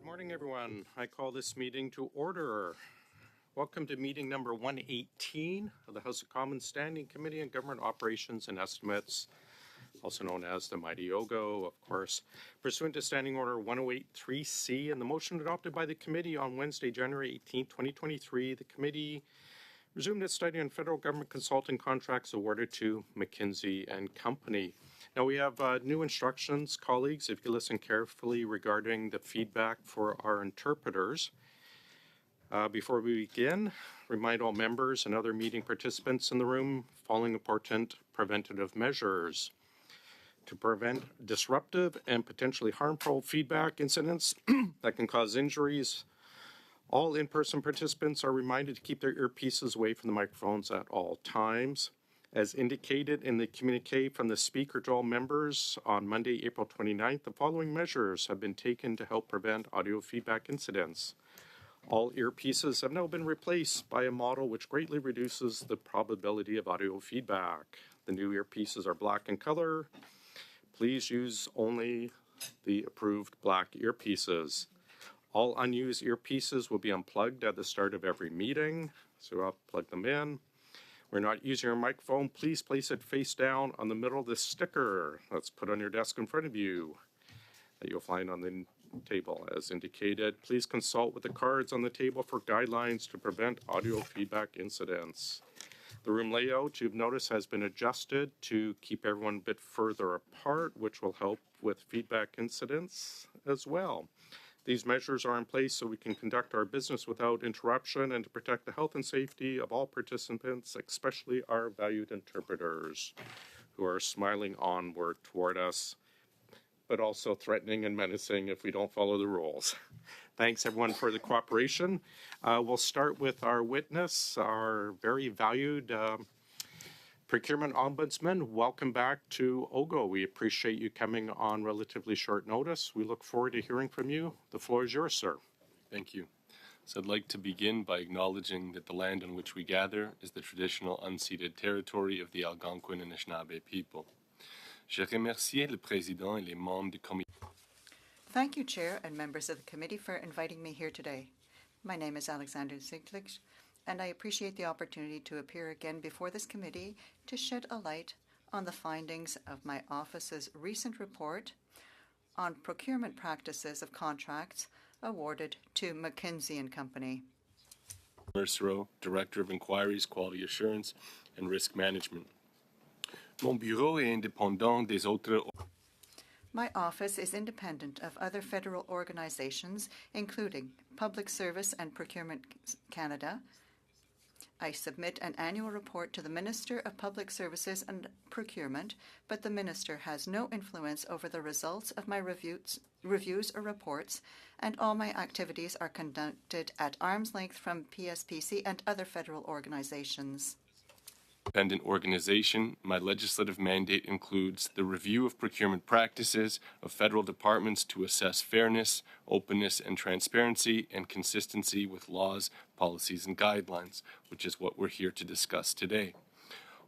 Good morning, everyone. I call this meeting to order. Welcome to meeting number 118 of the House of Commons Standing Committee on Government Operations and Estimates, also known as the mighty OGGO, of course, pursuant to Standing Order 1083C and the motion adopted by the committee on Wednesday, January 18, 2023. The committee resumed its study on federal government consulting contracts awarded to McKinsey and Company. Now we have new instructions, colleagues, if you listen carefully regarding the feedback for our interpreters. Before we begin, remind all members and other meeting participants in the room following important preventative measures. To prevent disruptive and potentially harmful feedback incidents that can cause injuries, all in-person participants are reminded to keep their earpieces away from the microphones at all times. As indicated in the communique from the Speaker to all members on Monday, April 29th, the following measures have been taken to help prevent audio feedback incidents. All earpieces have now been replaced by a model which greatly reduces the probability of audio feedback. The new earpieces are black in color. Please use only the approved black earpieces. All unused earpieces will be unplugged at the start of every meeting, so I'll plug them in. We're not using your microphone. Please place it face down on the middle of the sticker that's put on your desk in front of you that you'll find on the table as indicated. Please consult with the cards on the table for guidelines to prevent audio feedback incidents. The room layout, you've noticed, has been adjusted to keep everyone a bit further apart, which will help with feedback incidents as well. These measures are in place so we can conduct our business without interruption and to protect the health and safety of all participants, especially our valued interpreters who are smiling onward toward us, but also threatening and menacing if we don't follow the rules. Thanks, everyone, for the cooperation. We'll start with our witness, our very valued Procurement Ombudsman. Welcome back to OGGO. We appreciate you coming on relatively short notice. We look forward to hearing from you. The floor is yours, sir. Thank you. So I'd like to begin by acknowledging that the land on which we gather is the traditional unceded territory of the Algonquin and Anishinaabe people. Je remercie le président et les membres du comité. Thank you, Chair and members of the committee, for inviting me here today. My name is Alexander Zieglich, and I appreciate the opportunity to appear again before this committee to shed a light on the findings of my office's recent report on procurement practices of contracts awarded to McKinsey and Company. Mercereau, Director of Inquiries, Quality Assurance, and Risk Management. Mon bureau est indépendant des autres. My office is independent of other federal organizations, including Public Service and Procurement Canada. I submit an annual report to the Minister of Public Services and Procurement, but the Minister has no influence over the results of my reviews or reports, and all my activities are conducted at arm's length from PSPC and other federal organizations. Independent organization, my legislative mandate includes the review of procurement practices of federal departments to assess fairness, openness, and transparency and consistency with laws, policies, and guidelines, which is what we're here to discuss today.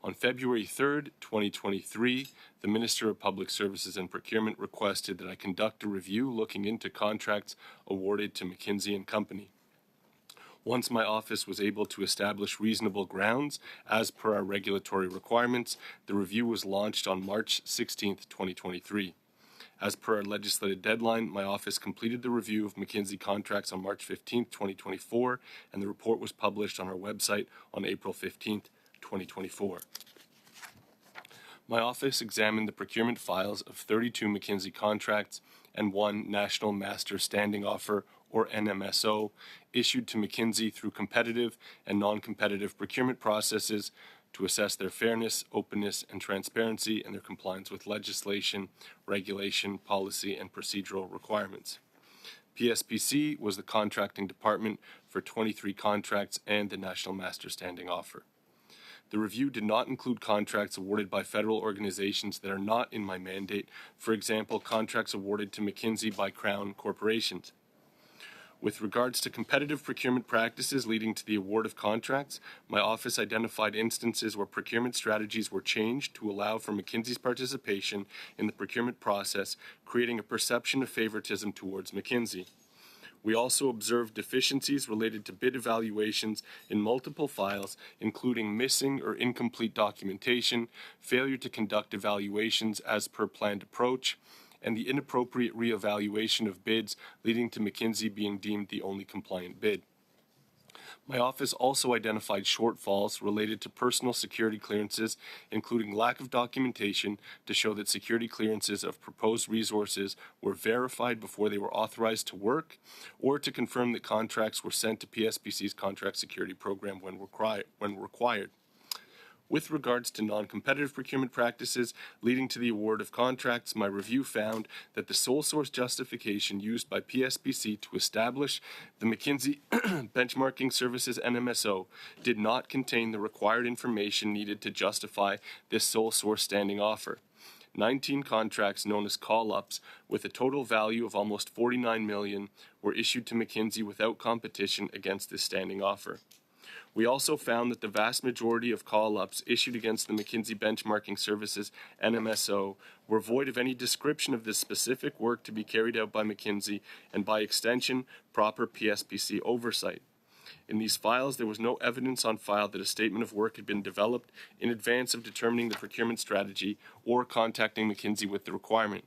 On February 3rd, 2023, the Minister of Public Services and Procurement requested that I conduct a review looking into contracts awarded to McKinsey and Company. Once my office was able to establish reasonable grounds as per our regulatory requirements, the review was launched on March 16, 2023. As per our legislative deadline, my office completed the review of McKinsey contracts on March 15, 2024, and the report was published on our website on April 15, 2024. My office examined the procurement files of 32 McKinsey contracts and one National Master Standing Offer, or NMSO, issued to McKinsey through competitive and non-competitive procurement processes to assess their fairness, openness, and transparency and their compliance with legislation, regulation, policy, and procedural requirements. PSPC was the contracting department for 23 contracts and the National Master Standing Offer. The review did not include contracts awarded by federal organizations that are not in my mandate, for example, contracts awarded to McKinsey by Crown corporations. With regards to competitive procurement practices leading to the award of contracts, my office identified instances where procurement strategies were changed to allow for McKinsey's participation in the procurement process, creating a perception of favoritism towards McKinsey. We also observed deficiencies related to bid evaluations in multiple files, including missing or incomplete documentation, failure to conduct evaluations as per planned approach, and the inappropriate reevaluation of bids, leading to McKinsey being deemed the only compliant bid. My office also identified shortfalls related to personal security clearances, including lack of documentation to show that security clearances of proposed resources were verified before they were authorized to work, or to confirm that contracts were sent to PSPC's contract security program when required. With regards to non-competitive procurement practices leading to the award of contracts, my review found that the sole source justification used by PSPC to establish the McKinsey Benchmarking Services NMSO did not contain the required information needed to justify this sole source standing offer. 19 contracts known as call-ups with a total value of almost $49 million were issued to McKinsey without competition against this standing offer. We also found that the vast majority of call-ups issued against the McKinsey Benchmarking Services NMSO were void of any description of the specific work to be carried out by McKinsey and, by extension, proper PSPC oversight. In these files, there was no evidence on file that a statement of work had been developed in advance of determining the procurement strategy or contacting McKinsey with the requirement.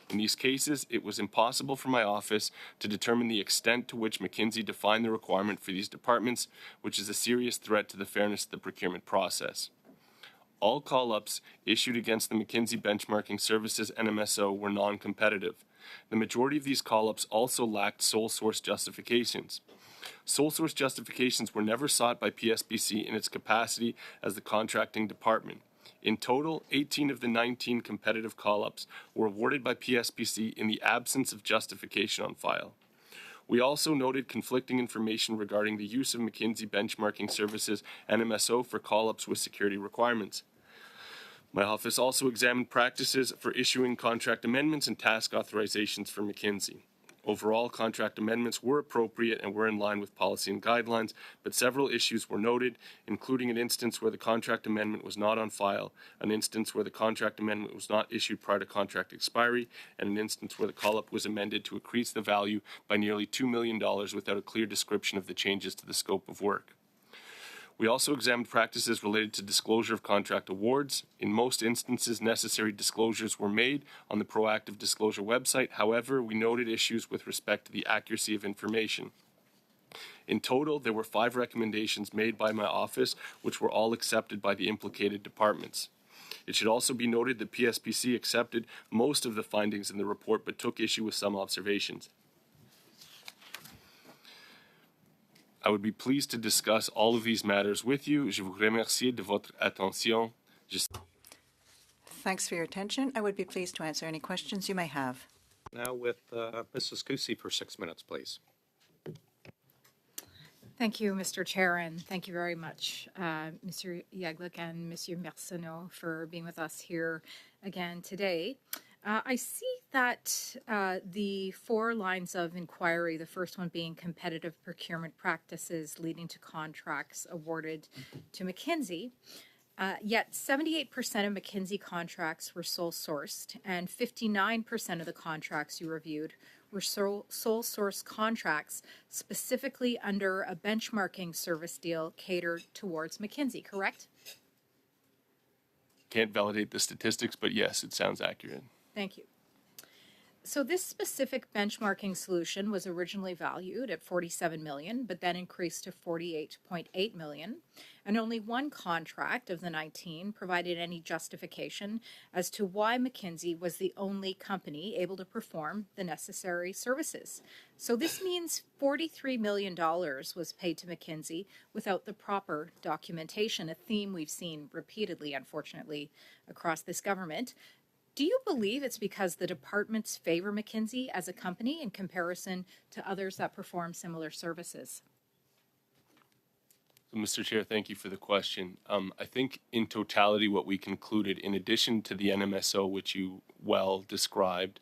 In these cases, it was impossible for my office to determine the extent to which McKinsey defined the requirement for these departments, which is a serious threat to the fairness of the procurement process. All call-ups issued against the McKinsey Benchmarking Services NMSO were non-competitive. The majority of these call-ups also lacked sole source justifications. Sole source justifications were never sought by PSPC in its capacity as the contracting department. In total, 18 of the 19 competitive call-ups were awarded by PSPC in the absence of justification on file. We also noted conflicting information regarding the use of McKinsey Benchmarking Services NMSO for call-ups with security requirements. My office also examined practices for issuing contract amendments and task authorizations for McKinsey. Overall, contract amendments were appropriate and were in line with policy and guidelines, but several issues were noted, including an instance where the contract amendment was not on file, an instance where the contract amendment was not issued prior to contract expiry, and an instance where the call-up was amended to increase the value by nearly $2 million without a clear description of the changes to the scope of work. We also examined practices related to disclosure of contract awards. In most instances, necessary disclosures were made on the proactive disclosure website. However, we noted issues with respect to the accuracy of information. In total, there were 5 recommendations made by my office, which were all accepted by the implicated departments. It should also be noted that PSPC accepted most of the findings in the report, but took issue with some observations. I would be pleased to discuss all of these matters with you. Je vous remercie de votre attention. Thanks for your attention. I would be pleased to answer any questions you may have. Now with Mrs. Kusi for 6 minutes, please. Thank you, Mr. Chair, and thank you very much, Mr. Yagluk and Monsieur Mercenot, for being with us here again today. I see that the 4 lines of inquiry, the first one being competitive procurement practices leading to contracts awarded to McKinsey, yet 78% of McKinsey contracts were sole sourced, and 59% of the contracts you reviewed were sole source contracts specifically under a benchmarking service deal catered towards McKinsey, correct? Can't validate the statistics, but yes, it sounds accurate. Thank you. So this specific benchmarking solution was originally valued at $47 million, but then increased to $48.8 million. And only one contract of the 19 provided any justification as to why McKinsey was the only company able to perform the necessary services. So this means $43 million was paid to McKinsey without the proper documentation, a theme we've seen repeatedly, unfortunately, across this government. Do you believe it's because the departments favor McKinsey as a company in comparison to others that perform similar services? So, Mr. Chair, thank you for the question. I think in totality what we concluded, in addition to the NMSO, which you well described,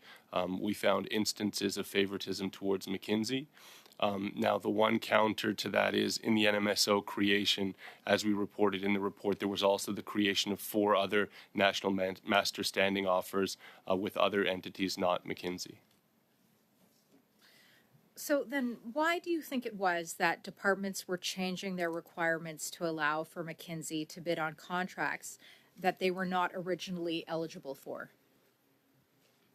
we found instances of favoritism towards McKinsey. Now, the one counter to that is in the NMSO creation, as we reported in the report, there was also the creation of 4 other national master standing offers with other entities, not McKinsey. So then, why do you think it was that departments were changing their requirements to allow for McKinsey to bid on contracts that they were not originally eligible for?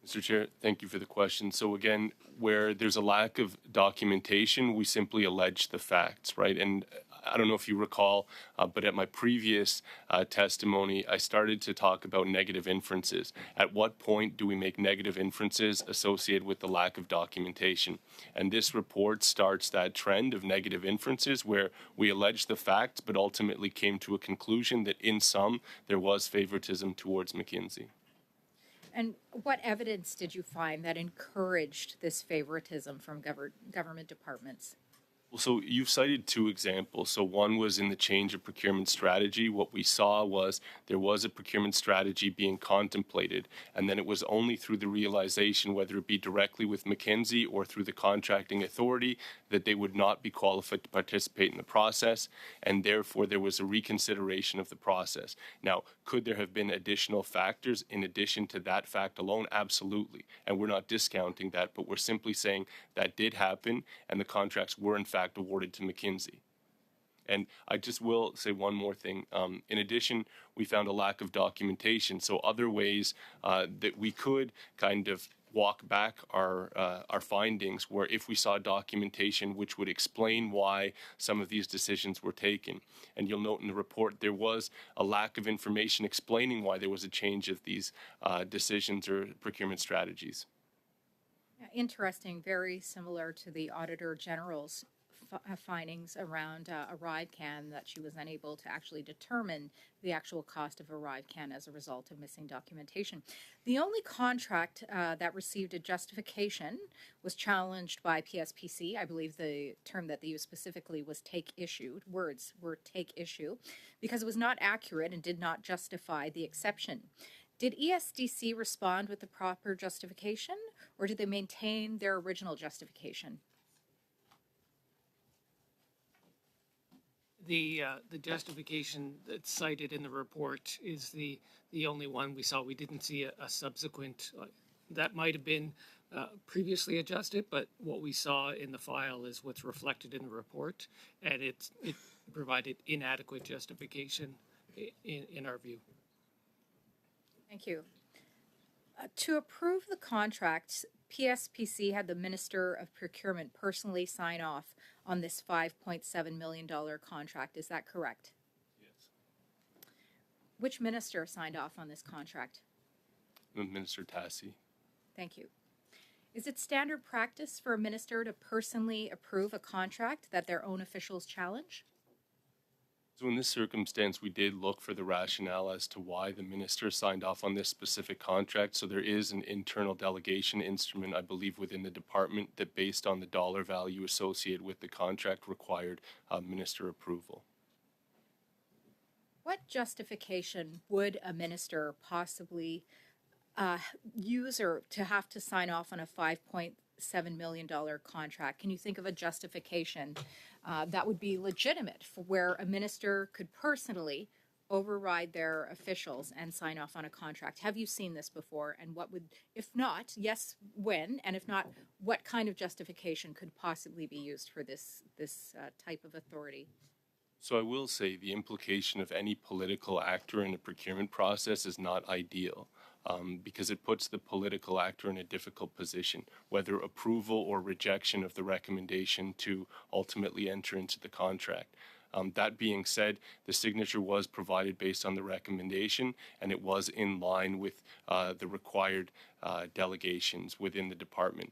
Mr. Chair, thank you for the question. So again, where there's a lack of documentation, we simply allege the facts, right? And I don't know if you recall, but at my previous testimony, I started to talk about negative inferences. At what point do we make negative inferences associated with the lack of documentation? And this report starts that trend of negative inferences where we allege the facts, but ultimately came to a conclusion that in some, there was favoritism towards McKinsey. And what evidence did you find that encouraged this favoritism from government departments? Well, so you've cited two examples. So one was in the change of procurement strategy. What we saw was there was a procurement strategy being contemplated, and then it was only through the realization, whether it be directly with McKinsey or through the contracting authority, that they would not be qualified to participate in the process, and therefore there was a reconsideration of the process. Now, could there have been additional factors in addition to that fact alone? Absolutely. And we're not discounting that, but we're simply saying that did happen, and the contracts were in fact awarded to McKinsey. And I just will say one more thing. In addition, we found a lack of documentation. So other ways that we could kind of walk back our findings were if we saw documentation which would explain why some of these decisions were taken. And you'll note in the report there was a lack of information explaining why there was a change of these decisions or procurement strategies. Interesting, very similar to the Auditor General's findings around ArriveCan, that she was unable to actually determine the actual cost of ArriveCan as a result of missing documentation. The only contract that received a justification was challenged by PSPC. I believe the term that they used specifically was take issue. Words were take issue because it was not accurate and did not justify the exception. Did ESDC respond with the proper justification, or did they maintain their original justification? The justification that's cited in the report is the only one we saw. We didn't see a subsequent, that might have been previously adjusted, but what we saw in the file is what's reflected in the report, and it provided inadequate justification in our view. Thank you. To approve the contracts, PSPC had the Minister of Procurement personally sign off on this $5.7 million contract. Is that correct? Yes. Which minister signed off on this contract? Minister Tassi. Thank you. Is it standard practice for a minister to personally approve a contract that their own officials challenge? So in this circumstance, we did look for the rationale as to why the minister signed off on this specific contract. So there is an internal delegation instrument, I believe, within the department that, based on the dollar value associated with the contract, required minister approval. What justification would a minister possibly use or to have to sign off on a $5.7 million contract? Can you think of a justification that would be legitimate for where a minister could personally override their officials and sign off on a contract? Have you seen this before? And what would, if not, yes, when? And if not, what kind of justification could possibly be used for this type of authority? So I will say the implication of any political actor in a procurement process is not ideal. Because it puts the political actor in a difficult position, whether approval or rejection of the recommendation to ultimately enter into the contract. That being said, the signature was provided based on the recommendation, and it was in line with the required delegations within the department.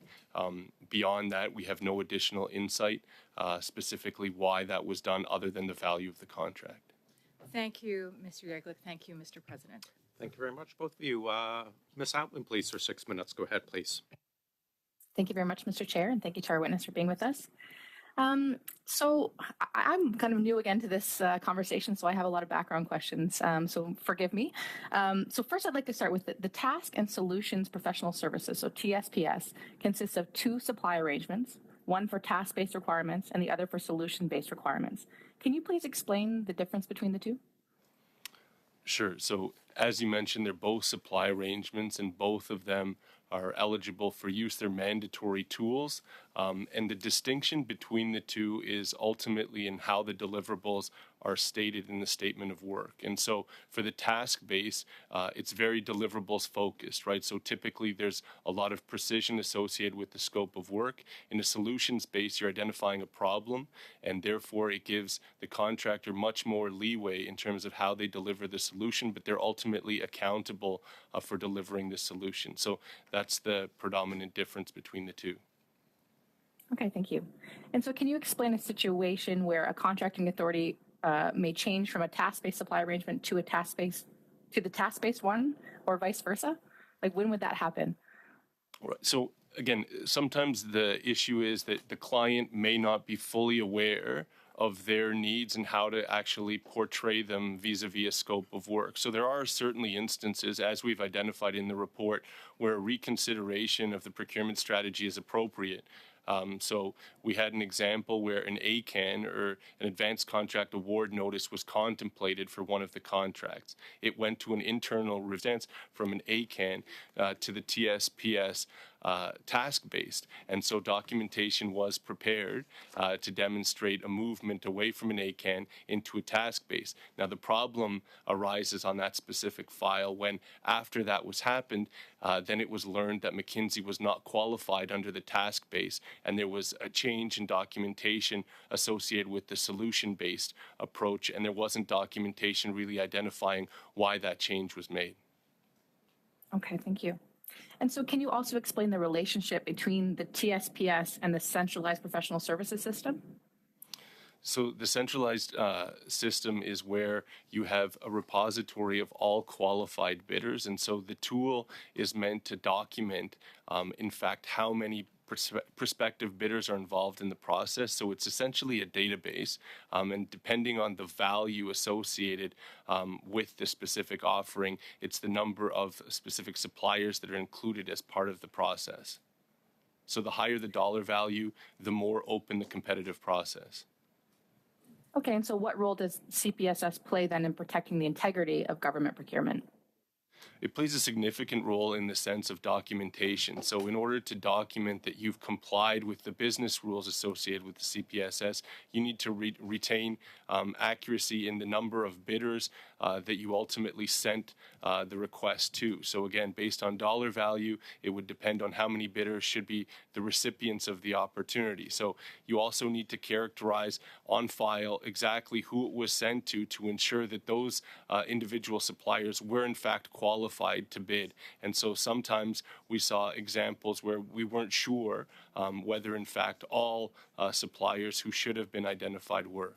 Beyond that, we have no additional insight specifically why that was done other than the value of the contract. Thank you, Mr. Yeglick. Thank you, Mr. President. Thank you very much, both of you. Ms. Outland, please, for 6 minutes. Go ahead, please. Thank you very much, Mr. Chair, and thank you to our witness for being with us. So I'm kind of new again to this conversation, so I have a lot of background questions, so forgive me. So first I'd like to start with the Task and Solutions Professional Services, so TSPS, consists of two supply arrangements, one for task-based requirements and the other for solution-based requirements. Can you please explain the difference between the two? Sure. So as you mentioned, they're both supply arrangements, and both of them are eligible for use. They're mandatory tools. And the distinction between the two is ultimately in how the deliverables are stated in the statement of work. And so for the task base, it's very deliverables focused, right? So typically there's a lot of precision associated with the scope of work. In a solutions base, you're identifying a problem, and therefore it gives the contractor much more leeway in terms of how they deliver the solution, but they're ultimately accountable for delivering the solution. So that's the predominant difference between the two. Okay, thank you. And so can you explain a situation where a contracting authority may change from a task-based supply arrangement to the task-based one, or vice versa? Like, when would that happen? Right. So again, sometimes the issue is that the client may not be fully aware of their needs and how to actually portray them vis-a-vis a scope of work. So there are certainly instances, as we've identified in the report, where a reconsideration of the procurement strategy is appropriate. So we had an example where an ACAN, or an advanced contract award notice, was contemplated for one of the contracts. It went to an internal response from an ACAN to the TSPS task-based. And so documentation was prepared to demonstrate a movement away from an ACAN into a task-based. Now, the problem arises on that specific file when, after that was happened, then it was learned that McKinsey was not qualified under the task-based, and there was a change in documentation associated with the solution-based approach, and there wasn't documentation really identifying why that change was made. Okay, thank you. And so can you also explain the relationship between the TSPS and the centralized professional services system? So the centralized system is where you have a repository of all qualified bidders. And so the tool is meant to document, in fact, how many prospective bidders are involved in the process. So it's essentially a database, and depending on the value associated with the specific offering, it's the number of specific suppliers that are included as part of the process. So the higher the dollar value, the more open the competitive process. Okay, and so what role does CPSS play then in protecting the integrity of government procurement? It plays a significant role in the sense of documentation. So in order to document that you've complied with the business rules associated with the CPSS, you need to retain accuracy in the number of bidders that you ultimately sent the request to. So again, based on dollar value, it would depend on how many bidders should be the recipients of the opportunity. So you also need to characterize on file exactly who it was sent to ensure that those individual suppliers were in fact qualified to bid. And so sometimes we saw examples where we weren't sure whether in fact all suppliers who should have been identified were.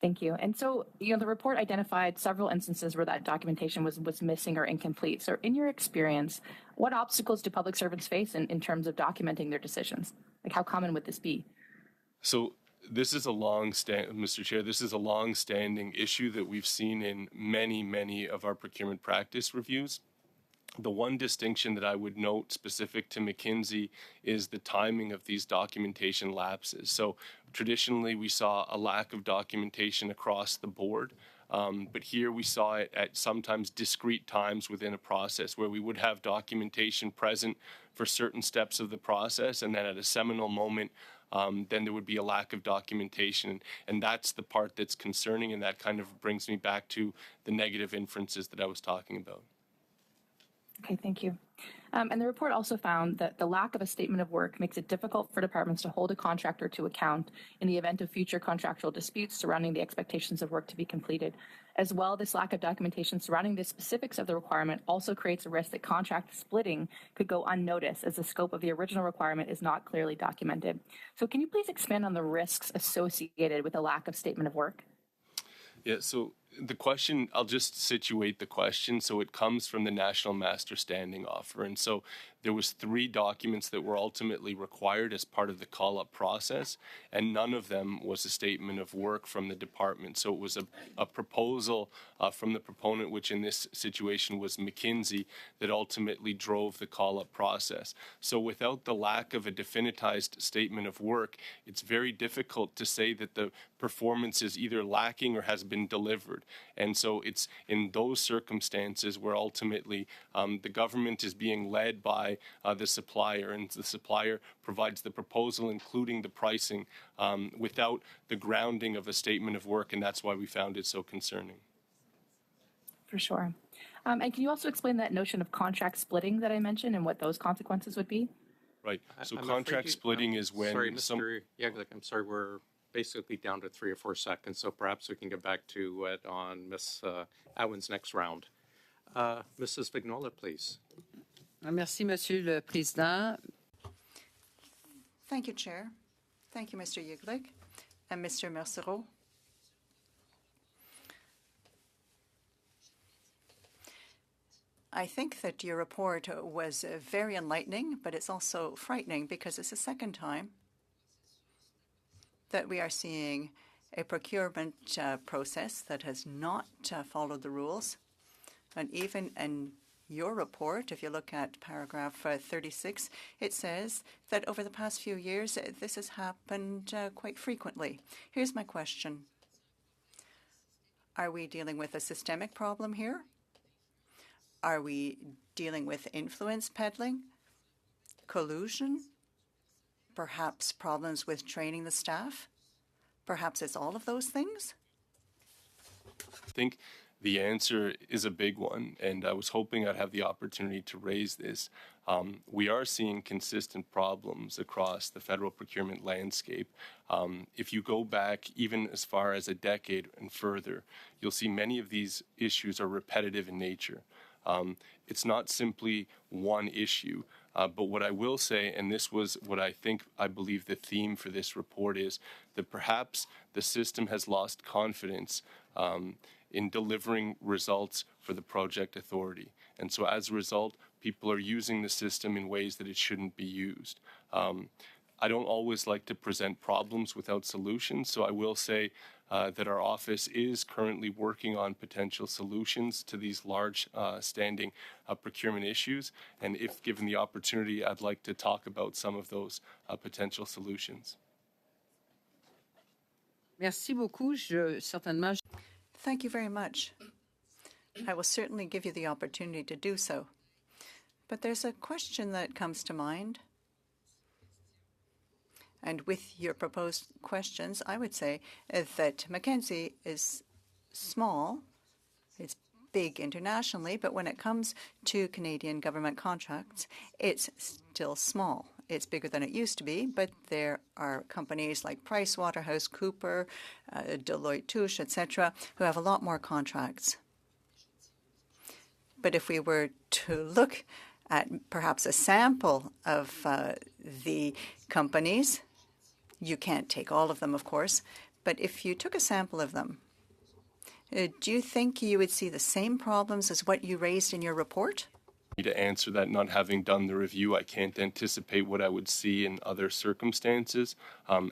Thank you. And so, the report identified several instances where that documentation was missing or incomplete. So in your experience, what obstacles do public servants face in terms of documenting their decisions? Like, how common would this be? So this is Mr. Chair, this is a long-standing issue that we've seen in many of our procurement practice reviews. The one distinction that I would note specific to McKinsey is the timing of these documentation lapses. So traditionally, we saw a lack of documentation across the board. But here we saw it at sometimes discrete times within a process where we would have documentation present for certain steps of the process, and then at a seminal moment, then there would be a lack of documentation. And that's the part that's concerning, and that kind of brings me back to the negative inferences that I was talking about. Okay, thank you. And the report also found that the lack of a statement of work makes it difficult for departments to hold a contractor to account in the event of future contractual disputes surrounding the expectations of work to be completed. As well, this lack of documentation surrounding the specifics of the requirement also creates a risk that contract splitting could go unnoticed as the scope of the original requirement is not clearly documented. So can you please expand on the risks associated with the lack of statement of work? Yeah, so the question, I'll just situate the question. So it comes from the National Master Standing Offer. And so there was 3 documents that were ultimately required as part of the call-up process, and none of them was a statement of work from the department. So it was a proposal from the proponent, which in this situation was McKinsey, that ultimately drove the call-up process. So without the lack of a definitized statement of work, it's very difficult to say that the performance is either lacking or has been delivered. forward. And so it's in those circumstances where ultimately the government is being led by the supplier, and the supplier provides the proposal, including the pricing, without the grounding of a statement of work, and that's why we found it so concerning. For sure. And can you also explain that notion of contract splitting that I mentioned and what those consequences would be? Right. So I'm contract afraid splitting is when Sorry, Mr. Yeglick, I'm sorry, we're basically down to 3 or 4 seconds, so perhaps we can get back to it on Ms. Awen's next round. Mrs. Vignola, please. Merci, Monsieur le Président. Thank you, Chair. Thank you, Mr. Yeglick and Mr. Mercereau. I think that your report was very enlightening, but it's also frightening because it's the second time that we are seeing a procurement process that has not followed the rules. And even in your report, if you look at paragraph 36, it says that over the past few years, this has happened quite frequently. Here's my question. Are we dealing with a systemic problem here? Are we dealing with influence peddling, collusion, perhaps problems with training the staff? Perhaps it's all of those things? I think the answer is a big one, and I was hoping I'd have the opportunity to raise this. We are seeing consistent problems across the federal procurement landscape. If you go back even as far as a decade and further, you'll see many of these issues are repetitive in nature. It's not simply one issue, but what I will say, and this was what I believe the theme for this report is, that perhaps the system has lost confidence in delivering results for the project authority. And so as a result, people are using the system in ways that it shouldn't be used. I don't always like to present problems without solutions, so I will say that our office is currently working on potential solutions to these large standing procurement issues. And if given the opportunity, I'd like to talk about some of those potential solutions. Merci beaucoup. Certainement. Thank you very much. I will certainly give you the opportunity to do so. But there's a question that comes to mind. And with your proposed questions, I would say that Mackenzie is small. It's big internationally, but when it comes to Canadian government contracts, it's still small. It's bigger than it used to be, but there are companies like PricewaterhouseCoopers, Deloitte Touche, etc., who have a lot more contracts. But if we were to look at perhaps a sample of the companies, you can't take all of them, of course, but if you took a sample of them, do you think you would see the same problems as what you raised in your report? To answer that, not having done the review, I can't anticipate what I would see in other circumstances.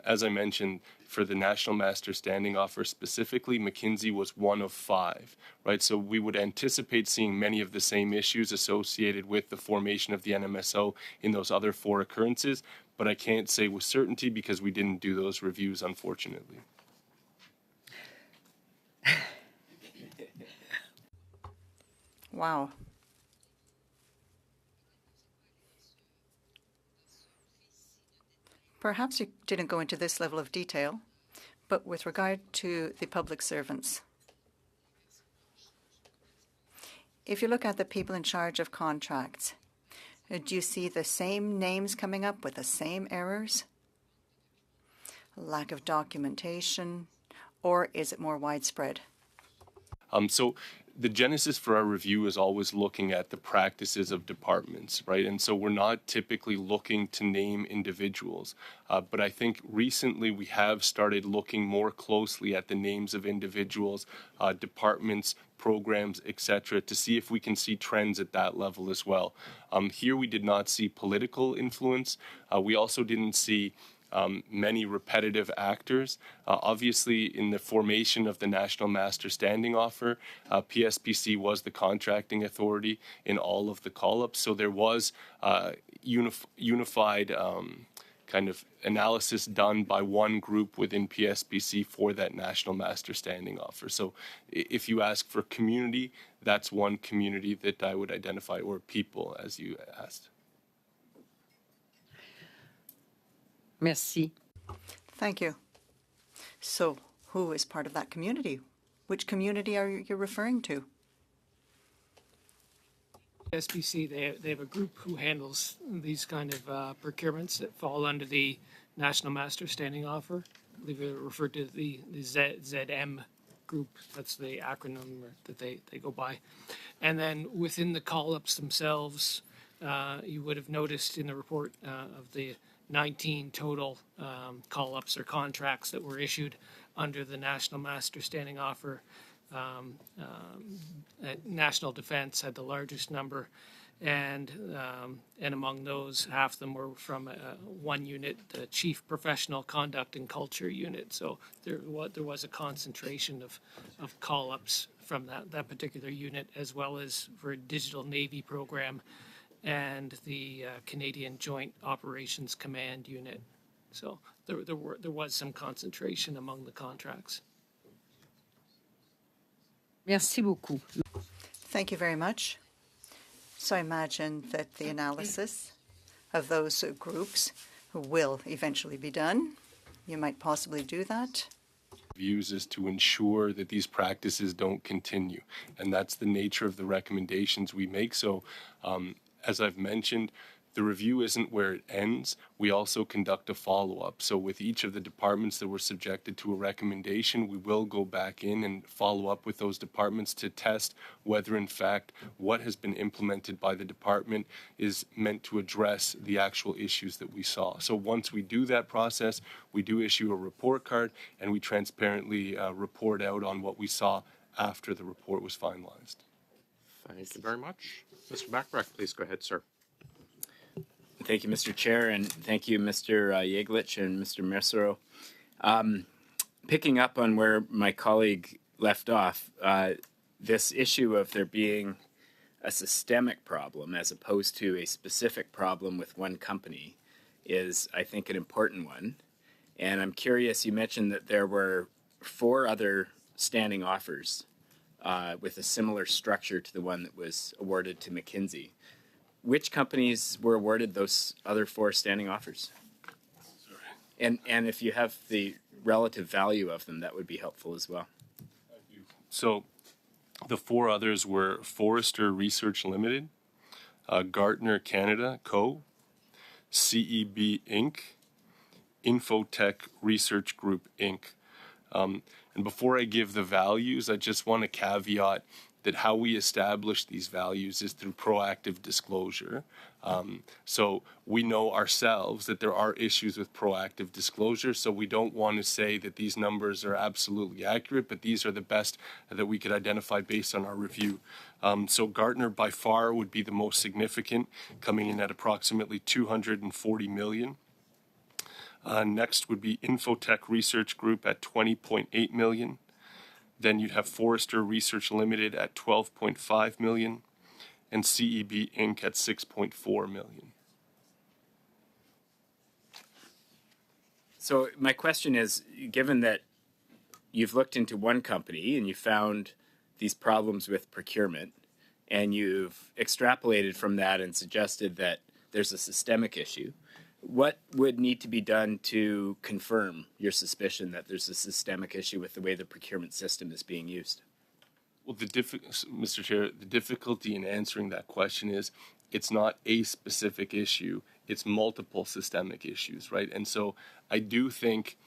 As I mentioned, for the National Master Standing Offer specifically, McKinsey was one of 5, right? So we would anticipate seeing many of the same issues associated with the formation of the NMSO in those other 4 occurrences, but I can't say with certainty because we didn't do those reviews, unfortunately. Wow. Perhaps you didn't go into this level of detail, but with regard to the public servants, if you look at the people in charge of contracts, do you see the same names coming up with the same errors? Lack of documentation, or is it more widespread? So the genesis for our review is always looking at the practices of departments, right? And so we're not typically looking to name individuals, but I think recently we have started looking more closely at the names of individuals, departments, programs, etc., to see if we can see trends at that level as well. Here we did not see political influence. We also didn't see many repetitive actors. Obviously, in the formation of the National Master Standing Offer, PSPC was the contracting authority in all of the call-ups, so there was unified kind of analysis done by one group within PSPC for that national master standing offer. So if you ask for community, that's one community that I would identify, or people, as you asked. Merci. Thank you. So, who is part of that community? Which community are you referring to? SBC, they have a group who handles these kind of procurements that fall under the National Master Standing Offer. I believe they're referred to the ZM group. That's the acronym that they go by. And then within the call-ups themselves, you would have noticed in the report of the 19 total call-ups or contracts that were issued under the National Master Standing Offer. National Defense had the largest number, and among those, half of them were from one unit, the Chief Professional Conduct and Culture Unit. So there was a concentration of call-ups from that particular unit, as well as for a Digital Navy program and the Canadian Joint Operations Command Unit. So there was some concentration among the contracts. Merci beaucoup. Thank you very much. So I imagine that the analysis of those groups will eventually be done. You might possibly do that. Views is to ensure that these practices don't continue, and that's the nature of the recommendations we make. So as I've mentioned, the review isn't where it ends. We also conduct a follow-up. So with each of the departments that were subjected to a recommendation, we will go back in and follow up with those departments to test whether, in fact, what has been implemented by the department is meant to address the actual issues that we saw. So once we do that process, we do issue a report card, and we transparently report out on what we saw after the report was finalized. Thank you very much. Mr. Bachrach, please go ahead, sir. Thank you, Mr. Chair, and thank you, Mr. Yeglich and Mr. Mercero. Picking up on where my colleague left off, this issue of there being a systemic problem as opposed to a specific problem with one company is, I think, an important one. And I'm curious, you mentioned that there were 4 other standing offers with a similar structure to the one that was awarded to McKinsey. Which companies were awarded those other 4 standing offers? And if you have the relative value of them, that would be helpful as well. So the 4 others were Forrester Research Limited, Gartner Canada Co., CEB Inc., Infotech Research Group Inc. And before I give the values, I just want to caveat that how we establish these values is through proactive disclosure. So we know ourselves that there are issues with proactive disclosure, so we don't want to say that these numbers are absolutely accurate, but these are the best that we could identify based on our review. So Gartner by far would be the most significant, coming in at approximately $240 million. Next would be Infotech Research Group at $20.8 million. Then you'd have Forrester Research Limited at $12.5 million and CEB Inc. at $6.4 million. So my question is, given that you've looked into one company and you found these problems with procurement, and you've extrapolated from that and suggested that there's a systemic issue, what would need to be done to confirm your suspicion that there's a systemic issue with the way the procurement system is being used? Well, Mr. Chair, the difficulty in answering that question is it's not a specific issue, it's multiple systemic issues, right? And so I do think,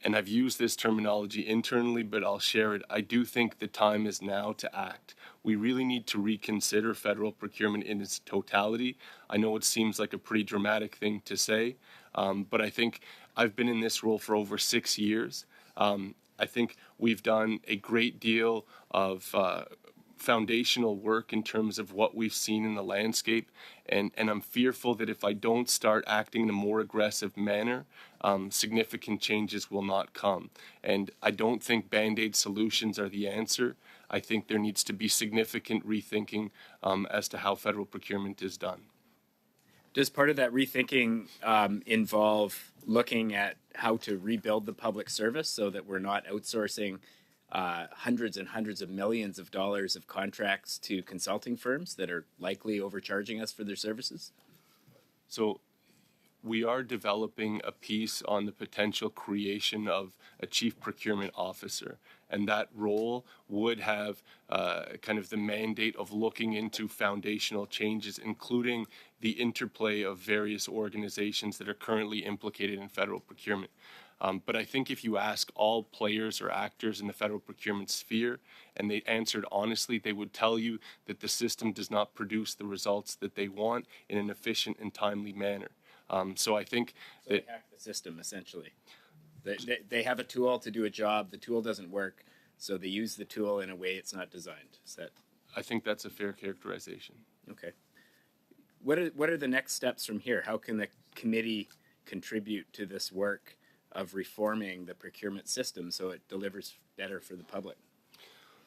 and I've used this terminology internally, but I'll share it, I do think the time is now to act. We really need to reconsider federal procurement in its totality. I know it seems like a pretty dramatic thing to say, but I think I've been in this role for over 6 years. I think we've done a great deal of foundational work in terms of what we've seen in the landscape, and I'm fearful that if I don't start acting in a more aggressive manner, significant changes will not come. And I don't think Band-Aid solutions are the answer. I think there needs to be significant rethinking as to how federal procurement is done. Does part of that rethinking involve looking at how to rebuild the public service so that we're not outsourcing hundreds and hundreds of millions of dollars of contracts to consulting firms that are likely overcharging us for their services? So we are developing a piece on the potential creation of a chief procurement officer. And that role would have kind of the mandate of looking into foundational changes, including the interplay of various organizations that are currently implicated in federal procurement. But I think if you ask all players or actors in the federal procurement sphere, and they answered honestly, they would tell you that the system does not produce the results that they want in an efficient and timely manner. So I think that they hack the system, essentially. They have a tool to do a job. The tool doesn't work, so they use the tool in a way it's not designed. Is that? I think that's a fair characterization. Okay. What are the next steps from here? How can the committee contribute to this work of reforming the procurement system so it delivers better for the public?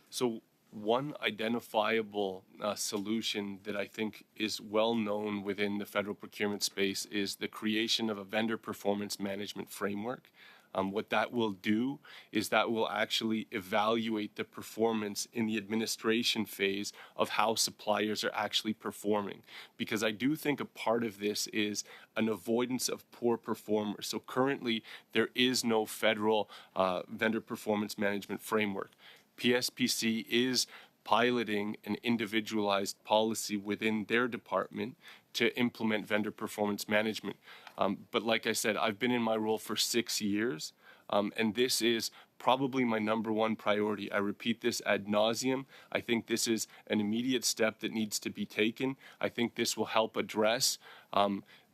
So one identifiable solution that I think is well known within the federal procurement space is the creation of a vendor performance management framework. What that will do is that will actually evaluate the performance in the administration phase of how suppliers are actually performing. Because I do think a part of this is an avoidance of poor performers. So currently there is no federal vendor performance management framework. PSPC is piloting an individualized policy within their department to implement vendor performance management. But like I said, I've been in my role for 6 years, and this is probably my number one priority. I repeat this ad nauseum. I think this is an immediate step that needs to be taken. I think this will help address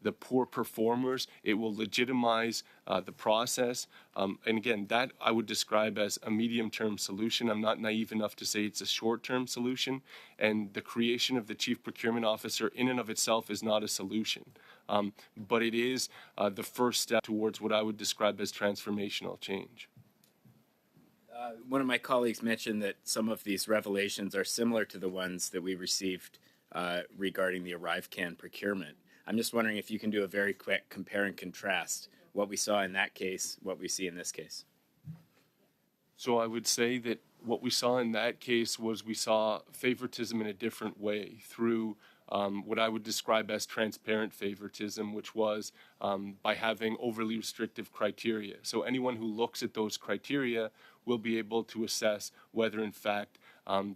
the poor performers. It will legitimize the process. And again, that I would describe as a medium-term solution. I'm not naive enough to say it's a short-term solution. And the creation of the chief procurement officer in and of itself is not a solution. But it is the first step towards what I would describe as transformational change. One of my colleagues mentioned that some of these revelations are similar to the ones that we received regarding the ArriveCan procurement. I'm just wondering if you can do a very quick compare and contrast what we saw in that case, what we see in this case. So I would say that what we saw in that case was we saw favoritism in a different way through what I would describe as transparent favoritism, which was by having overly restrictive criteria. So anyone who looks at those criteria will be able to assess whether, in fact,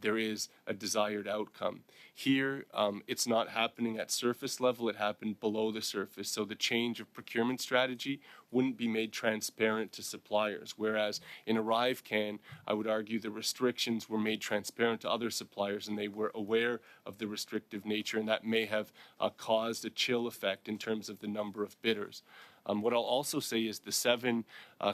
there is a desired outcome. Here, it's not happening at surface level, it happened below the surface. So the change of procurement strategy wouldn't be made transparent to suppliers. Whereas in ArriveCan, I would argue the restrictions were made transparent to other suppliers and they were aware of the restrictive nature, and that may have caused a chill effect in terms of the number of bidders. What I'll also say is the 7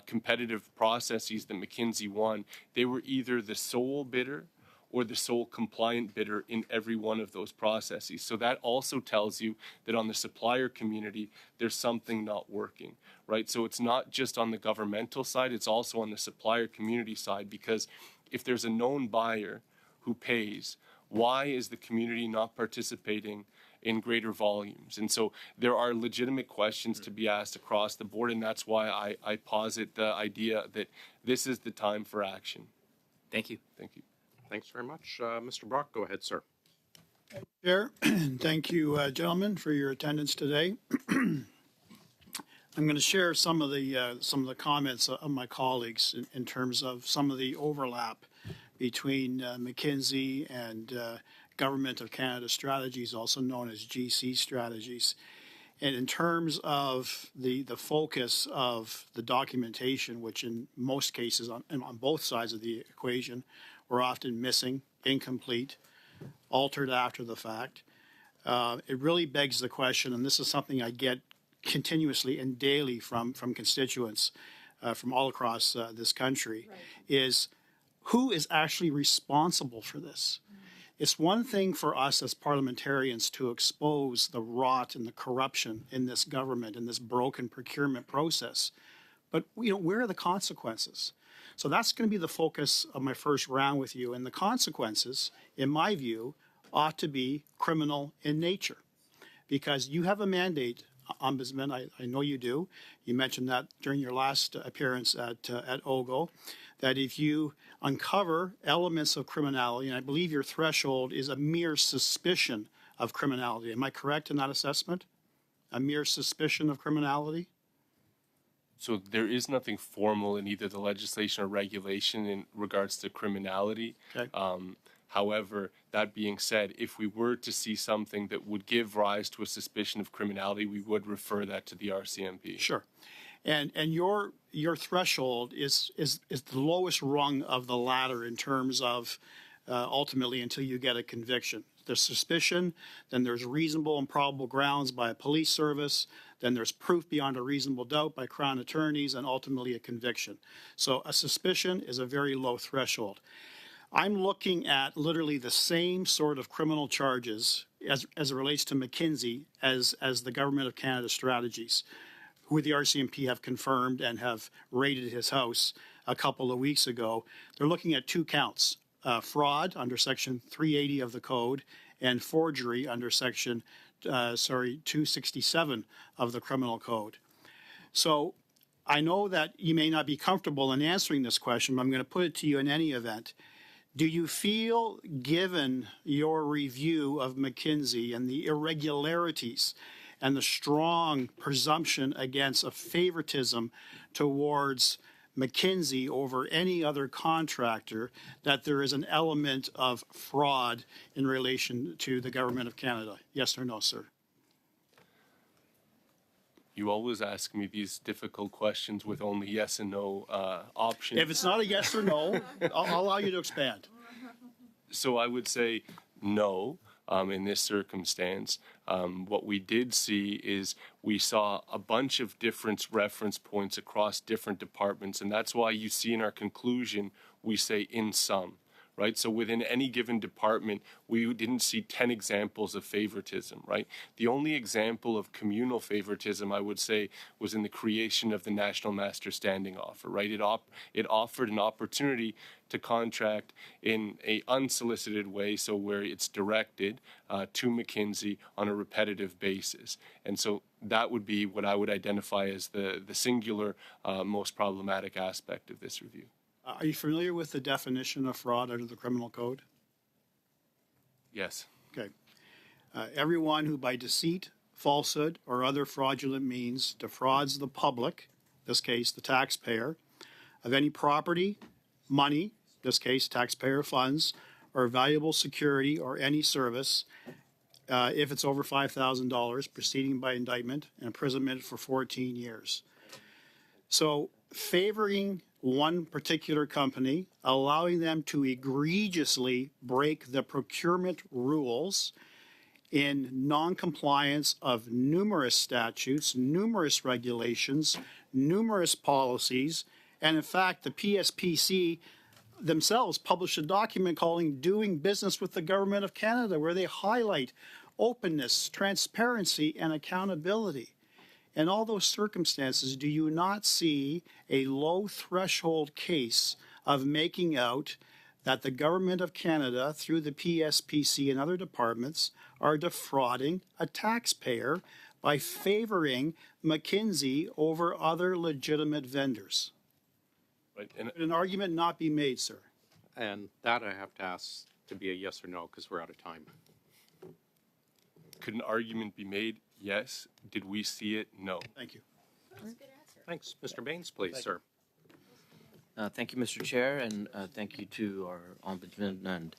competitive processes that McKinsey won, they were either the sole bidder or the sole compliant bidder in every one of those processes. So that also tells you that on the supplier community, there's something not working, right? So it's not just on the governmental side, it's also on the supplier community side, because if there's a known buyer who pays, why is the community not participating in greater volumes? And so there are legitimate questions to be asked across the board, and that's why I posit the idea that this is the time for action. Thank you. Thank you. Thanks very much. Mr. Brock, go ahead, sir. Chair, thank you, gentlemen, for your attendance today. I'm going to share some of the comments of my colleagues in terms of some of the overlap between McKinsey and Government of Canada strategies, also known as GC strategies. And in terms of the focus of the documentation, which in most cases on both sides of the equation were often missing, incomplete, altered after the fact, it really begs the question, and this is something I get continuously and daily from constituents from all across this country, right, is who is actually responsible for this? It's one thing for us as parliamentarians to expose the rot and the corruption in this government, in this broken procurement process. But where are the consequences? So that's going to be the focus of my first round with you. And the consequences, in my view, ought to be criminal in nature. because you have a mandate, Ombudsman. I know you do. You mentioned that during your last appearance at OGGO, that if you uncover elements of criminality, and I believe your threshold is a mere suspicion of criminality. Am I correct in that assessment? A mere suspicion of criminality? So there is nothing formal in either the legislation or regulation in regards to criminality. Okay. However, that being said, if we were to see something that would give rise to a suspicion of criminality, we would refer that to the RCMP. Sure. And your threshold is the lowest rung of the ladder in terms of ultimately until you get a conviction. There's suspicion, then there's reasonable and probable grounds by a police service, then there's proof beyond a reasonable doubt by Crown attorneys, and ultimately a conviction. So a suspicion is a very low threshold. I'm looking at literally the same sort of criminal charges as it relates to McKinsey as the Government of Canada strategies, who the RCMP have confirmed and have raided his house a couple of weeks ago. They're looking at 2 counts, fraud under Section 380 of the Code and forgery under Section 267 of the Criminal Code. So I know that you may not be comfortable in answering this question, but I'm going to put it to you in any event. Do you feel, given your review of McKinsey and the irregularities and the strong presumption against a favoritism towards McKinsey over any other contractor, that there is an element of fraud in relation to the Government of Canada? Yes or no, sir? You always ask me these difficult questions with only yes and no options. If it's not a yes or no, I'll allow you to expand. So I would say no in this circumstance. What we did see is we saw a bunch of different reference points across different departments, and that's why you see in our conclusion we say in some. Right? So within any given department, we didn't see 10 examples of favoritism, right? The only example of communal favoritism, I would say, was in the creation of the National Master Standing Offer, right? It offered an opportunity to contract in a unsolicited way, so where it's directed to McKinsey on a repetitive basis. And so that would be what I would identify as the singular most problematic aspect of this review. Are you familiar with the definition of fraud under the Criminal Code? Yes. Okay. Everyone who by deceit, falsehood, or other fraudulent means defrauds the public, in this case the taxpayer, of any property, money, in this case taxpayer funds, or valuable security or any service, if it's over $5,000, proceeding by indictment and imprisonment for 14 years. So favoring one particular company, allowing them to egregiously break the procurement rules in non-compliance of numerous statutes, numerous regulations, numerous policies, and in fact the PSPC themselves published a document calling Doing Business with the Government of Canada, where they highlight openness, transparency, and accountability. In all those circumstances, do you not see a low threshold case of making out that the Government of Canada, through the PSPC and other departments, are defrauding a taxpayer by favoring McKinsey over other legitimate vendors? Right. And Could an argument not be made, sir? And that I have to ask to be a yes or no because we're out of time. could an argument be made? Yes. Did we see it? No. Thank you. Thanks. Mr. Baines, please, sir. Thank you, Mr. Chair, and thank you to our Ombudsman and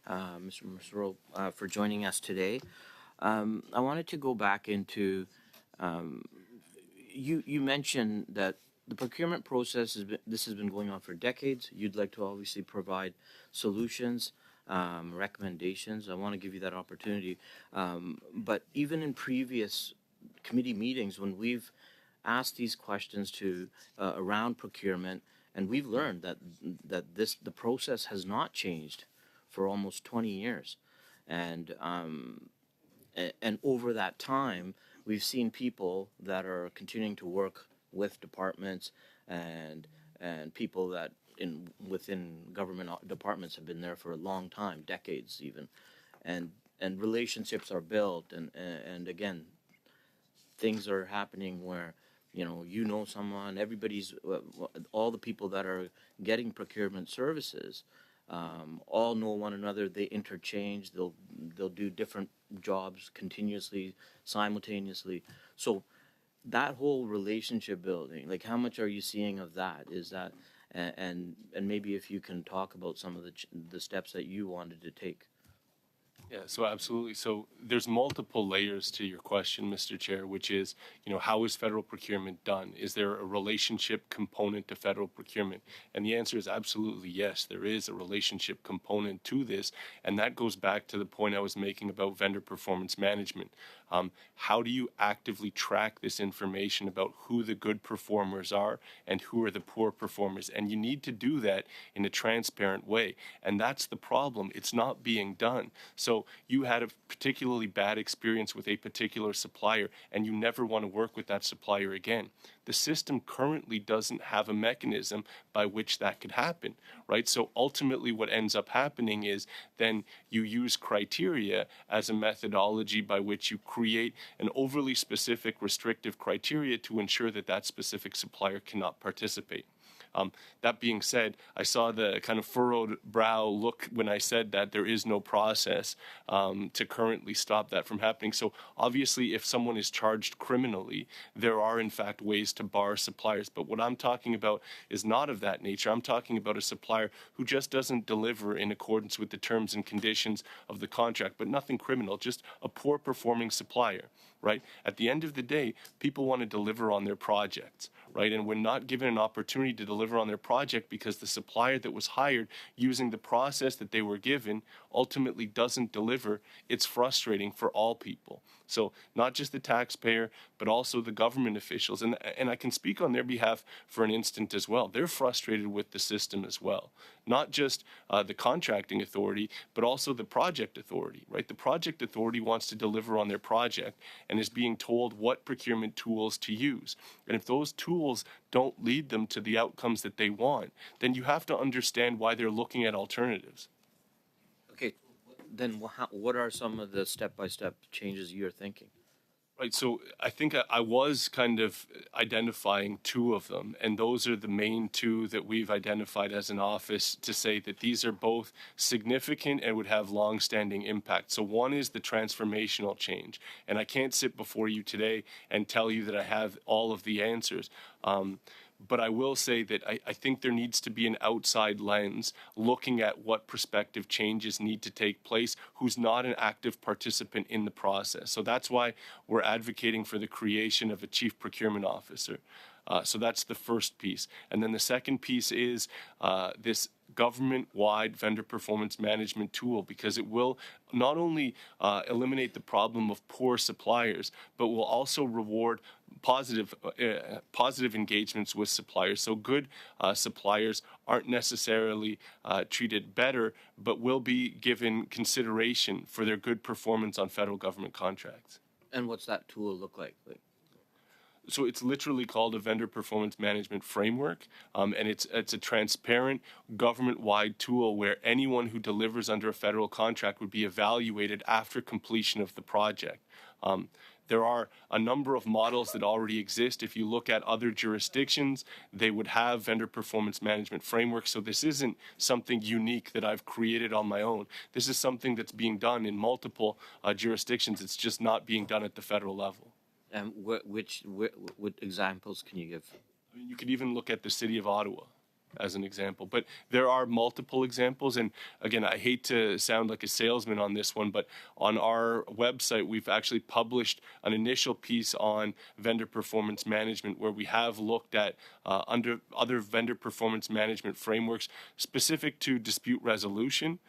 Mr. Mercero for joining us today. I wanted to go back into, you mentioned that the procurement process, this has been going on for decades. You'd like to obviously provide solutions, recommendations. I want to give you that opportunity. But even in previous committee meetings, when we've asked these questions to around procurement, and we've learned that the process has not changed for almost 20 years, and over that time, we've seen people that are continuing to work with departments and people that within government departments have been there for a long time, decades even, and and relationships are built, and again, things are happening where someone, everybody's all the people that are getting procurement services all know one another. They interchange. They'll do different jobs continuously, simultaneously. So that whole relationship building, like how much are you seeing of that? Is that and maybe if you can talk about some of the steps that you wanted to take. Yeah, so absolutely. So there's multiple layers to your question, Mr. Chair, which is, how is federal procurement done? Is there a relationship component to federal procurement? And the answer is absolutely yes, there is a relationship component to this. And that goes back to the point I was making about vendor performance management. How do you actively track this information about who the good performers are and who are the poor performers? And you need to do that in a transparent way. And that's the problem. It's not being done. So you had a particularly bad experience with a particular supplier, and you never want to work with that supplier again. The system currently doesn't have a mechanism by which that could happen, right? So ultimately what ends up happening is then you use criteria as a methodology by which you create an overly specific restrictive criteria to ensure that that specific supplier cannot participate. That being said, I saw the kind of furrowed brow look when I said that there is no process to currently stop that from happening. So obviously, if someone is charged criminally, there are in fact ways to bar suppliers. But what I'm talking about is not of that nature. I'm talking about a supplier who just doesn't deliver in accordance with the terms and conditions of the contract, but nothing criminal, just a poor performing supplier, right? At the end of the day, people want to deliver on their projects, right? And we're not given an opportunity to deliver on their project because the supplier that was hired using the process that they were given ultimately doesn't deliver. It's frustrating for all people. So not just the taxpayer, but also the government officials. And I can speak on their behalf for an instant as well. They're frustrated with the system as well. Not just the contracting authority, but also the project authority, right? The project authority wants to deliver on their project and is being told what procurement tools to use. And if those tools don't lead them to the outcomes that they want, then you have to understand why they're looking at alternatives. Okay, then what are some of the step-by-step changes you're thinking? Right, so I think I was kind of identifying two of them, and those are the main two that we've identified as an office to say that these are both significant and would have long-standing impact. So one is the transformational change, and I can't sit before you today and tell you that I have all of the answers. But I will say that I think there needs to be an outside lens looking at what prospective changes need to take place, who's not an active participant in the process. So that's why we're advocating for the creation of a chief procurement officer. So that's the first piece. And then the second piece is this government-wide vendor performance management tool, because it will not only eliminate the problem of poor suppliers, but will also reward positive engagements with suppliers. So good suppliers aren't necessarily treated better, but will be given consideration for their good performance on federal government contracts. And what's that tool look like? So it's literally called a vendor performance management framework, and it's a transparent government-wide tool where anyone who delivers under a federal contract would be evaluated after completion of the project. There are a number of models that already exist. If you look at other jurisdictions, they would have vendor performance management frameworks. So this isn't something unique that I've created on my own. This is something that's being done in multiple jurisdictions. It's just not being done at the federal level. And what examples can you give? I mean, you could even look at the city of Ottawa as an example, but there are multiple examples. And again, I hate to sound like a salesman on this one, but on our website, we've actually published an initial piece on vendor performance management where we have looked at under other vendor performance management frameworks specific to dispute resolution.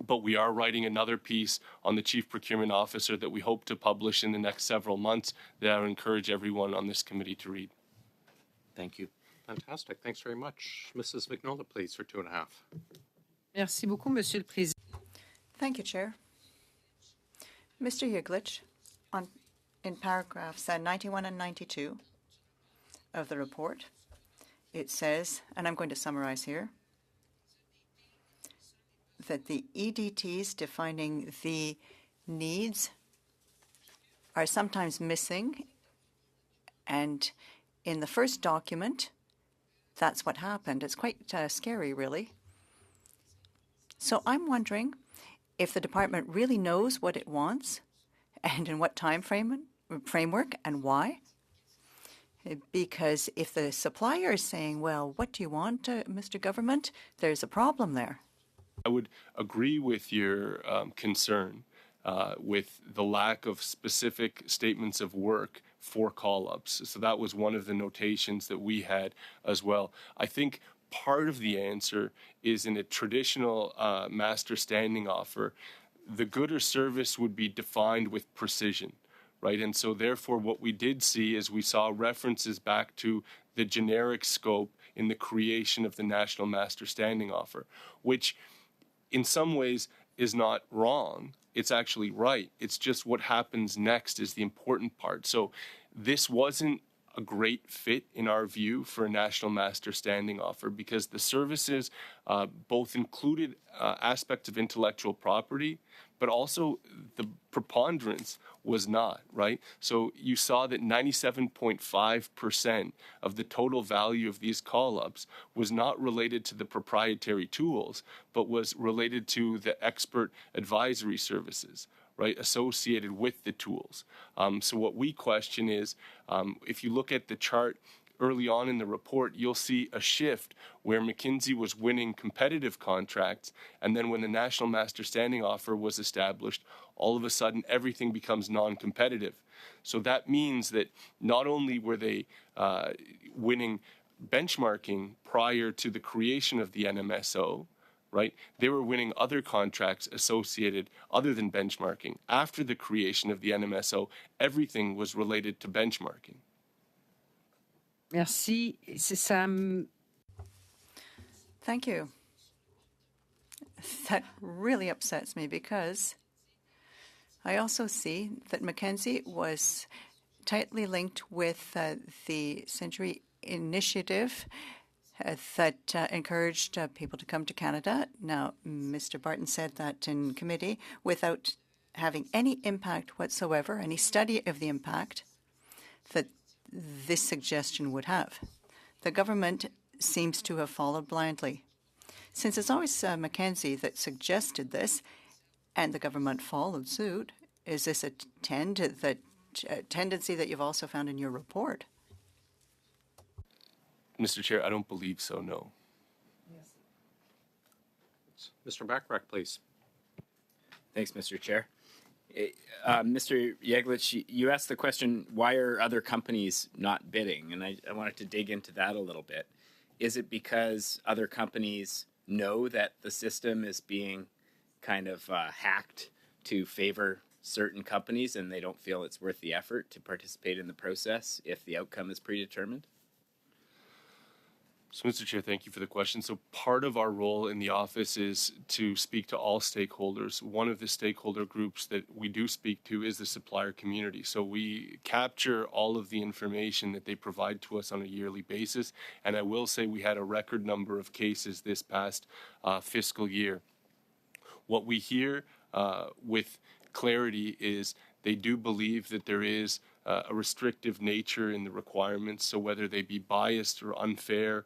But we are writing another piece on the Chief Procurement Officer that we hope to publish in the next several months that I would encourage everyone on this committee to read. Thank you. Fantastic. Thanks very much. Mrs. McNulty, please, for 2.5. Merci beaucoup, Monsieur le Président. Thank you, Chair. Mr. Yiglich, in paragraphs 91 and 92 of the report, it says, and I'm going to summarize here, that the EDTs defining the needs are sometimes missing. And in the first document, that's what happened. It's quite scary, really. So I'm wondering if the department really knows what it wants and in what framework and why. Because if the supplier is saying, well, what do you want, Mr. Government, there's a problem there. I would agree with your concern with the lack of specific statements of work for call-ups. So that was one of the notations that we had as well. I think part of the answer is in a traditional master standing offer, the good or service would be defined with precision, right? And so therefore what we did see is we saw references back to the generic scope in the creation of the National Master Standing Offer, which in some ways is not wrong. It's actually right. It's just what happens next is the important part. So this wasn't a great fit in our view for a National Master Standing Offer because the services both included aspects of intellectual property, but also the preponderance was not, right? So you saw that 97.5% of the total value of these call-ups was not related to the proprietary tools, but was related to the expert advisory services, right, associated with the tools. So what we question is, if you look at the chart early on in the report, you'll see a shift where McKinsey was winning competitive contracts, and then when the National Master Standing Offer was established, all of a sudden everything becomes non-competitive. So that means that not only were they winning benchmarking prior to the creation of the NMSO, right? They were winning other contracts associated other than benchmarking. After the creation of the NMSO, everything was related to benchmarking. Merci. Thank you. That really upsets me because I also see that Mackenzie was tightly linked with the Century Initiative that encouraged people to come to Canada. Now, Mr. Barton said that in committee without having any impact whatsoever, any study of the impact that this suggestion would have. The government seems to have followed blindly. Since it's always Mackenzie that suggested this and the government followed suit, is this a tendency that you've also found in your report? Mr. Chair, I don't believe so, no. Mr. Bachrach, please. Thanks, Mr. Chair. Mr. Yeglitch, you asked the question, why are other companies not bidding? And I wanted to dig into that a little bit. Is it because other companies know that the system is being kind of hacked to favor certain companies and they don't feel it's worth the effort to participate in the process if the outcome is predetermined? So, Mr. Chair, thank you for the question. So part of our role in the office is to speak to all stakeholders. One of the stakeholder groups that we do speak to is the supplier community. So we capture all of the information that they provide to us on a yearly basis. And I will say we had a record number of cases this past fiscal year. What we hear with clarity is they do believe that there is a restrictive nature in the requirements. So whether they be biased or unfair,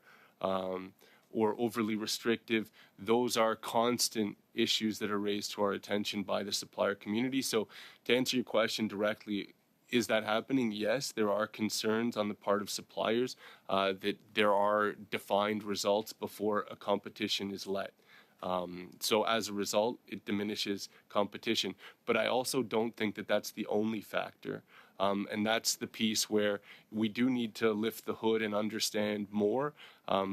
or overly restrictive, those are constant issues that are raised to our attention by the supplier community. So to answer your question directly, is that happening? Yes, there are concerns on the part of suppliers that there are defined results before a competition is let. So as a result, it diminishes competition. But I also don't think that that's the only factor. And that's the piece where we do need to lift the hood and understand more.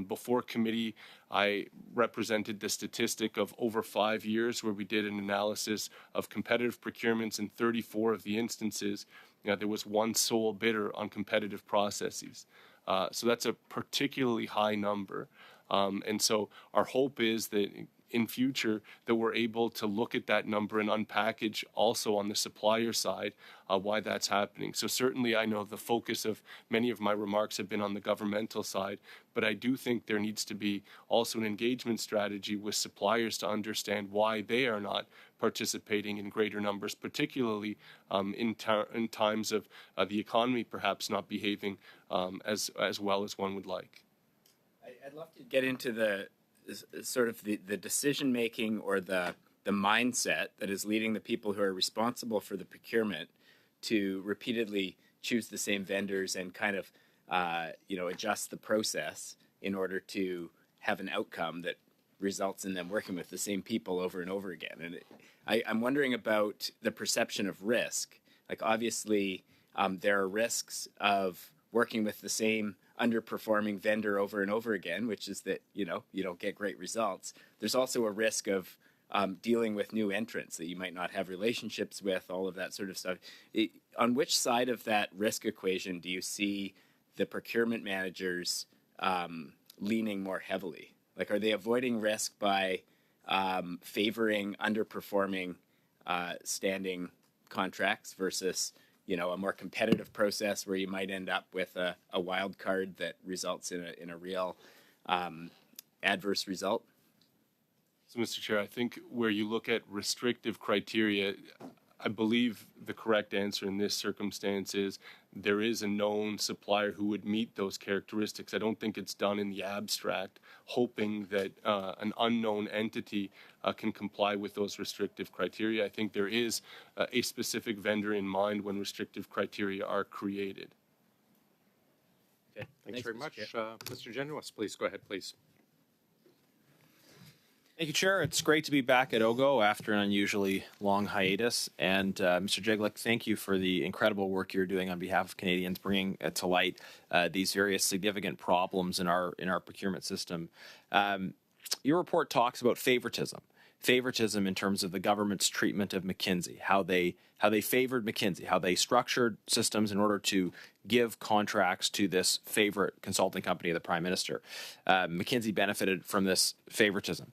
Before committee, I represented the statistic of over 5 years where we did an analysis of competitive procurements. In 34 of the instances, there was one sole bidder on competitive processes. So that's a particularly high number. And so our hope is that in future that we're able to look at that number and unpackage also on the supplier side why that's happening. So certainly I know the focus of many of my remarks have been on the governmental side, but I do think there needs to be also an engagement strategy with suppliers to understand why they are not participating in greater numbers, particularly in times of the economy perhaps not behaving as well as one would like. I'd love to get into the sort of the decision making or the mindset that is leading the people who are responsible for the procurement to repeatedly choose the same vendors and kind of adjust the process in order to have an outcome that results in them working with the same people over and over again. And I'm wondering about the perception of risk. Like obviously there are risks of working with the same underperforming vendor over and over again, which is that, you don't get great results. There's also a risk of dealing with new entrants that you might not have relationships with, all of that sort of stuff. On which side of that risk equation do you see the procurement managers leaning more heavily? Like, are they avoiding risk by favoring underperforming standing contracts versus a more competitive process where you might end up with a wild card that results in a real adverse result? So, Mr. Chair, I think where you look at restrictive criteria, I believe the correct answer in this circumstance is there is a known supplier who would meet those characteristics. I don't think it's done in the abstract, hoping that an unknown entity can comply with those restrictive criteria. I think there is a specific vendor in mind when restrictive criteria are created. Okay, thanks very much. Mr. Genuis, please go ahead, please. Thank you, Chair. It's great to be back at OGGO after an unusually long hiatus. And Mr. Jeglick, thank you for the incredible work you're doing on behalf of Canadians, bringing to light these various significant problems in our procurement system. Your report talks about favoritism in terms of the government's treatment of McKinsey, how they favored McKinsey, how they structured systems in order to give contracts to this favorite consulting company of the Prime Minister. McKinsey benefited from this favoritism.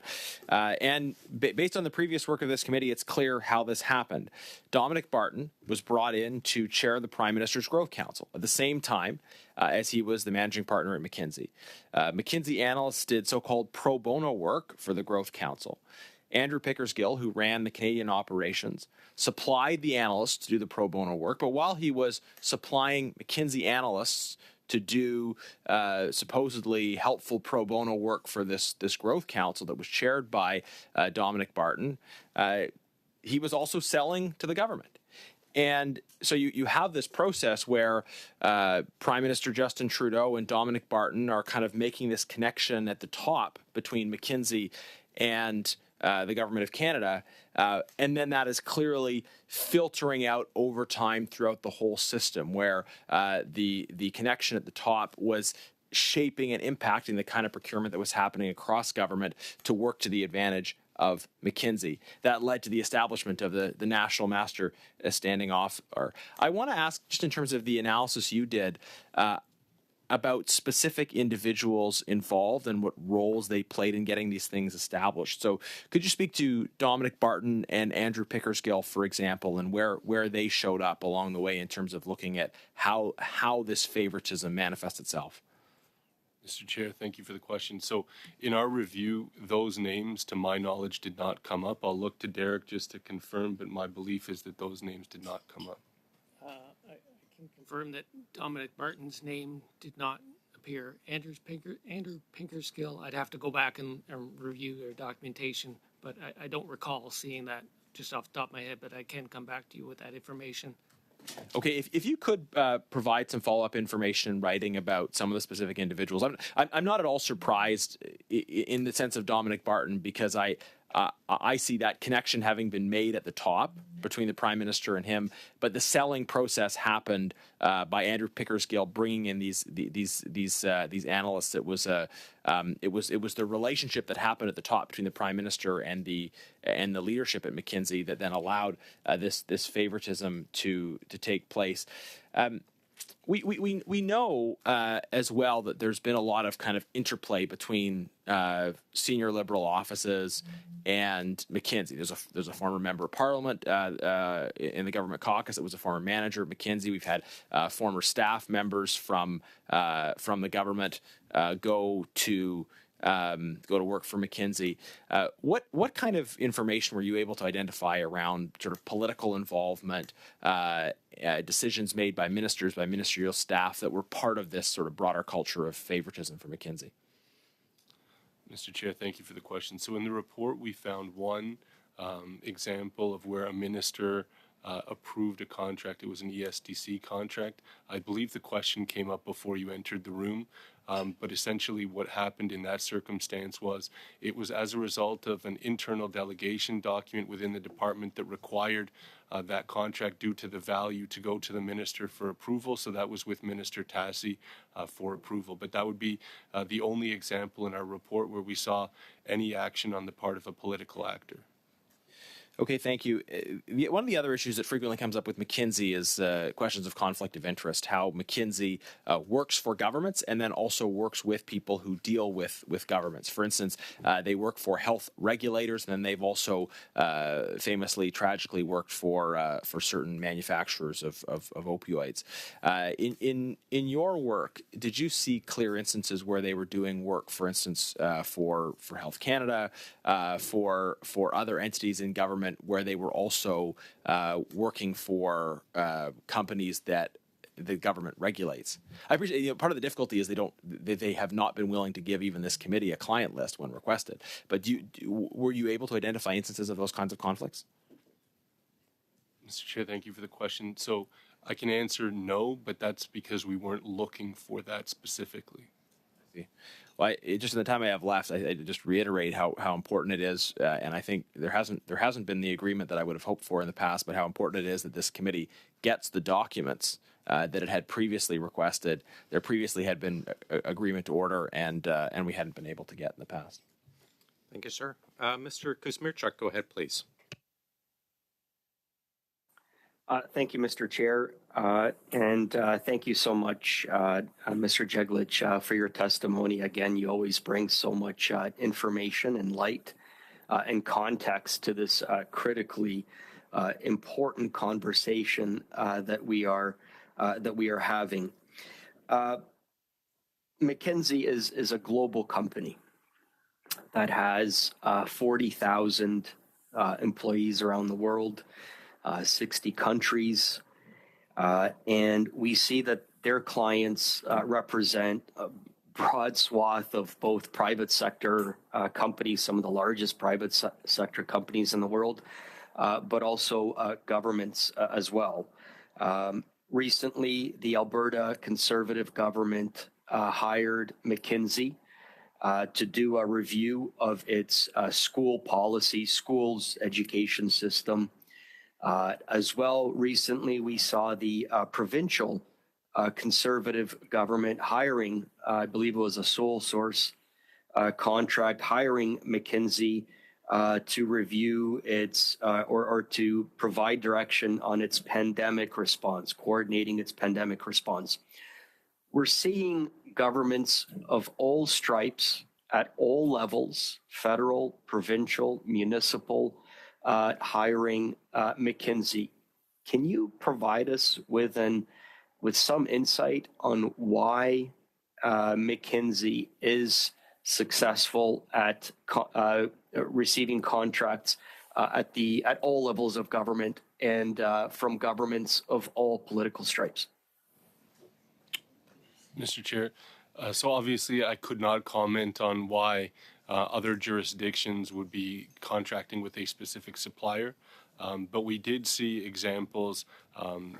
And based on the previous work of this committee, it's clear how this happened. Dominic Barton was brought in to chair the Prime Minister's Growth Council at the same time as he was the managing partner at McKinsey. McKinsey analysts did so-called pro bono work for the Growth Council. Andrew Pickersgill, who ran the Canadian operations, supplied the analysts to do the pro bono work. But while he was supplying McKinsey analysts to do supposedly helpful pro bono work for this Growth Council that was chaired by Dominic Barton, he was also selling to the government. And so you have this process where Prime Minister Justin Trudeau and Dominic Barton are kind of making this connection at the top between McKinsey and the Government of Canada, and then that is clearly filtering out over time throughout the whole system, where the connection at the top was shaping and impacting the kind of procurement that was happening across government to work to the advantage of McKinsey. That led to the establishment of the National Master Standing Officer. I want to ask, just in terms of the analysis you did, about specific individuals involved and what roles they played in getting these things established. So could you speak to Dominic Barton and Andrew Pickersgill, for example, and where they showed up along the way in terms of looking at how this favoritism manifests itself? Mr. Chair, thank you for the question. So in our review, those names, to my knowledge, did not come up. I'll look to Derek just to confirm, but my belief is that those names did not come up. I can confirm that Dominic Martin's name did not appear. Andrew Pickersgill, I'd have to go back and review their documentation, but I don't recall seeing that just off the top of my head, but I can come back to you with that information. Okay, if you could provide some follow-up information in writing about some of the specific individuals. I'm not at all surprised in the sense of Dominic Barton, because I see that connection having been made at the top between the Prime Minister and him, but the selling process happened by Andrew Pickersgill bringing in these analysts. It was the relationship that happened at the top between the Prime Minister and the leadership at McKinsey that then allowed this favoritism to take place. we know as well that there's been a lot of kind of interplay between senior Liberal offices and McKinsey. There's a former member of Parliament in the government caucus that was a former manager at McKinsey. We've had former staff members from the government go to work for McKinsey. What kind of information were you able to identify around sort of political involvement, decisions made by ministers, by ministerial staff that were part of this sort of broader culture of favoritism for McKinsey? Mr. Chair, thank you for the question. So in the report, we found one example of where a minister approved a contract. It was an ESDC contract. I believe the question came up before you entered the room. But essentially what happened in that circumstance was it was as a result of an internal delegation document within the department that required that contract due to the value to go to the minister for approval. So that was with Minister Tassi for approval. But that would be the only example in our report where we saw any action on the part of a political actor. Okay, thank you. One of the other issues that frequently comes up with McKinsey is questions of conflict of interest, how McKinsey works for governments and then also works with people who deal with governments. For instance, they work for health regulators, and then they've also famously, tragically worked for certain manufacturers of opioids. In your work, did you see clear instances where they were doing work, for instance, for Health Canada, for other entities in government, where they were also working for companies that the government regulates? I appreciate, part of the difficulty is they have not been willing to give even this committee a client list when requested. But were you able to identify instances of those kinds of conflicts? Mr. Chair, thank you for the question. So I can answer no, but that's because we weren't looking for that specifically. Well, just in the time I have left, I just reiterate how important it is, and I think there hasn't been the agreement that I would have hoped for in the past, but how important it is that this committee gets the documents that it had previously requested. There previously had been agreement to order, and we hadn't been able to get in the past. Thank you, sir. Mr. Kuzmirchuk, go ahead, please. Thank you, Mr. Chair, and thank you so much, Mr. Jeglich, for your testimony. Again, you always bring so much information and light and context to this critically important conversation that we are having. McKinsey is a global company that has 40,000 employees around the world. 60 countries, and we see that their clients represent a broad swath of both private sector companies, some of the largest private sector companies in the world, but also governments as well. Recently, the Alberta Conservative government hired McKinsey to do a review of its school policy, schools education system. As well, recently we saw the provincial Conservative government hiring, I believe it was a sole source contract, hiring McKinsey to review its or to provide direction on its pandemic response, coordinating its pandemic response. We're seeing governments of all stripes at all levels, federal, provincial, municipal, hiring McKinsey. Can you provide us with some insight on why McKinsey is successful at receiving contracts at all levels of government and from governments of all political stripes? Mr. Chair, so obviously I could not comment on why other jurisdictions would be contracting with a specific supplier. But we did see examples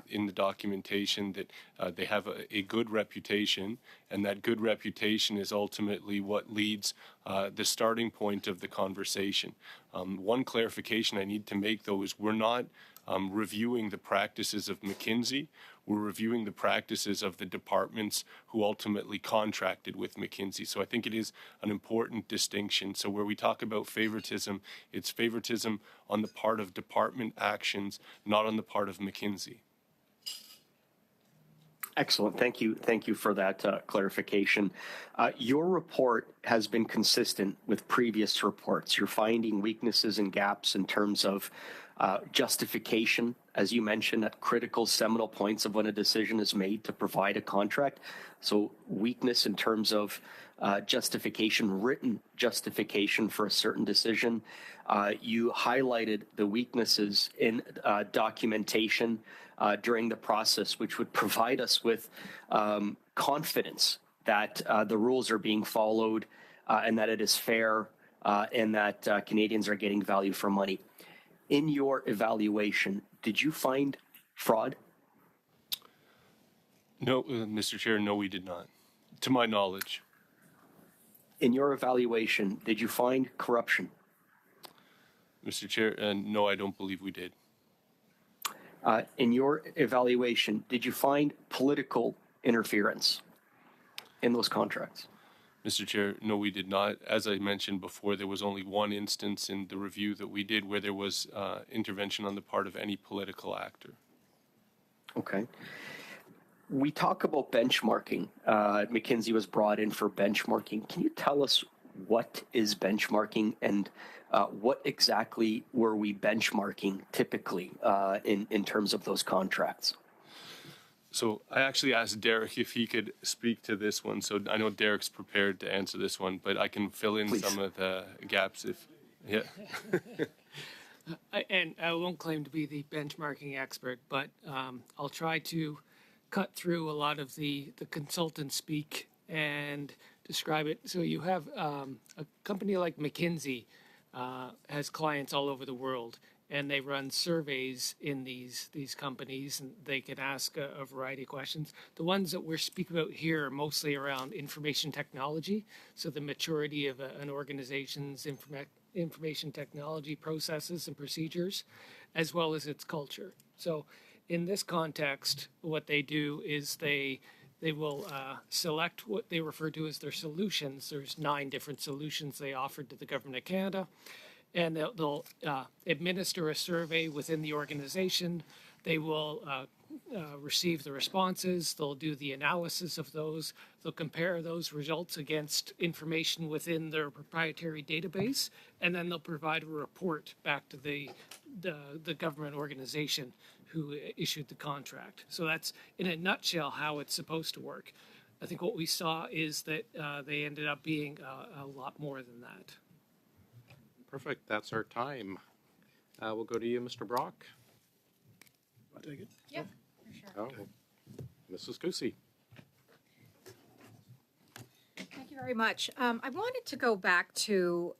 in the documentation that they have a good reputation, and that good reputation is ultimately what leads the starting point of the conversation. One clarification I need to make, though, is we're not reviewing the practices of McKinsey. We're reviewing the practices of the departments who ultimately contracted with McKinsey. So I think it is an important distinction. So where we talk about favoritism, it's favoritism on the part of department actions, not on the part of McKinsey. Excellent. Thank you. Thank you for that clarification. Your report has been consistent with previous reports. You're finding weaknesses and gaps in terms of justification, as you mentioned, at critical seminal points of when a decision is made to provide a contract. So weakness in terms of justification, written justification for a certain decision. You highlighted the weaknesses in documentation during the process, which would provide us with confidence that the rules are being followed and that it is fair and that Canadians are getting value for money. In your evaluation, did you find fraud? No, Mr. Chair, no, we did not, to my knowledge. In your evaluation, did you find corruption? Mr. Chair, no, I don't believe we did. In your evaluation, did you find political interference in those contracts? Mr. Chair, no, we did not. As I mentioned before, there was only one instance in the review that we did where there was intervention on the part of any political actor. Okay. We talk about benchmarking. McKinsey was brought in for benchmarking. Can you tell us what is benchmarking and what exactly were we benchmarking typically in terms of those contracts? So I actually asked Derek if he could speak to this one. So I know Derek's prepared to answer this one, but I can fill in some of the gaps if, yeah. And I won't claim to be the benchmarking expert, but I'll try to cut through a lot of the consultant speak and describe it. So you have a company like McKinsey has clients all over the world, and they run surveys in these companies, and they can ask a variety of questions. The ones that we're speaking about here are mostly around information technology, so the maturity of an organization's information technology processes and procedures, as well as its culture. So in this context, what they do is they will select what they refer to as their solutions. There's 9 different solutions they offered to the Government of Canada. And they'll administer a survey within the organization. They will receive the responses. They'll do the analysis of those. They'll compare those results against information within their proprietary database, and then they'll provide a report back to the government organization who issued the contract. So that's, in a nutshell, how it's supposed to work. I think what we saw is that they ended up being a lot more than that. Perfect. That's our time. We'll go to you, Mr. Brock. I'll take it. Yeah, for sure. Oh, Mrs. Kusi. Thank you very much. I wanted to go back to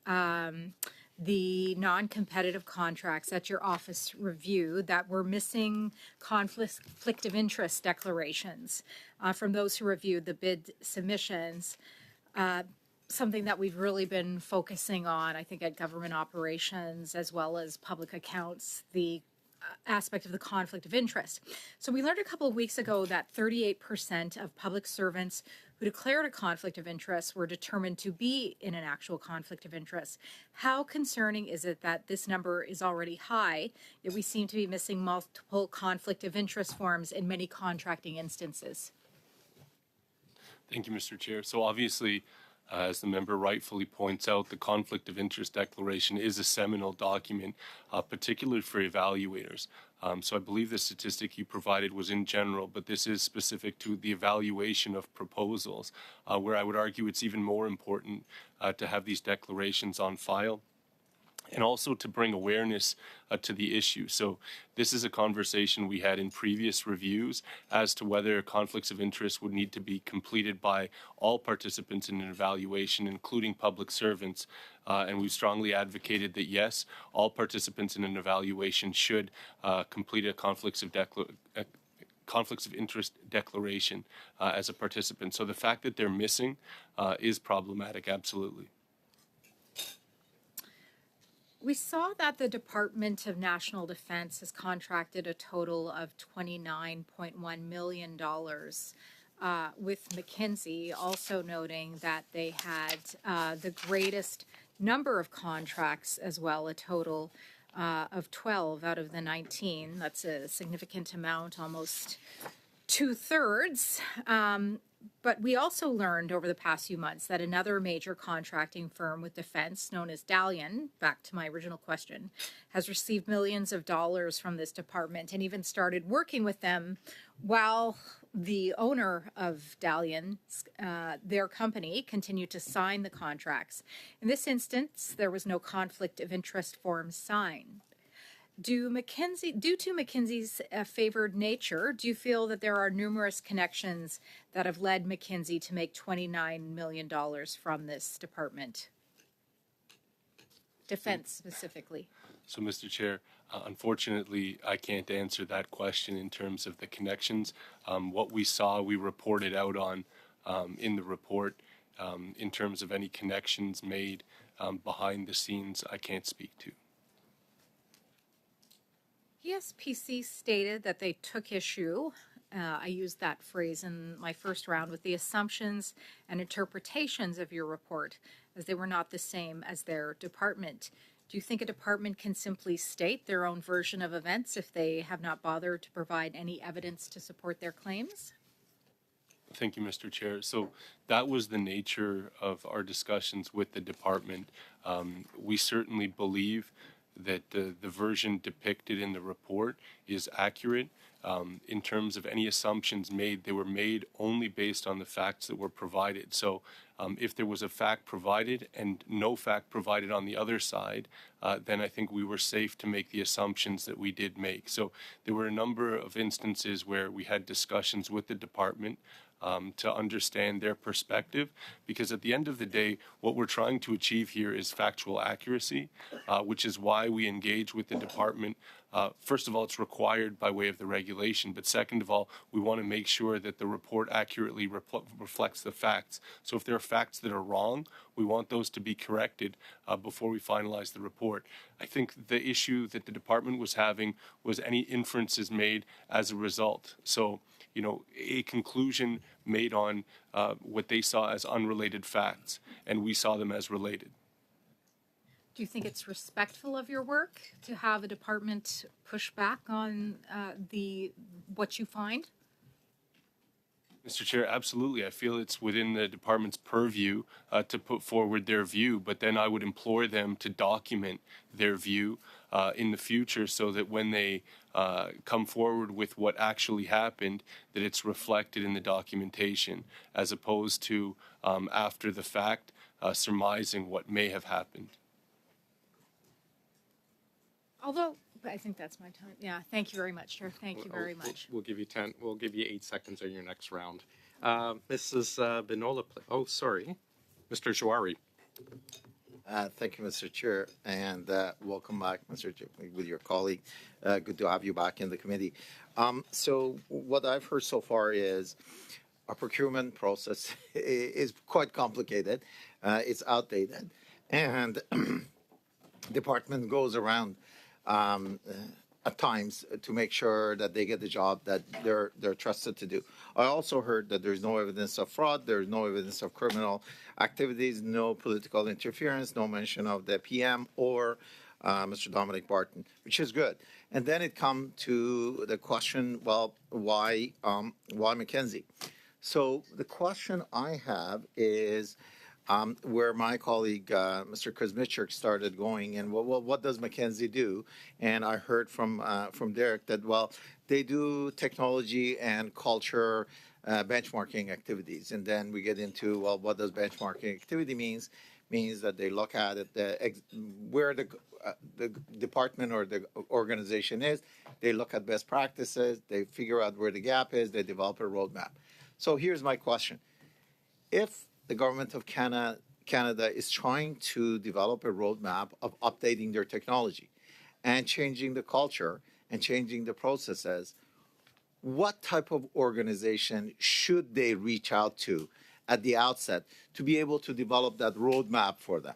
the non-competitive contracts that your office reviewed that were missing conflict of interest declarations from those who reviewed the bid submissions. Something that we've really been focusing on, I think, at government operations as well as public accounts, the aspect of the conflict of interest. So we learned a couple of weeks ago that 38% of public servants who declared a conflict of interest were determined to be in an actual conflict of interest. How concerning is it that this number is already high, yet we seem to be missing multiple conflict of interest forms in many contracting instances? Thank you, Mr. Chair. So obviously, as the member rightfully points out, the Conflict of Interest Declaration is a seminal document, particularly for evaluators. So I believe the statistic you provided was in general, but this is specific to the evaluation of proposals, where I would argue it's even more important to have these declarations on file, and also to bring awareness to the issue. So this is a conversation we had in previous reviews as to whether conflicts of interest would need to be completed by all participants in an evaluation, including public servants. And we've strongly advocated that, yes, all participants in an evaluation should complete a conflicts of interest declaration as a participant. So the fact that they're missing is problematic, absolutely. We saw that the Department of National Defense has contracted a total of $29.1 million with McKinsey, also noting that they had the greatest number of contracts as well, a total of 12 out of the 19. That's a significant amount, almost 2/3. But we also learned over the past few months that another major contracting firm with defense, known as Dalian, back to my original question, has received millions of dollars from this department and even started working with them while the owner of Dalian, their company, continued to sign the contracts. In this instance, there was no conflict of interest form signed. Due to McKinsey's favored nature, do you feel that there are numerous connections that have led McKinsey to make $29 million from this department? Defense specifically. So, Mr. Chair, unfortunately, I can't answer that question in terms of the connections. What we saw, we reported out on in the report. In terms of any connections made behind the scenes, I can't speak to. ESPC stated that they took issue, I used that phrase in my first round, with the assumptions and interpretations of your report, as they were not the same as their department. Do you think a department can simply state their own version of events if they have not bothered to provide any evidence to support their claims? Thank you, Mr. Chair. So that was the nature of our discussions with the department. We certainly believe that the version depicted in the report is accurate. In terms of any assumptions made, they were made only based on the facts that were provided. So if there was a fact provided and no fact provided on the other side, then I think we were safe to make the assumptions that we did make. So there were a number of instances where we had discussions with the department to understand their perspective, because at the end of the day, what we're trying to achieve here is factual accuracy, which is why we engage with the department. First of all, it's required by way of the regulation, but second of all, we want to make sure that the report accurately reflects the facts. So if there are facts that are wrong, we want those to be corrected before we finalize the report. I think the issue that the department was having was any inferences made as a result. So, you know, a conclusion made on what they saw as unrelated facts, and we saw them as related. Do you think it's respectful of your work to have a department push back on what you find? Mr. Chair, absolutely. I feel it's within the department's purview to put forward their view, but then I would implore them to document their view in the future so that when they come forward with what actually happened, that it's reflected in the documentation, as opposed to after the fact surmising what may have happened. Although, I think that's my time. Yeah, thank you very much, Chair. Thank you very much. We'll give you 10. We'll give you 8 seconds on your next round. Mrs. Binola. Oh, sorry, Mr. Jouari. Thank you, Mr. Chair, and welcome back, Mr. Chair, with your colleague. Good to have you back in the committee. So what I've heard so far is our procurement process is quite complicated. It's outdated, and department goes around at times to make sure that they get the job that they're trusted to do. I also heard that there's no evidence of fraud, there's no evidence of criminal activities, no political interference, no mention of the PM or Mr. Dominic Barton, which is good. And then it comes to the question, well, why McKinsey? So the question I have is where my colleague, Mr. Kuzmichuk, started going, and well, what does McKinsey do? And I heard from Derek that, well, they do technology and culture benchmarking activities. And then we get into, well, what does benchmarking activity means? Means that they look at it, where the department or the organization is, they look at best practices, they figure out where the gap is, they develop a roadmap. So here's my question. If the government of Canada is trying to develop a roadmap of updating their technology and changing the culture and changing the processes, what type of organization should they reach out to at the outset to be able to develop that roadmap for them?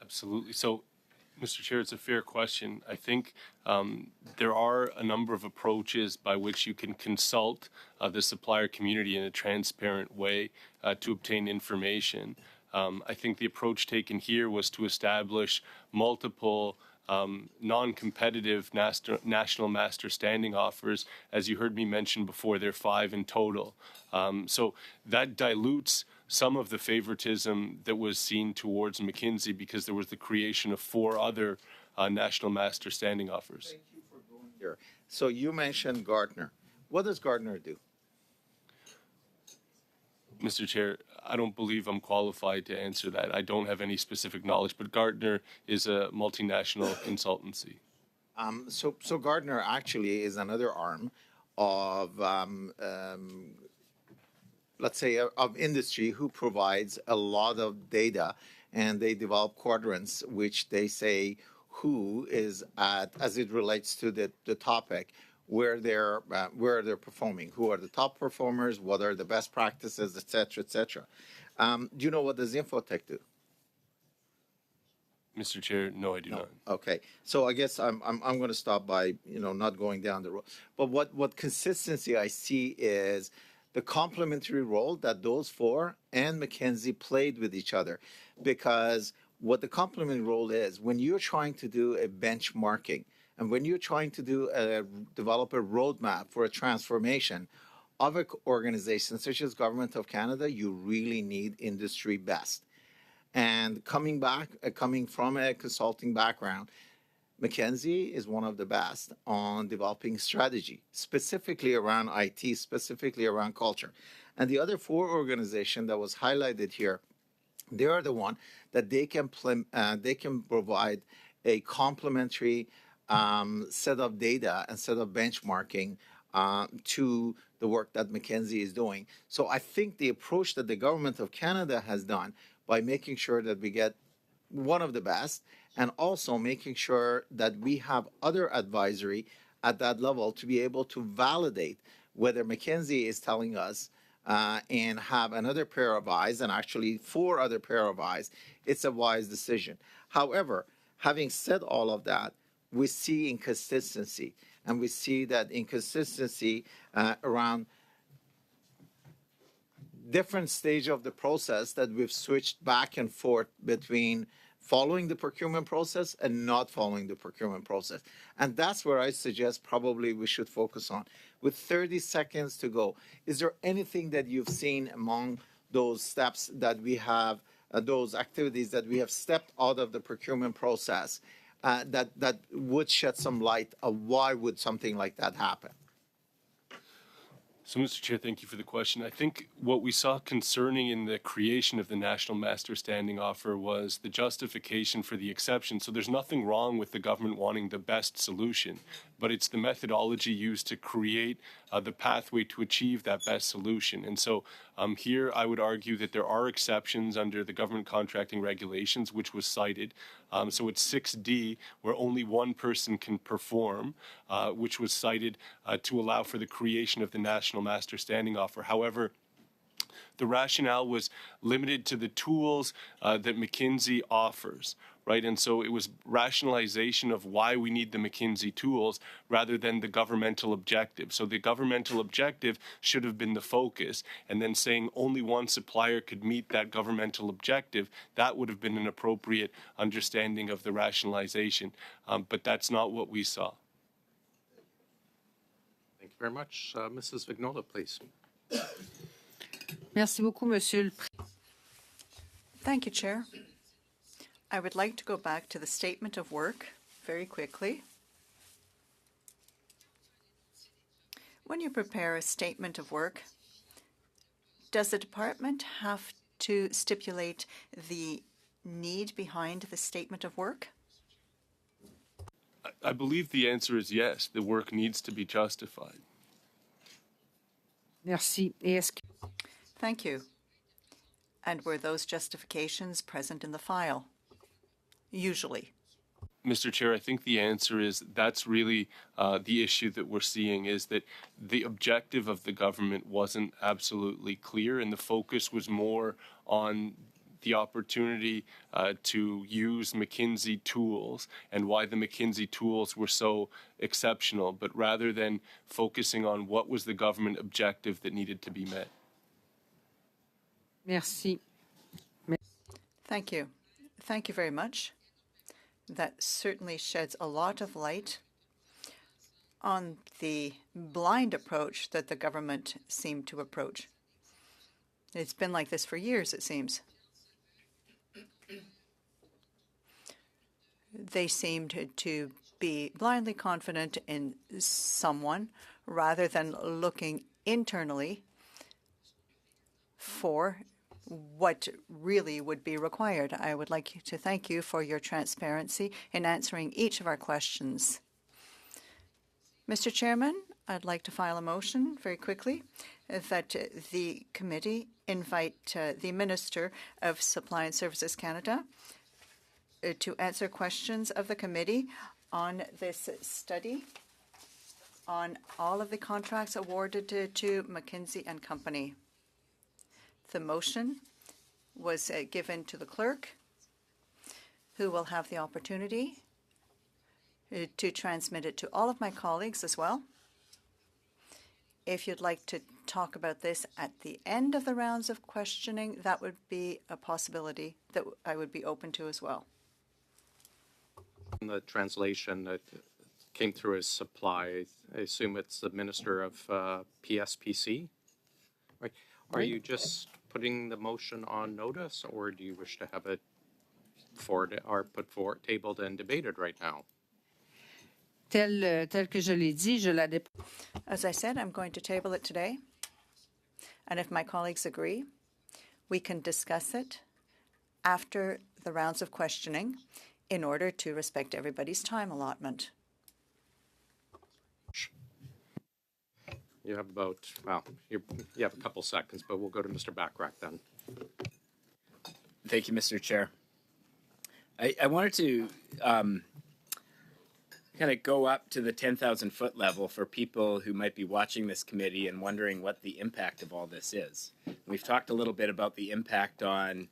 Absolutely. So, Mr. Chair, it's a fair question. I think there are a number of approaches by which you can consult the supplier community in a transparent way to obtain information. I think the approach taken here was to establish multiple non-competitive national master standing offers. As you heard me mention before, there are 5 in total. So that dilutes some of the favoritism that was seen towards McKinsey because there was the creation of 4 other national master standing offers. Thank you for going there. So you mentioned Gardner. What does Gardner do? Mr. Chair, I don't believe I'm qualified to answer that. I don't have any specific knowledge, but Gartner is a multinational consultancy. So Gardner actually is another arm of, let's say, of industry who provides a lot of data, and they develop quadrants which they say who is at, as it relates to the topic, where they're performing, who are the top performers, what are the best practices, et cetera, et cetera. Do you know what does Infotech do? Mr. Chair, no, I do not. Okay, so I guess I'm going to stop by not going down the road. But what consistency I see is the complementary role that those 4 and McKinsey played with each other, because what the complementary role is when you're trying to do a benchmarking and when you're trying to develop a roadmap for a transformation of an organization such as Government of Canada, you really need industry best. And coming from a consulting background, McKinsey is one of the best on developing strategy, specifically around IT, specifically around culture. And the other 4 organizations that was highlighted here, they are the one that they can provide a complementary set of data and set of benchmarking to the work that McKinsey is doing. So I think the approach that the Government of Canada has done by making sure that we get one of the best and also making sure that we have other advisory at that level to be able to validate whether McKinsey is telling us and have another pair of eyes, and actually 4 other pair of eyes, it's a wise decision. However, having said all of that, we see inconsistency, and we see that inconsistency around different stage of the process that we've switched back and forth between following the procurement process and not following the procurement process. And that's where I suggest probably we should focus on. With 30 seconds to go, is there anything that you've seen among those steps that we have, those activities that we have stepped out of the procurement process that would shed some light of why would something like that happen? So, Mr. Chair, thank you for the question. I think what we saw concerning in the creation of the National Master Standing Offer was the justification for the exception. So there's nothing wrong with the government wanting the best solution, but it's the methodology used to create the pathway to achieve that best solution. And so here I would argue that there are exceptions under the government contracting regulations, which was cited. So it's 6D, where only one person can perform, which was cited to allow for the creation of the National Master Standing Offer. However, the rationale was limited to the tools that McKinsey offers, right? And so it was rationalization of why we need the McKinsey tools rather than the governmental objective. So the governmental objective should have been the focus, and then saying only one supplier could meet that governmental objective, that would have been an appropriate understanding of the rationalization. But that's not what we saw. Thank you very much. Mrs. Vignola, please. Merci beaucoup, Monsieur le Président. Thank you, Chair. I would like to go back to the statement of work very quickly. When you prepare a statement of work, does the department have to stipulate the need behind the statement of work? I believe the answer is yes. The work needs to be justified. Merci. Thank you. And were those justifications present in the file? Usually. Mr. Chair, I think the answer is that's really the issue that we're seeing, is that the objective of the government wasn't absolutely clear, and the focus was more on the opportunity to use McKinsey tools and why the McKinsey tools were so exceptional, but rather than focusing on what was the government objective that needed to be met. Merci. Thank you. Thank you very much. That certainly sheds a lot of light on the blind approach that the government seemed to approach. It's been like this for years, it seems. They seemed to be blindly confident in someone rather than looking internally for what really would be required. I would like to thank you for your transparency in answering each of our questions. Mr. Chairman, I'd like to file a motion very quickly that the committee invite the Minister of Supply and Services Canada to answer questions of the committee on this study on all of the contracts awarded to McKinsey and Company. The motion was given to the clerk, who will have the opportunity to transmit it to all of my colleagues as well. If you'd like to talk about this at the end of the rounds of questioning, that would be a possibility that I would be open to as well. The translation that came through as supply, I assume it's the Minister of PSPC? Right. Are you just putting the motion on notice, or do you wish to have it put forward, tabled and debated right now? Tel que je l'ai dit, je la As I said, I'm going to table it today. And if my colleagues agree, we can discuss it after the rounds of questioning in order to respect everybody's time allotment. You have about, well, you have a couple seconds, but we'll go to Mr. Backrack then. Thank you, Mr. Chair. I wanted to kind of go up to the 10,000 foot level for people who might be watching this committee and wondering what the impact of all this is. We've talked a little bit about the impact on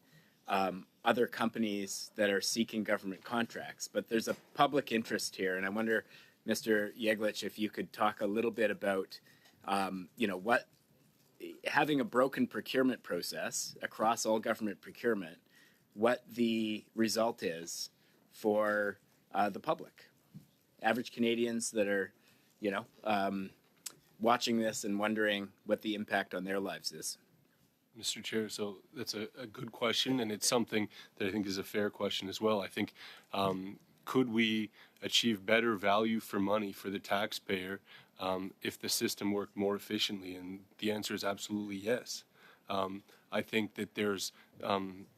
other companies that are seeking government contracts, but there's a public interest here, and I wonder, Mr. Yeglich, if you could talk a little bit about, what having a broken procurement process across all government procurement, what the result is for the public, average Canadians that are, watching this and wondering what the impact on their lives is. Mr. Chair, so that's a good question, and it's something that I think is a fair question as well. I think, could we achieve better value for money for the taxpayer if the system worked more efficiently? And the answer is absolutely yes. I think that there's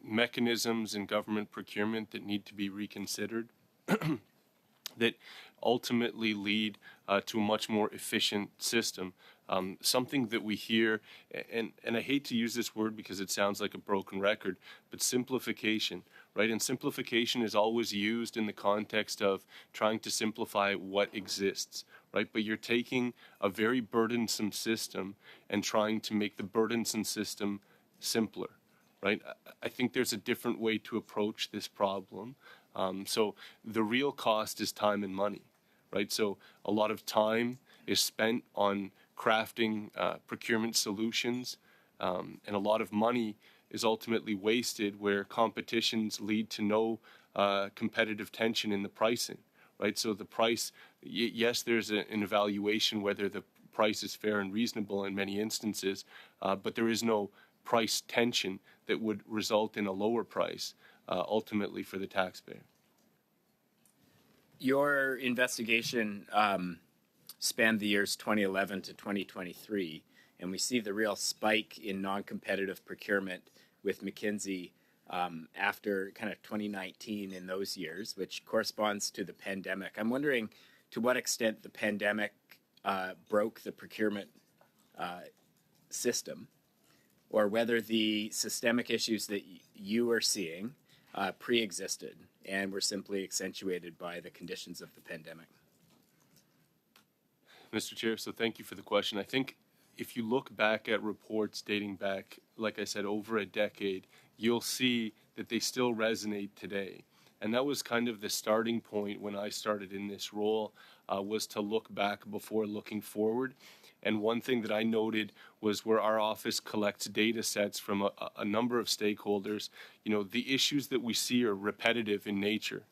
mechanisms in government procurement that need to be reconsidered that ultimately lead to a much more efficient system. Something that we hear, and I hate to use this word because it sounds like a broken record, but simplification, right? And simplification is always used in the context of trying to simplify what exists, right? But you're taking a very burdensome system and trying to make the burdensome system simpler, right? I think there's a different way to approach this problem. So the real cost is time and money, right? So a lot of time is spent on crafting procurement solutions, and a lot of money is ultimately wasted where competitions lead to no competitive tension in the pricing, right? So the price, yes, there's an evaluation whether the price is fair and reasonable in many instances, but there is no price tension that would result in a lower price ultimately for the taxpayer. Your investigation spanned the years 2011 to 2023, and we see the real spike in non-competitive procurement with McKinsey after kind of 2019 in those years, which corresponds to the pandemic. I'm wondering to what extent the pandemic broke the procurement system, or whether the systemic issues that you are seeing pre-existed and were simply accentuated by the conditions of the pandemic. Mr. Chair, so thank you for the question. I think if you look back at reports dating back, like I said, over a decade, you'll see that they still resonate today. And that was kind of the starting point when I started in this role. was to look back before looking forward. And one thing that I noted was where our office collects data sets from a number of stakeholders, the issues that we see are repetitive in nature.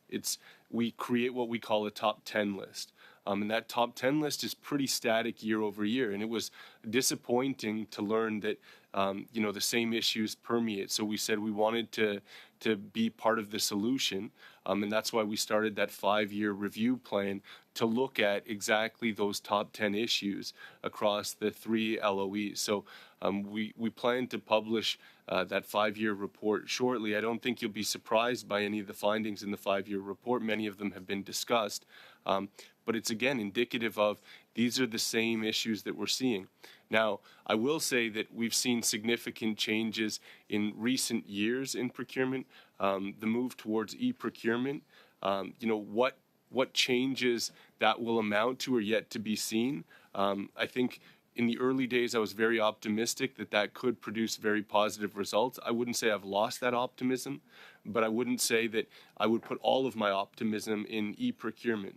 We create what we call a top 10 list. And that top 10 list is pretty static year over year. And it was disappointing to learn that, the same issues permeate. So we said we wanted to be part of the solution. And that's why we started that 5-year review plan to look at exactly those top 10 issues across the 3 LOEs. So we plan to publish that 5-year report shortly. I don't think you'll be surprised by any of the findings in the 5-year report. Many of them have been discussed. But it's, again, indicative of these are the same issues that we're seeing. Now, I will say that we've seen significant changes in recent years in procurement, the move towards e-procurement. What changes that will amount to are yet to be seen. I think in the early days, I was very optimistic that could produce very positive results. I wouldn't say I've lost that optimism, but I wouldn't say that I would put all of my optimism in e-procurement.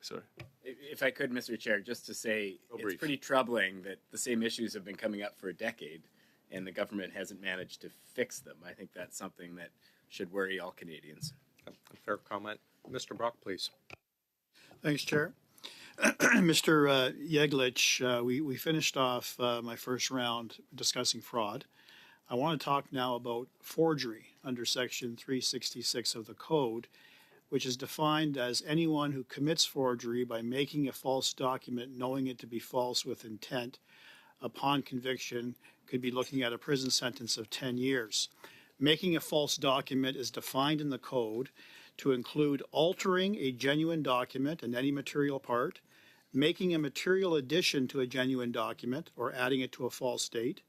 Sorry. If I could, Mr. Chair, just to say it's pretty troubling that the same issues have been coming up for a decade and the government hasn't managed to fix them. I think that's something that should worry all Canadians. Fair comment. Mr. Brock, please. Thanks, Chair. Mr. Yeglich, we finished off my first round discussing fraud. I want to talk now about forgery under Section 366 of the Code, which is defined as anyone who commits forgery by making a false document knowing it to be false with intent upon conviction could be looking at a prison sentence of 10 years. Making a false document is defined in the Code to include altering a genuine document in any material part, making a material addition to a genuine document or adding it to a false state,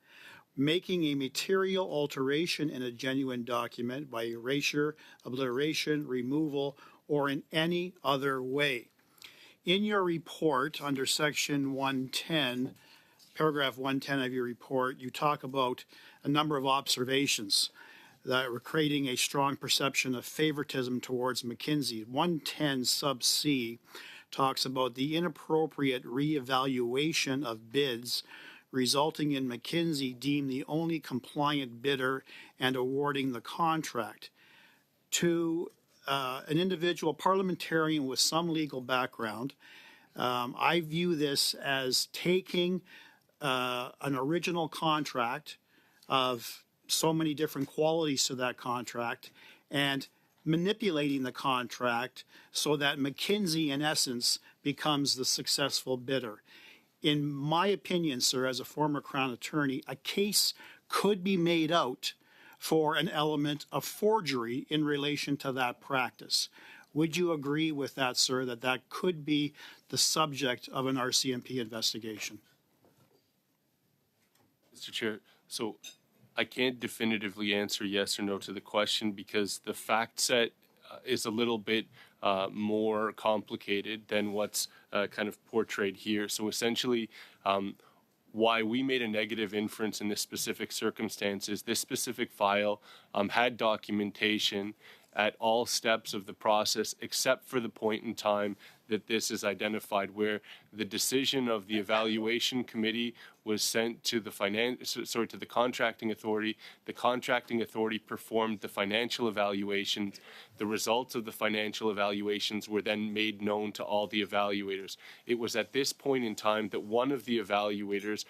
making a material alteration in a genuine document by erasure, obliteration, removal, or in any other way. In your report under Section 110, paragraph 110 of your report, you talk about a number of observations that were creating a strong perception of favoritism towards McKinsey. 110 sub C talks about the inappropriate reevaluation of bids resulting in McKinsey deemed the only compliant bidder and awarding the contract. To an individual parliamentarian with some legal background, I view this as taking an original contract of so many different qualities to that contract and manipulating the contract so that McKinsey, in essence, becomes the successful bidder. In my opinion, sir, as a former Crown attorney, a case could be made out for an element of forgery in relation to that practice. Would you agree with that, sir, that could be the subject of an RCMP investigation? Mr. Chair, so I can't definitively answer yes or no to the question because the fact set is a little bit more complicated than what's kind of portrayed here. So essentially, why we made a negative inference in this specific circumstances, this specific file had documentation at all steps of the process except for the point in time that this is identified, where the decision of the evaluation committee was sent to the to the contracting authority. The contracting authority performed the financial evaluations. The results of the financial evaluations were then made known to all the evaluators. It was at this point in time that one of the evaluators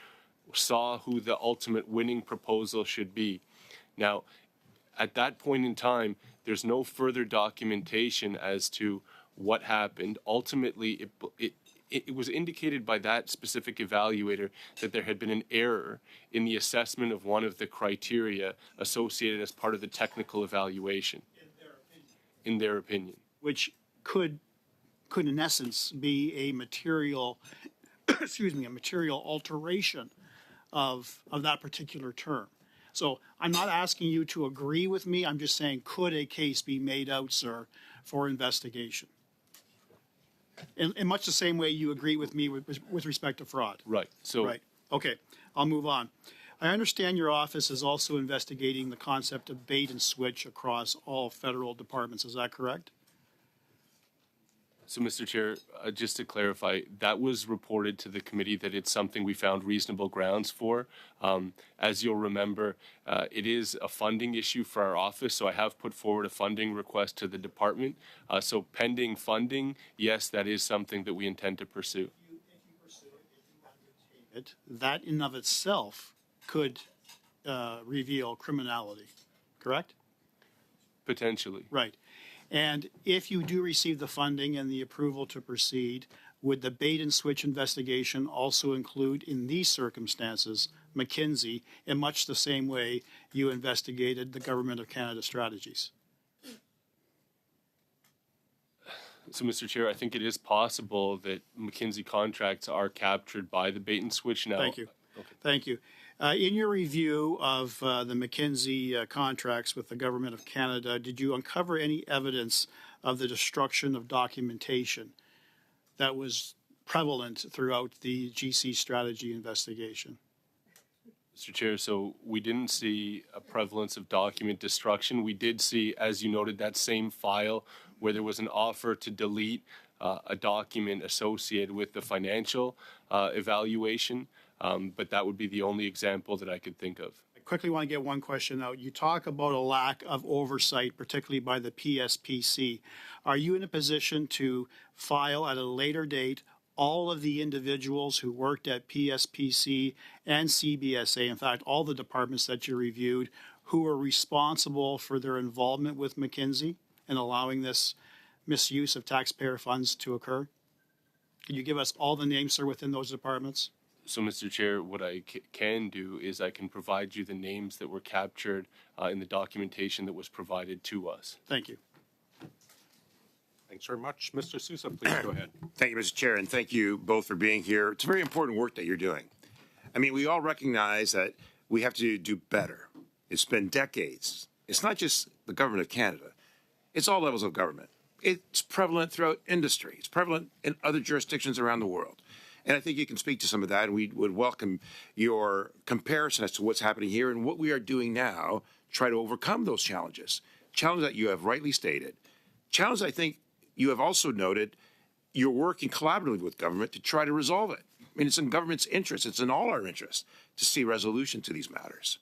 saw who the ultimate winning proposal should be. Now, at that point in time, there's no further documentation as to what happened. Ultimately, it was indicated by that specific evaluator that there had been an error in the assessment of one of the criteria associated as part of the technical evaluation. In their opinion. Which could in essence be a material, a material alteration of that particular term. So I'm not asking you to agree with me. I'm just saying, could a case be made out, sir, for investigation? In much the same way you agree with me with respect to fraud. Right. So. Right. Okay. I'll move on. I understand your office is also investigating the concept of bait and switch across all federal departments. Is that correct? So, Mr. Chair, just to clarify, that was reported to the committee that it's something we found reasonable grounds for. As you'll remember, it is a funding issue for our office, so I have put forward a funding request to the department. So pending funding, yes, that is something that we intend to pursue. That in of itself could reveal criminality, correct? Potentially. Right. And if you do receive the funding and the approval to proceed, would the bait and switch investigation also include, in these circumstances, McKinsey in much the same way you investigated the Government of Canada strategies? So, Mr. Chair, I think it is possible that McKinsey contracts are captured by the bait and switch now. Thank you. Okay. Thank you. In your review of the McKinsey contracts with the Government of Canada, did you uncover any evidence of the destruction of documentation that was prevalent throughout the GC strategy investigation? Mr. Chair, so we didn't see a prevalence of document destruction. We did see, as you noted, that same file where there was an offer to delete a document associated with the financial evaluation. But that would be the only example that I could think of. I quickly want to get one question out. You talk about a lack of oversight, particularly by the PSPC. Are you in a position to file at a later date all of the individuals who worked at PSPC and CBSA, in fact, all the departments that you reviewed, who are responsible for their involvement with McKinsey and allowing this misuse of taxpayer funds to occur? Can you give us all the names, sir, within those departments? So, Mr. Chair, what I can do is I can provide you the names that were captured in the documentation that was provided to us. Thank you. Thanks very much. Mr. Sousa, please go ahead. Thank you, Mr. Chair, and thank you both for being here. It's very important work that you're doing. I mean, we all recognize that we have to do better. It's been decades. It's not just the Government of Canada. It's all levels of government. It's prevalent throughout industry. It's prevalent in other jurisdictions around the world. And I think you can speak to some of that, and we would welcome your comparison as to what's happening here and what we are doing now to try to overcome those challenges. Challenges that you have rightly stated. Challenges I think you have also noted you're working collaboratively with government to try to resolve it. I mean, it's in government's interest. It's in all our interest to see resolution to these matters.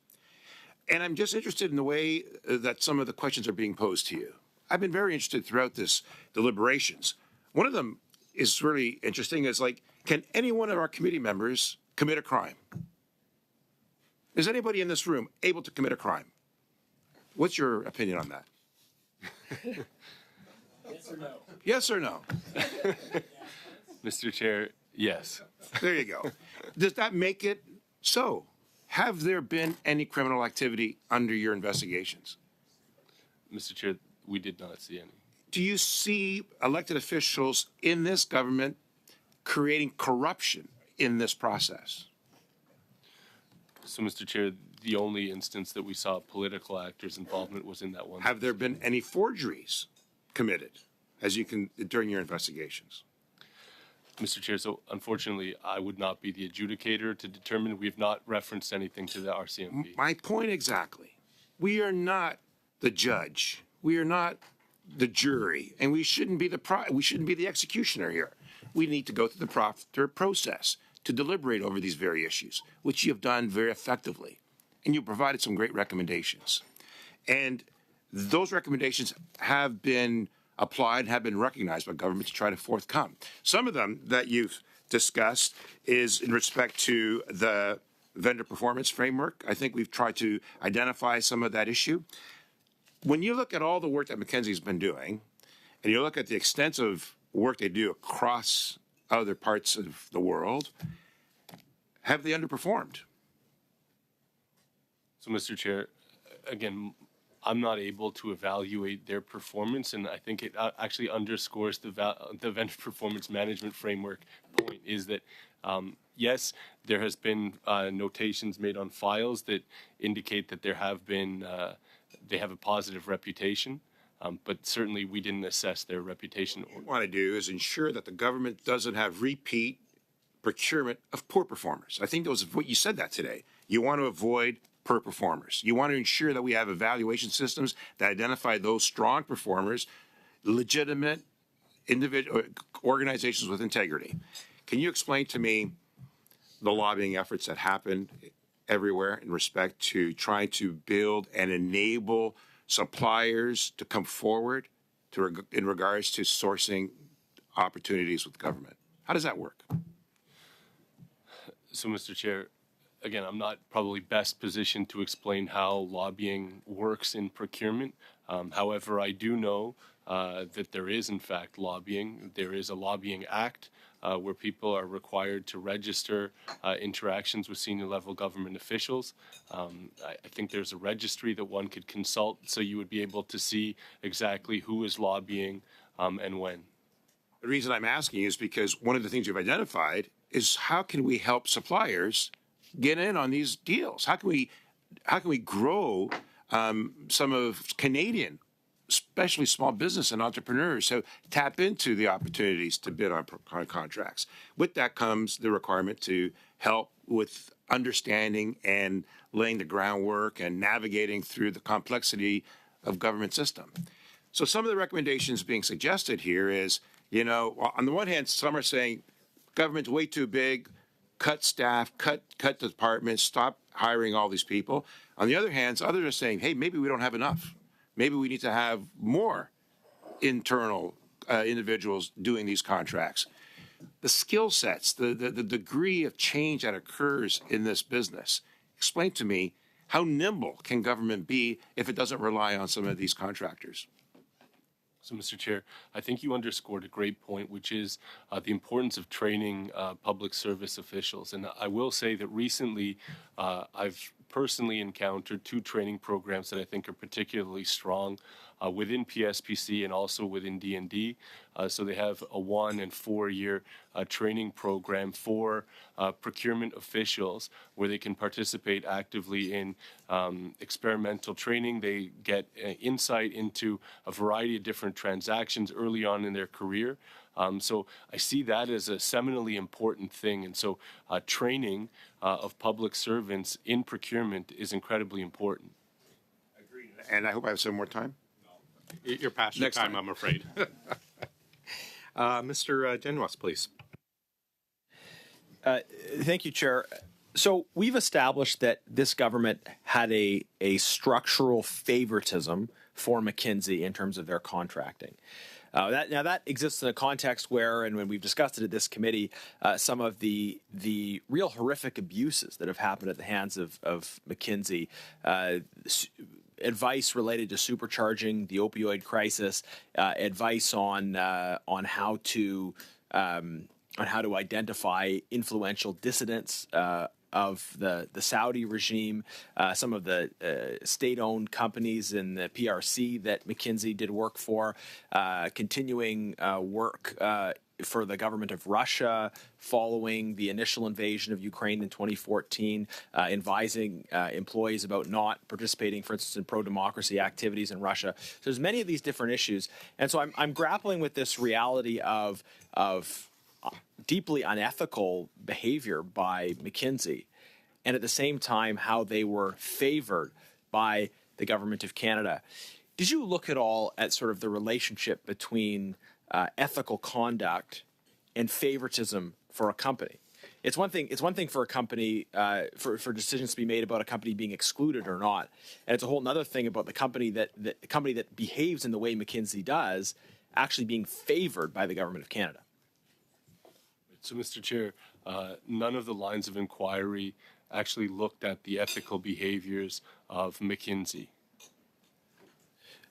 And I'm just interested in the way that some of the questions are being posed to you. I've been very interested throughout this deliberations. One of them is really interesting is like, can any one of our committee members commit a crime? Is anybody in this room able to commit a crime? What's your opinion on that? Yes or no? Yes or no? Mr. Chair, yes. There you go. Does that make it so? Have there been any criminal activity under your investigations? Mr. Chair, we did not see any. Do you see elected officials in this government creating corruption in this process? So, Mr. Chair, the only instance that we saw political actors' involvement was in that one. Have there been any forgeries committed during your investigations? Mr. Chair, so unfortunately, I would not be the adjudicator to determine. We have not referenced anything to the RCMP. My point exactly. We are not the judge. We are not the jury, and we shouldn't be the executioner here. We need to go through the proper process to deliberate over these very issues, which you have done very effectively, and you provided some great recommendations. And those recommendations have been applied, have been recognized by government to try to forthcome. Some of them that you've discussed is in respect to the vendor performance framework. I think we've tried to identify some of that issue. When you look at all the work that McKinsey's been doing, and you look at the extensive work they do across other parts of the world, have they underperformed? So, Mr. Chair, again, I'm not able to evaluate their performance, and I think it actually underscores the vendor performance management framework point is that, yes, there has been notations made on files that indicate that there have been, they have a positive reputation, but certainly we didn't assess their reputation. What we want to do is ensure that the government doesn't have repeat procurement of poor performers. I think that was what you said that today. You want to avoid poor performers. You want to ensure that we have evaluation systems that identify those strong performers, legitimate individual organizations with integrity. Can you explain to me the lobbying efforts that happen everywhere in respect to trying to build and enable suppliers to come forward in regards to sourcing opportunities with government? How does that work? So, Mr. Chair, again, I'm not probably best positioned to explain how lobbying works in procurement. However, I do know that there is, in fact, lobbying. There is a lobbying act where people are required to register interactions with senior level government officials. I think there's a registry that one could consult, so you would be able to see exactly who is lobbying and when. The reason I'm asking is because one of the things you've identified is how can we help suppliers get in on these deals? How can we grow some of Canadian, especially small business and entrepreneurs, who tap into the opportunities to bid on contracts? With that comes the requirement to help with understanding and laying the groundwork and navigating through the complexity of government system. So some of the recommendations being suggested here is, on the one hand, some are saying government's way too big, cut staff, cut departments, stop hiring all these people. On the other hand, others are saying, hey, maybe we don't have enough. Maybe we need to have more internal individuals doing these contracts. The skill sets, the degree of change that occurs in this business. Explain to me, how nimble can government be if it doesn't rely on some of these contractors? So, Mr. Chair, I think you underscored a great point, which is the importance of training public service officials. And I will say that recently I've personally encountered two training programs that I think are particularly strong within PSPC and also within D&D. So they have a 1 and 4 year training program for procurement officials where they can participate actively in experimental training. They get insight into a variety of different transactions early on in their career. So I see that as a seminally important thing. And so training of public servants in procurement is incredibly important. Agreed. And I hope I have some more time. You're past your time, I'm afraid. Mr. Genois, please. Thank you, Chair. So we've established that this government had a structural favoritism for McKinsey in terms of their contracting. That exists in a context where, and when we've discussed it at this committee, some of the real horrific abuses that have happened at the hands of McKinsey, advice related to supercharging the opioid crisis, advice on how to identify influential dissidents of the Saudi regime, some of the state-owned companies in the PRC that McKinsey did work for, continuing work for the government of Russia following the initial invasion of Ukraine in 2014, advising employees about not participating, for instance, in pro-democracy activities in Russia. So there's many of these different issues. And so I'm grappling with this reality of deeply unethical behavior by McKinsey, and at the same time how they were favored by the government of Canada. Did you look at all at sort of the relationship between ethical conduct and favoritism for a company? It's one thing for a company for decisions to be made about a company being excluded or not, and it's a whole other thing about the company that behaves in the way McKinsey does actually being favored by the government of Canada. So, Mr. Chair, none of the lines of inquiry actually looked at the ethical behaviors of McKinsey.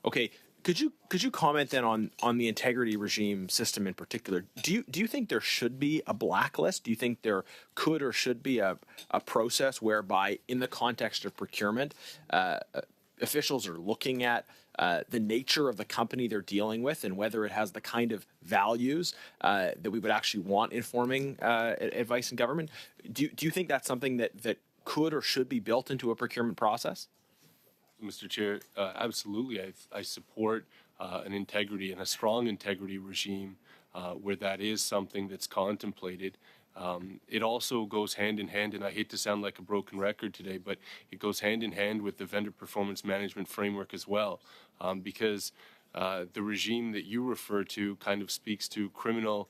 Okay, could you comment then on the integrity regime system in particular? Do you think there should be a blacklist? Do you think there could or should be a process whereby, in the context of procurement, officials are looking at the nature of the company they're dealing with and whether it has the kind of values that we would actually want informing advice in government? Do you think that's something that could or should be built into a procurement process? Mr. Chair, absolutely. I support an integrity and a strong integrity regime where that is something that's contemplated. It also goes hand in hand, and I hate to sound like a broken record today, but it goes hand in hand with the vendor performance management framework as well, because the regime that you refer to kind of speaks to criminal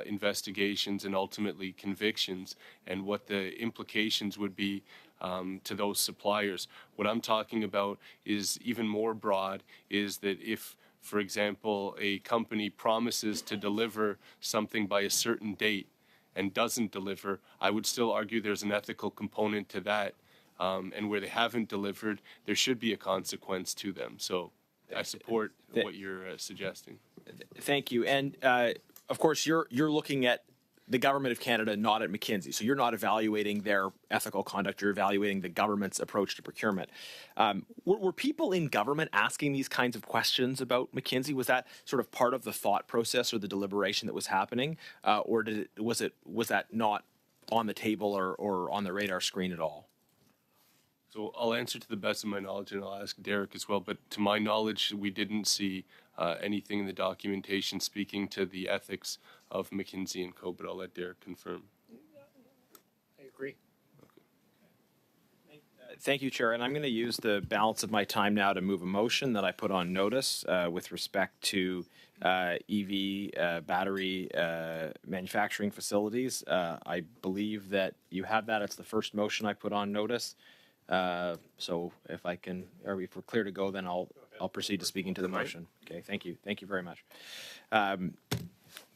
investigations and ultimately convictions and what the implications would be to those suppliers. What I'm talking about is even more broad, is that if, for example, a company promises to deliver something by a certain date and doesn't deliver, I would still argue there's an ethical component to that. And where they haven't delivered, there should be a consequence to them. So I support what you're suggesting. Thank you. And of course, you're looking at the government of Canada, not at McKinsey. So you're not evaluating their ethical conduct. You're evaluating the government's approach to procurement. Were people in government asking these kinds of questions about McKinsey? Was that sort of part of the thought process or the deliberation that was happening, or was that not on the table or on the radar screen at all? So I'll answer to the best of my knowledge, and I'll ask Derek as well. But to my knowledge, we didn't see anything in the documentation speaking to the ethics of McKinsey & Co., but I'll let Derek confirm. I agree. Thank you, Chair. And I'm going to use the balance of my time now to move a motion that I put on notice with respect to EV battery manufacturing facilities. I believe that you have that. It's the first motion I put on notice. So if I can, or if we're clear to go, then I'll proceed to speaking to the motion. Okay, thank you. Thank you very much.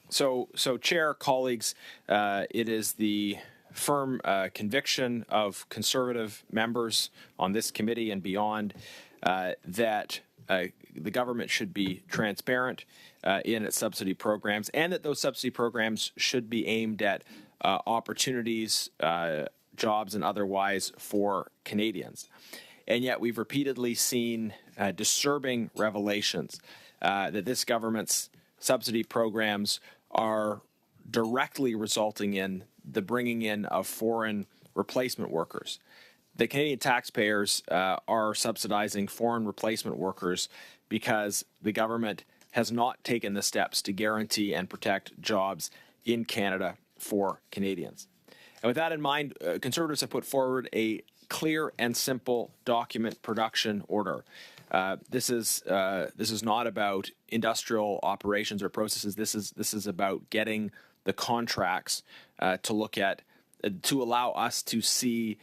So Chair, colleagues, it is the firm conviction of Conservative members on this committee and beyond that the government should be transparent in its subsidy programs, and that those subsidy programs should be aimed at opportunities, jobs, and otherwise for Canadians. And yet we've repeatedly seen disturbing revelations that this government's subsidy programs are directly resulting in the bringing in of foreign replacement workers. The Canadian taxpayers are subsidizing foreign replacement workers because the government has not taken the steps to guarantee and protect jobs in Canada for Canadians. And with that in mind, Conservatives have put forward a clear and simple document production order. This is not about industrial operations or processes. This is about getting the contracts to look at, to allow us to see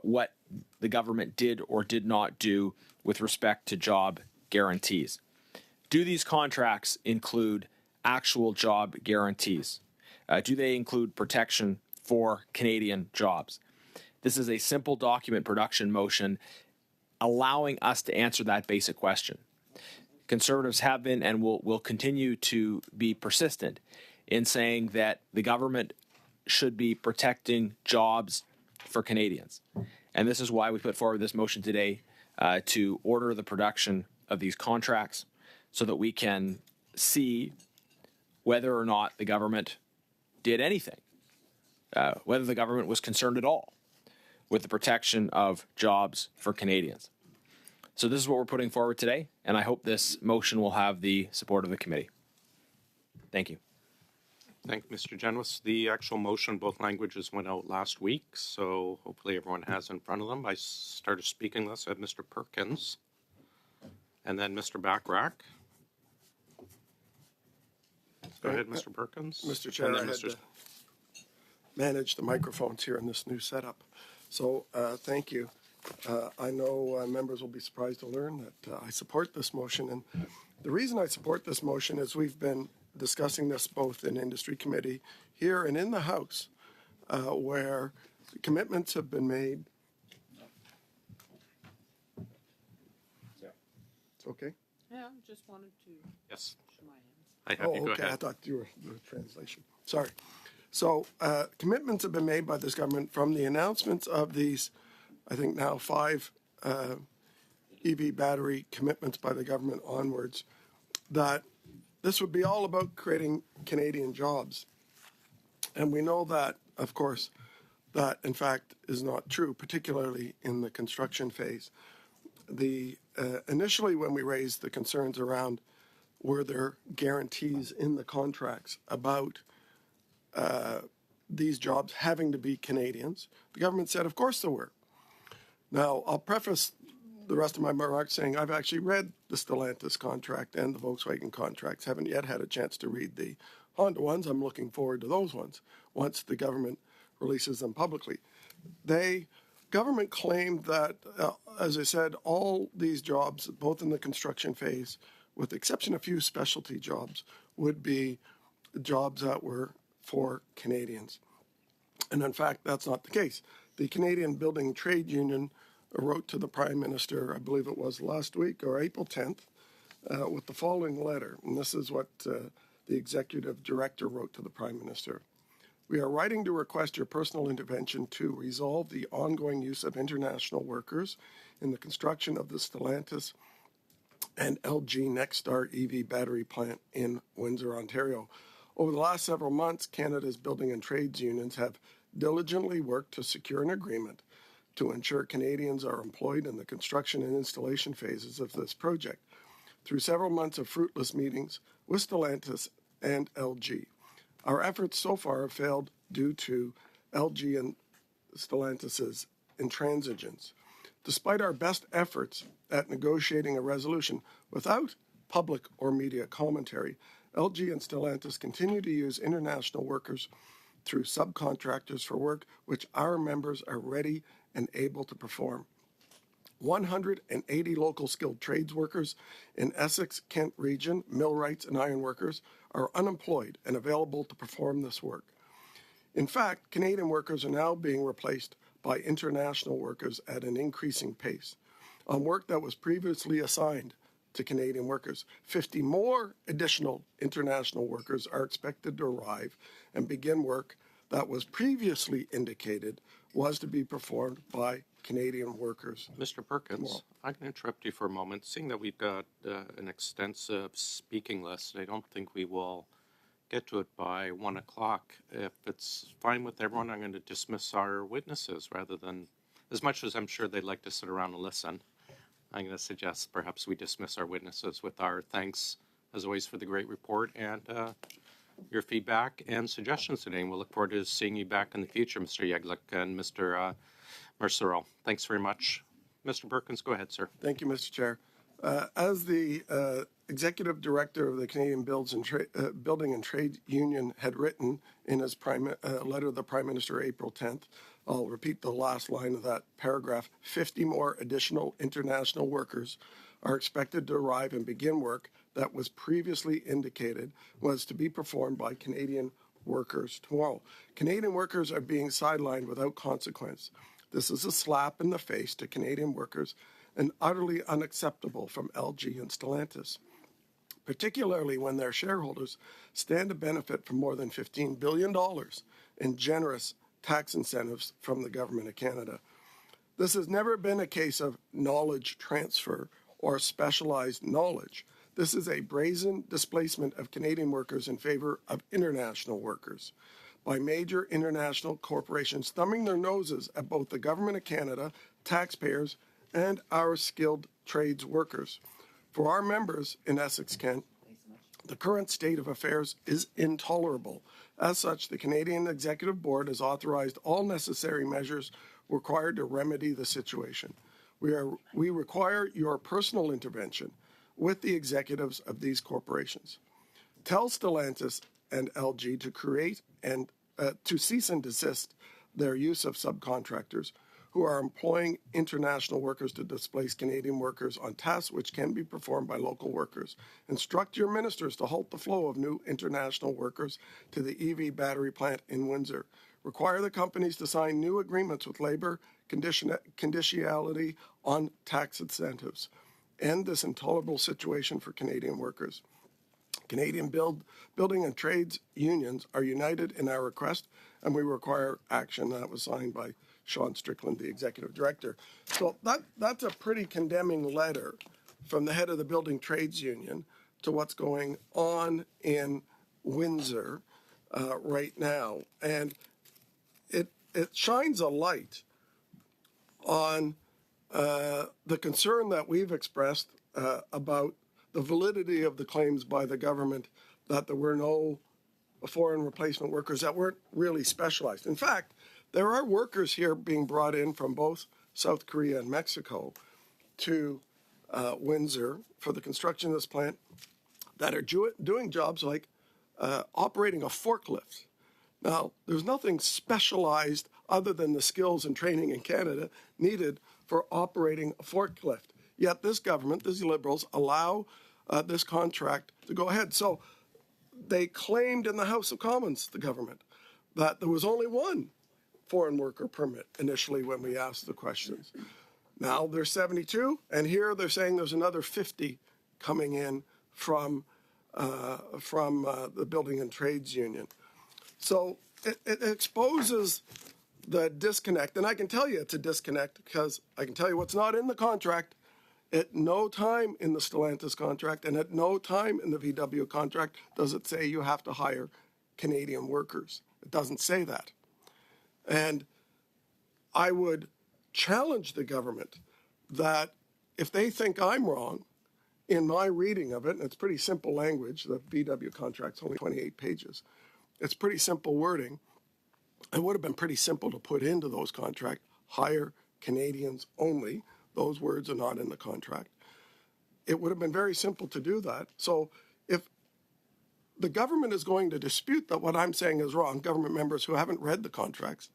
what the government did or did not do with respect to job guarantees. Do these contracts include actual job guarantees? Do they include protection for Canadian jobs? This is a simple document production motion allowing us to answer that basic question. Conservatives have been and will continue to be persistent in saying that the government should be protecting jobs for Canadians. And this is why we put forward this motion today to order the production of these contracts so that we can see whether or not the government did anything, whether the government was concerned at all with the protection of jobs for Canadians. So this is what we're putting forward today, and I hope this motion will have the support of the committee. Thank you. Thank you, Mr. Genuis. The actual motion, both languages went out last week, so hopefully everyone has in front of them. I started speaking list. I have Mr. Perkins, and then Mr. Backrack. Go ahead, Mr. Perkins. Mr. Chair, I had to manage the microphones here in this new setup. So thank you. I know members will be surprised to learn that I support this motion. And the reason I support this motion is we've been discussing this both in industry committee here and in the House, where commitments have been made. It's okay? Yeah, just wanted to. Yes. Show my hands. I have you. Go okay. ahead. I thought you were the translation. Sorry. So commitments have been made by this government from the announcements of these, I think now 5 EV battery commitments by the government onwards, that this would be all about creating Canadian jobs. And we know that, of course, that in fact is not true, particularly in the construction phase. Initially when we raised the concerns around were there guarantees in the contracts about these jobs having to be Canadians, the government said, of course there were. Now, I'll preface the rest of my remarks saying I've actually read the Stellantis contract and the Volkswagen contracts. Haven't yet had a chance to read the Honda ones. I'm looking forward to those ones once the government releases them publicly. Government claimed that, as I said, all these jobs, both in the construction phase, with the exception of a few specialty jobs, would be jobs that were for Canadians. And in fact, that's not the case. The Canadian Building Trade Union wrote to the Prime Minister, I believe it was last week or April 10th, with the following letter. And this is what the Executive Director wrote to the Prime Minister. We are writing to request your personal intervention to resolve the ongoing use of international workers in the construction of the Stellantis and LG Nexstar EV battery plant in Windsor, Ontario. Over the last several months, Canada's building and trades unions have diligently worked to secure an agreement to ensure Canadians are employed in the construction and installation phases of this project. Through several months of fruitless meetings with Stellantis and LG, our efforts so far have failed due to LG and Stellantis' intransigence. Despite our best efforts at negotiating a resolution without public or media commentary, LG and Stellantis continue to use international workers through subcontractors for work which our members are ready and able to perform. 180 local skilled trades workers in Essex, Kent region, millwrights and iron workers, are unemployed and available to perform this work. In fact, Canadian workers are now being replaced by international workers at an increasing pace on work that was previously assigned to Canadian workers. 50 more additional international workers are expected to arrive and begin work that was previously indicated was to be performed by Canadian workers. Mr. Perkins, I'm going to interrupt you for a moment. Seeing that we've got an extensive speaking list, I don't think we will get to it by 1 o'clock. If it's fine with everyone, I'm going to dismiss our witnesses rather than, as much as I'm sure they'd like to sit around and listen, I'm going to suggest perhaps we dismiss our witnesses with our thanks, as always, for the great report and your feedback and suggestions today. And we'll look forward to seeing you back in the future, Mr. Yeglick and Mr. Mercero. Thanks very much. Mr. Perkins, go ahead, sir. Thank you, Mr. Chair. As the Executive Director of the Canadian Building and Trade Union had written in his letter to the Prime Minister April 10th, I'll repeat the last line of that paragraph, 50 more additional international workers are expected to arrive and begin work that was previously indicated was to be performed by Canadian workers tomorrow. Canadian workers are being sidelined without consequence. This is a slap in the face to Canadian workers and utterly unacceptable from LG and Stellantis, particularly when their shareholders stand to benefit from more than $15 billion in generous tax incentives from the Government of Canada. This has never been a case of knowledge transfer or specialized knowledge. This is a brazen displacement of Canadian workers in favor of international workers by major international corporations thumbing their noses at both the Government of Canada, taxpayers, and our skilled trades workers. For our members in Essex, Kent, the current state of affairs is intolerable. As such, the Canadian Executive Board has authorized all necessary measures required to remedy the situation. We require your personal intervention with the executives of these corporations. Tell Stellantis and LG to create and to cease and desist their use of subcontractors who are employing international workers to displace Canadian workers on tasks which can be performed by local workers. Instruct your ministers to halt the flow of new international workers to the EV battery plant in Windsor. Require the companies to sign new agreements with labor conditionality on tax incentives. End this intolerable situation for Canadian workers. Canadian building and trades unions are united in our request, and we require action. That was signed by Sean Strickland, the Executive Director. So that's a pretty condemning letter from the head of the Building Trades Union to what's going on in Windsor right now. And it shines a light on the concern that we've expressed about the validity of the claims by the government that there were no foreign replacement workers that weren't really specialized. In fact, there are workers here being brought in from both South Korea and Mexico to Windsor for the construction of this plant that are doing jobs like operating a forklift. Now, there's nothing specialized other than the skills and training in Canada needed for operating a forklift. Yet this government, these Liberals, allow this contract to go ahead. So they claimed in the House of Commons, the government, that there was only one foreign worker permit initially when we asked the questions. Now there's 72, and here they're saying there's another 50 coming in from the Building and Trades Union. So it exposes the disconnect, and I can tell you it's a disconnect because I can tell you what's not in the contract. At no time in the Stellantis contract and at no time in the VW contract does it say you have to hire Canadian workers. It doesn't say that. And I would challenge the government that if they think I'm wrong in my reading of it, and it's pretty simple language, the VW contract's only 28 pages, it's pretty simple wording. It would have been pretty simple to put into those contracts, hire Canadians only. Those words are not in the contract. It would have been very simple to do that. So if the government is going to dispute that what I'm saying is wrong, government members who haven't read the contracts,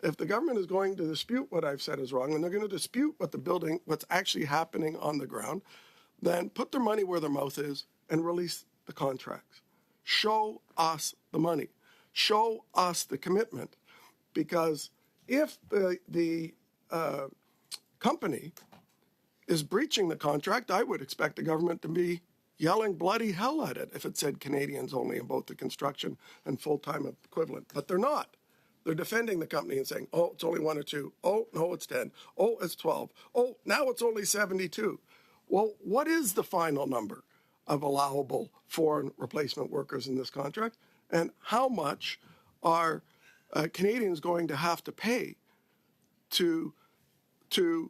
if the government is going to dispute what I've said is wrong, and they're going to dispute what's actually happening on the ground, then put their money where their mouth is and release the contracts. Show us the money. Show us the commitment. Because if the company is breaching the contract, I would expect the government to be yelling bloody hell at it if it said Canadians only in both the construction and full-time equivalent. But they're not. They're defending the company and saying, oh, it's only 1 or 2. Oh, no, it's 10. Oh, it's 12. Oh, now it's only 72. Well, what is the final number of allowable foreign replacement workers in this contract? And how much are Canadians going to have to pay to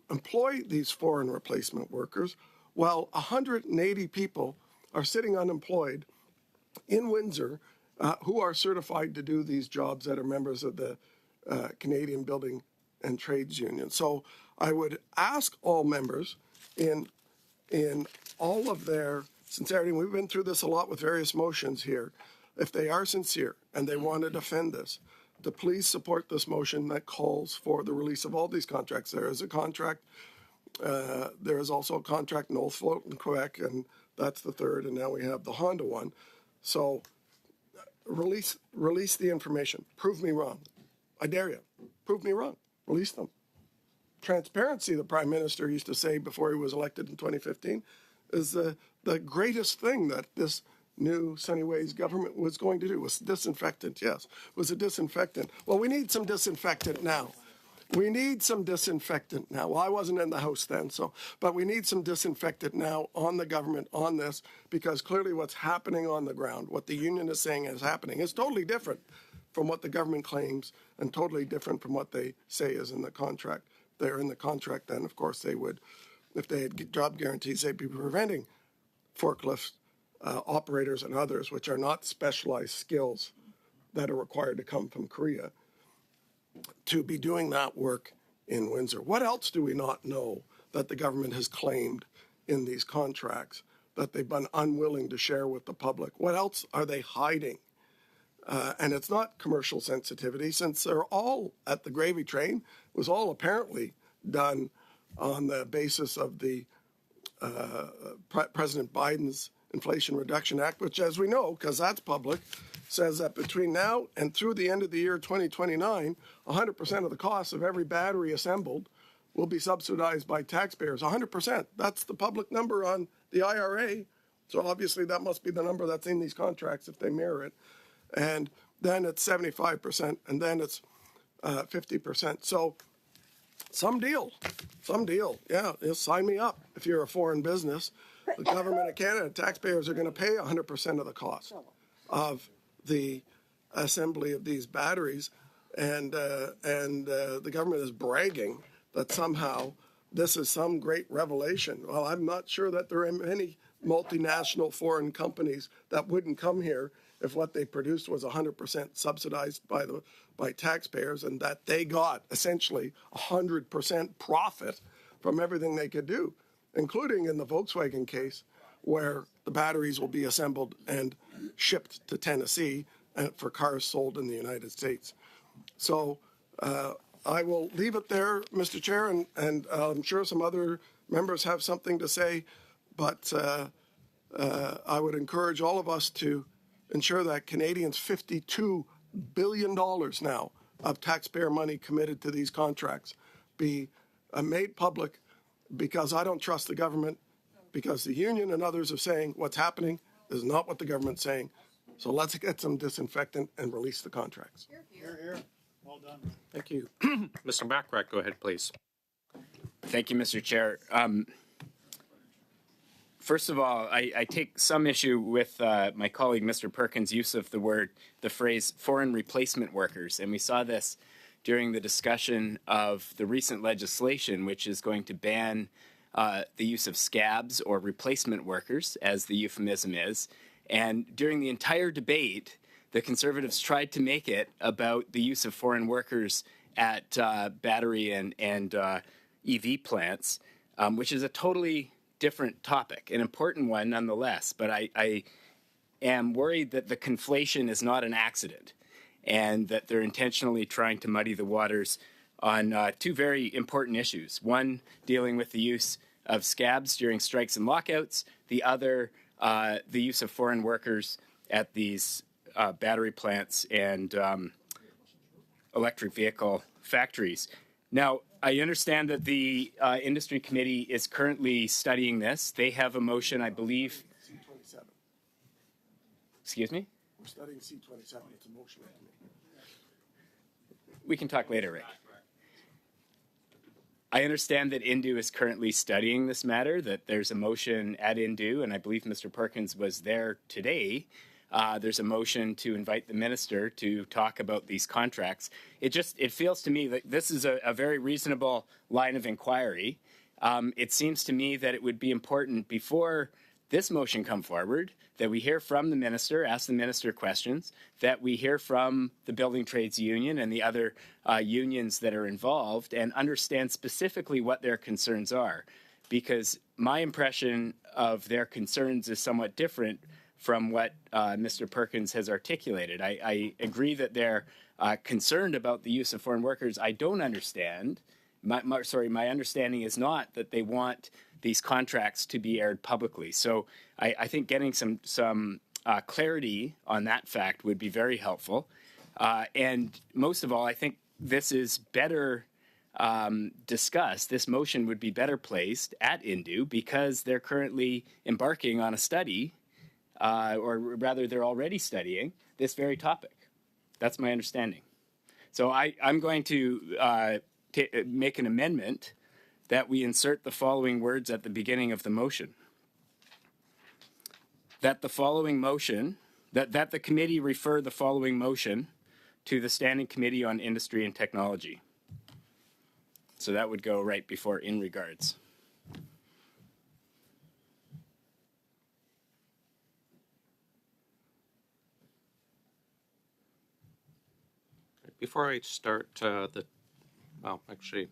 employ these foreign replacement workers while 180 people are sitting unemployed in Windsor who are certified to do these jobs that are members of the Canadian Building and Trades Union. So I would ask all members in all of their sincerity, and we've been through this a lot with various motions here, if they are sincere and they want to defend this, to please support this motion that calls for the release of all these contracts. There is a contract. There is also a contract in Old Float in Quebec, and that's the third, and now we have the Honda one. So release the information. Prove me wrong. I dare you. Prove me wrong. Release them. Transparency, the Prime Minister used to say before he was elected in 2015, is the greatest thing that this new Sunny Ways government was going to do. Was disinfectant, yes. Was a disinfectant. Well, we need some disinfectant now. We need some disinfectant now. Well, I wasn't in the House then, but we need some disinfectant now on the government on this, because clearly what's happening on the ground, what the union is saying is happening, is totally different from what the government claims and totally different from what they say is in the contract. They're in the contract, then of course they would, if they had job guarantees, they'd be preventing forklift operators and others, which are not specialized skills that are required to come from Korea, to be doing that work in Windsor. What else do we not know that the government has claimed in these contracts that they've been unwilling to share with the public? What else are they hiding? And it's not commercial sensitivity, since they're all at the gravy train. It was all apparently done on the basis of the President Biden's Inflation Reduction Act, which, as we know, because that's public, says that between now and through the end of the year 2029, 100% of the costs of every battery assembled will be subsidized by taxpayers. 100%. That's the public number on the IRA. So obviously that must be the number that's in these contracts if they mirror it. And then it's 75%, and then it's 50%. So some deal. Yeah, just sign me up if you're a foreign business. The government of Canada, taxpayers are going to pay 100% of the cost of the assembly of these batteries, and the government is bragging that somehow this is some great revelation. Well, I'm not sure that there are many multinational foreign companies that wouldn't come here if what they produced was 100% subsidized by taxpayers, and that they got essentially 100% profit from everything they could do, including in the Volkswagen case, where the batteries will be assembled and shipped to Tennessee for cars sold in the United States. So I will leave it there, Mr. Chair, and I'm sure some other members have something to say, but I would encourage all of us to ensure that Canadians' $52 billion now of taxpayer money committed to these contracts be made public, because I don't trust the government, because the union and others are saying what's happening is not what the government's saying. So let's get some disinfectant and release the contracts. Here, here. Well done. Thank you. Mr. Bachrach, go ahead, please. Thank you, Mr. Chair. First of all, I take some issue with my colleague, Mr. Perkins' use of the phrase foreign replacement workers. And we saw this during the discussion of the recent legislation, which is going to ban the use of scabs or replacement workers, as the euphemism is. And during the entire debate, the Conservatives tried to make it about the use of foreign workers at battery and EV plants, which is a totally different topic, an important one nonetheless. But I am worried that the conflation is not an accident, and that they're intentionally trying to muddy the waters on two very important issues. One, dealing with the use of scabs during strikes and lockouts. The other, the use of foreign workers at these battery plants and electric vehicle factories. Now, I understand that the industry committee is currently studying this. They have a motion, I believe. C-27. Excuse me? We're studying C-27. It's a motion. We can talk later, Rick. I understand that Indu is currently studying this matter, that there's a motion at Indu, and I believe Mr. Perkins was there today. There's a motion to invite the minister to talk about these contracts. It feels to me that this is a very reasonable line of inquiry. It seems to me that it would be important, before this motion come forward, that we hear from the minister, ask the minister questions, that we hear from the Building Trades Union and the other unions that are involved, and understand specifically what their concerns are. Because my impression of their concerns is somewhat different from what Mr. Perkins has articulated. I agree that they're concerned about the use of foreign workers. I don't understand. My understanding is not that they want these contracts to be aired publicly. So I think getting some clarity on that fact would be very helpful. And most of all, I think this is better discussed. This motion would be better placed at Indu, because they're currently embarking on a study, or rather they're already studying this very topic. That's my understanding. So I'm going to make an amendment that we insert the following words at the beginning of the motion. That the following motion, that the committee refer the following motion to the Standing Committee on Industry and Technology. So that would go right before "in regards." Before I start well, actually,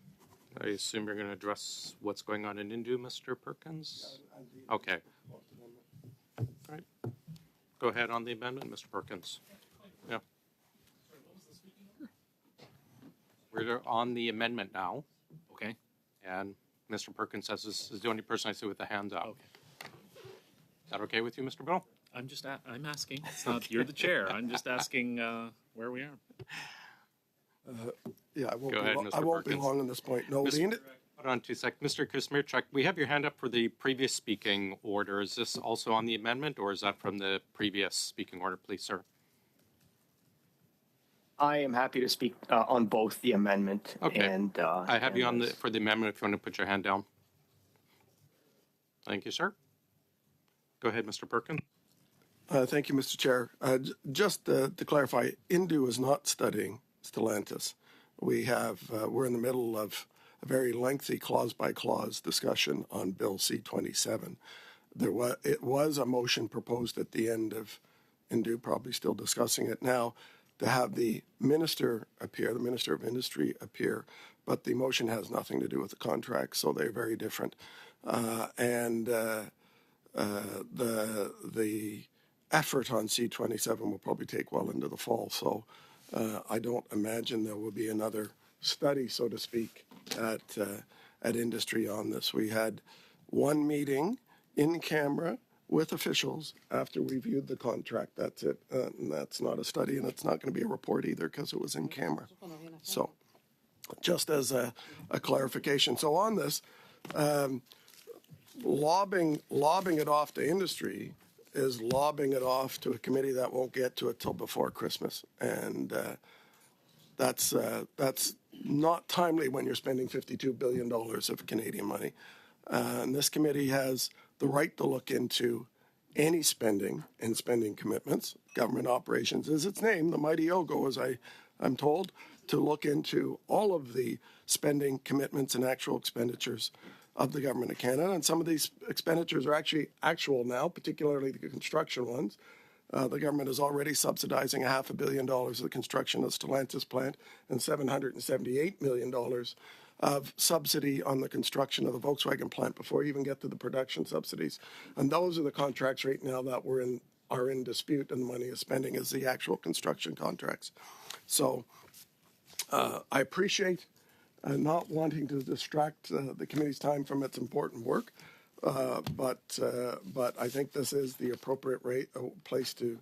I assume you're going to address what's going on in Indu, Mr. Perkins? Okay. All right. Go ahead on the amendment, Mr. Perkins. Yeah. We're on the amendment now. Okay. And Mr. Perkins says this is the only person I see with a hand up. Okay. Is that okay with you, Mr. Bill? I'm asking. It's not, you're the chair. I'm just asking where we are. Yeah, I won't, Go ahead, I Mr. won't be Perkins. long on this point. No, Hold on 2 seconds. Mr. Kuzmierczak, we have your hand up for the previous speaking order. Is this also on the amendment, or is that from the previous speaking order, please, sir? I am happy to speak on both the amendment and. I have you on for the amendment if you want to put your hand down. Thank you, sir. Go ahead, Mr. Perkins. Thank you, Mr. Chair. Just to clarify, Indu is not studying Stellantis. We're in the middle of a very lengthy clause-by-clause discussion on Bill C-27. It was a motion proposed at the end of Indu, probably still discussing it now, to have the Minister appear, the Minister of Industry appear, but the motion has nothing to do with the contract, so they're very different. The effort on C27 will probably take well into the fall, so I don't imagine there will be another study, so to speak, at industry on this. We had one meeting in camera with officials after we viewed the contract. That's it. And that's not a study, and it's not going to be a report either because it was in camera. So just as a clarification. So on this, lobbing it off to industry is lobbing it off to a committee that won't get to it till before Christmas. And that's not timely when you're spending $52 billion of Canadian money. And this committee has the right to look into any spending and spending commitments. Government operations is its name, the mighty OGGO, as I'm told, to look into all of the spending commitments and actual expenditures of the Government of Canada. And some of these expenditures are actually actual now, particularly the construction ones. The government is already subsidizing $500 million of the construction of the Stellantis plant and $778 million of subsidy on the construction of the Volkswagen plant before you even get to the production subsidies. And those are the contracts right now that are in dispute, and the money is spending is the actual construction contracts. So I appreciate not wanting to distract the committee's time from its important work, but I think this is the appropriate place to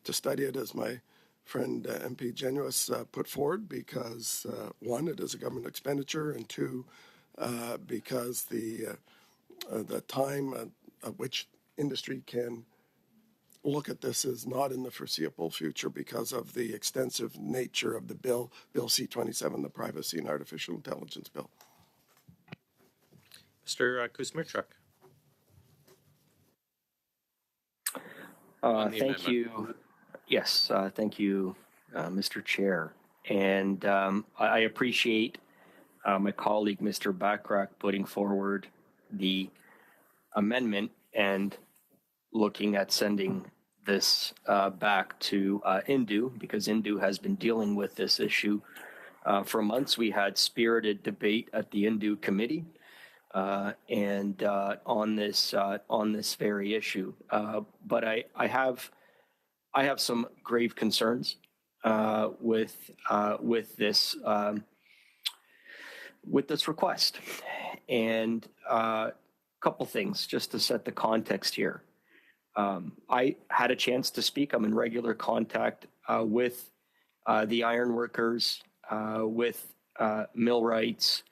study it, as my friend MP Genuis put forward, because one, it is a government expenditure, and two, because the time at which industry can look at this is not in the foreseeable future because of the extensive nature of the bill C-27, the Privacy and Artificial Intelligence Bill. Mr. Kuzmierczuk. Thank you. Yes, thank you, Mr. Chair. And I appreciate my colleague, Mr. Bachrach, putting forward the amendment and looking at sending this back to Indu, because Indu has been dealing with this issue for months. We had spirited debate at the Indu committee and on this very issue. But I have some grave concerns with this request, and a couple things just to set the context here. I had a chance to speak. I'm in regular contact with the ironworkers, with millwrights,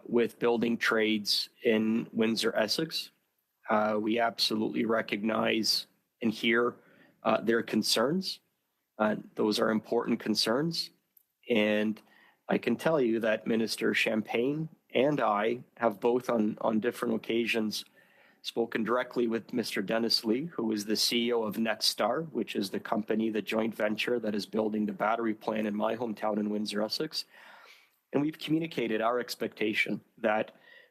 with building trades in Windsor, Essex. We absolutely recognize and hear their concerns. Those are important concerns. And I can tell you that Minister Champagne and I have both on different occasions spoken directly with Mr. Dennis Lee, who is the CEO of Nexstar, which is the company, the joint venture that is building the battery plant in my hometown in Windsor, Essex. And we've communicated our expectation that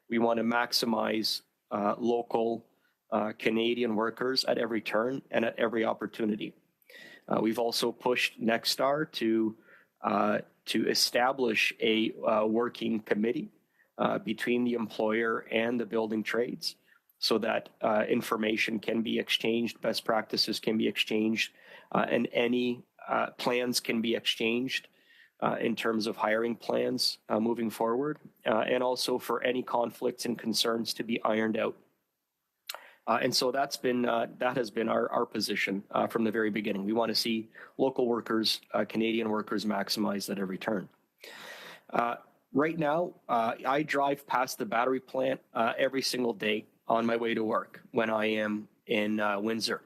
we want to maximize local Canadian workers at every turn and at every opportunity. We've also pushed Nexstar to establish a working committee between the employer and the building trades, so that information can be exchanged, best practices can be exchanged, and any plans can be exchanged in terms of hiring plans moving forward, and also for any conflicts and concerns to be ironed out. And so that has been our position from the very beginning. We want to see local workers, Canadian workers, maximized at every turn. Right now, I drive past the battery plant every single day on my way to work when I am in Windsor.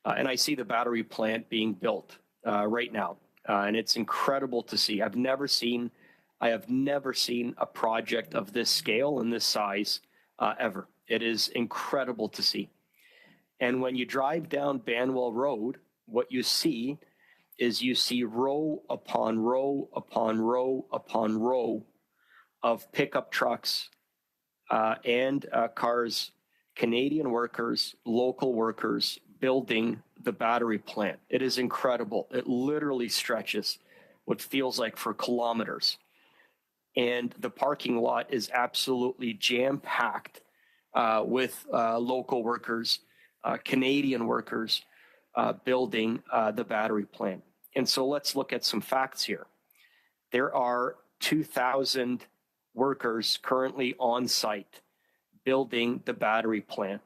And I see the battery plant being built right now. And it's incredible to see. I have never seen a project of this scale and this size ever. It is incredible to see. And when you drive down Banwell Road, what you see is row upon row upon row upon row of pickup trucks and cars, Canadian workers, local workers, building the battery plant. It is incredible. It literally stretches what feels like for kilometers. And the parking lot is absolutely jam-packed with local workers, Canadian workers building the battery plant. And so let's look at some facts here. There are 2,000 workers currently on site building the battery plant.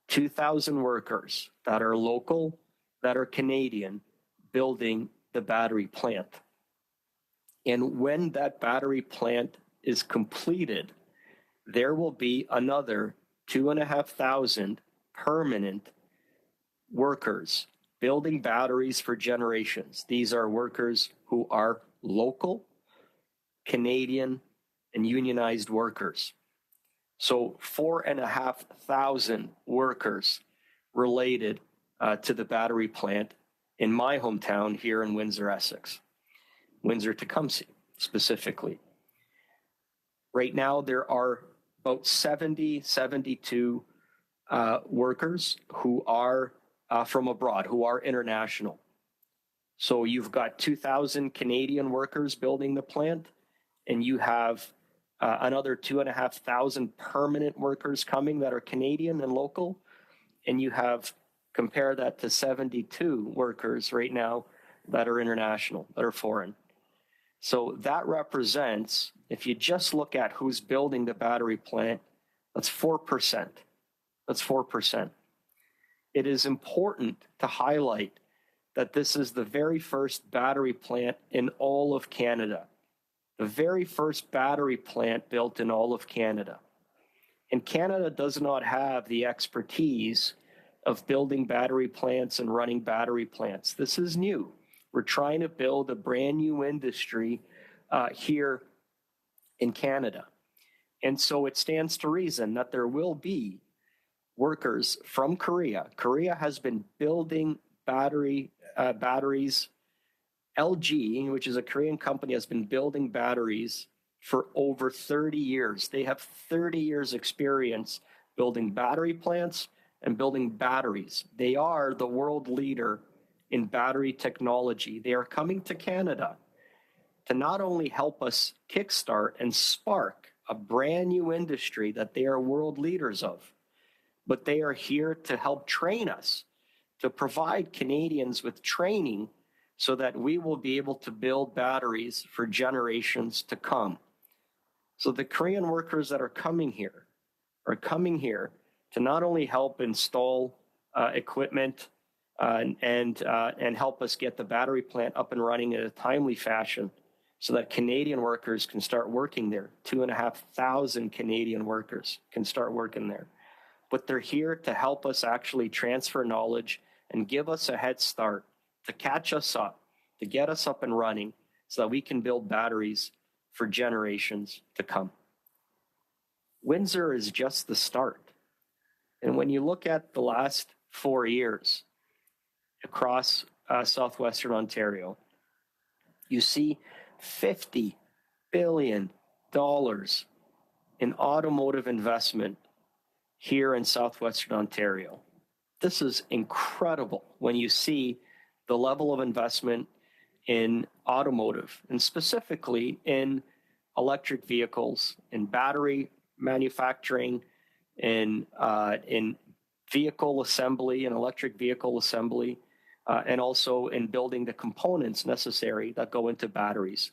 2,000 workers that are local, that are Canadian, building the battery plant. And when that battery plant is completed, there will be another 2,500 permanent workers building batteries for generations. These are workers who are local, Canadian, and unionized workers. So 4,500 workers related to the battery plant in my hometown here in Windsor, Essex, Windsor-Tecumseh specifically. Right now, there are about 72 workers who are from abroad, who are international. So you've got 2,000 Canadian workers building the plant, and you have another 2,500 permanent workers coming that are Canadian and local, and you have, compare that to 72 workers right now that are international, that are foreign. So that represents, if you just look at who's building the battery plant, that's 4%. That's 4%. It is important to highlight that this is the very first battery plant in all of Canada. The very first battery plant built in all of Canada. And Canada does not have the expertise of building battery plants and running battery plants. This is new. We're trying to build a brand new industry here in Canada. And so it stands to reason that there will be workers from Korea. Korea has been building batteries. LG, which is a Korean company, has been building batteries for over 30 years. They have 30 years experience building battery plants and building batteries. They are the world leader in battery technology. They are coming to Canada to not only help us kickstart and spark a brand new industry that they are world leaders of, but they are here to help train us, to provide Canadians with training so that we will be able to build batteries for generations to come. So the Korean workers that are coming here to not only help install equipment and help us get the battery plant up and running in a timely fashion so that Canadian workers can start working there. 2,500 Canadian workers can start working there. But they're here to help us actually transfer knowledge and give us a head start, to catch us up, to get us up and running so that we can build batteries for generations to come. Windsor is just the start. And when you look at the last 4 years across southwestern Ontario, you see $50 billion in automotive investment here in southwestern Ontario. This is incredible when you see the level of investment in automotive, and specifically in electric vehicles, in battery manufacturing, in vehicle assembly and electric vehicle assembly, and also in building the components necessary that go into batteries.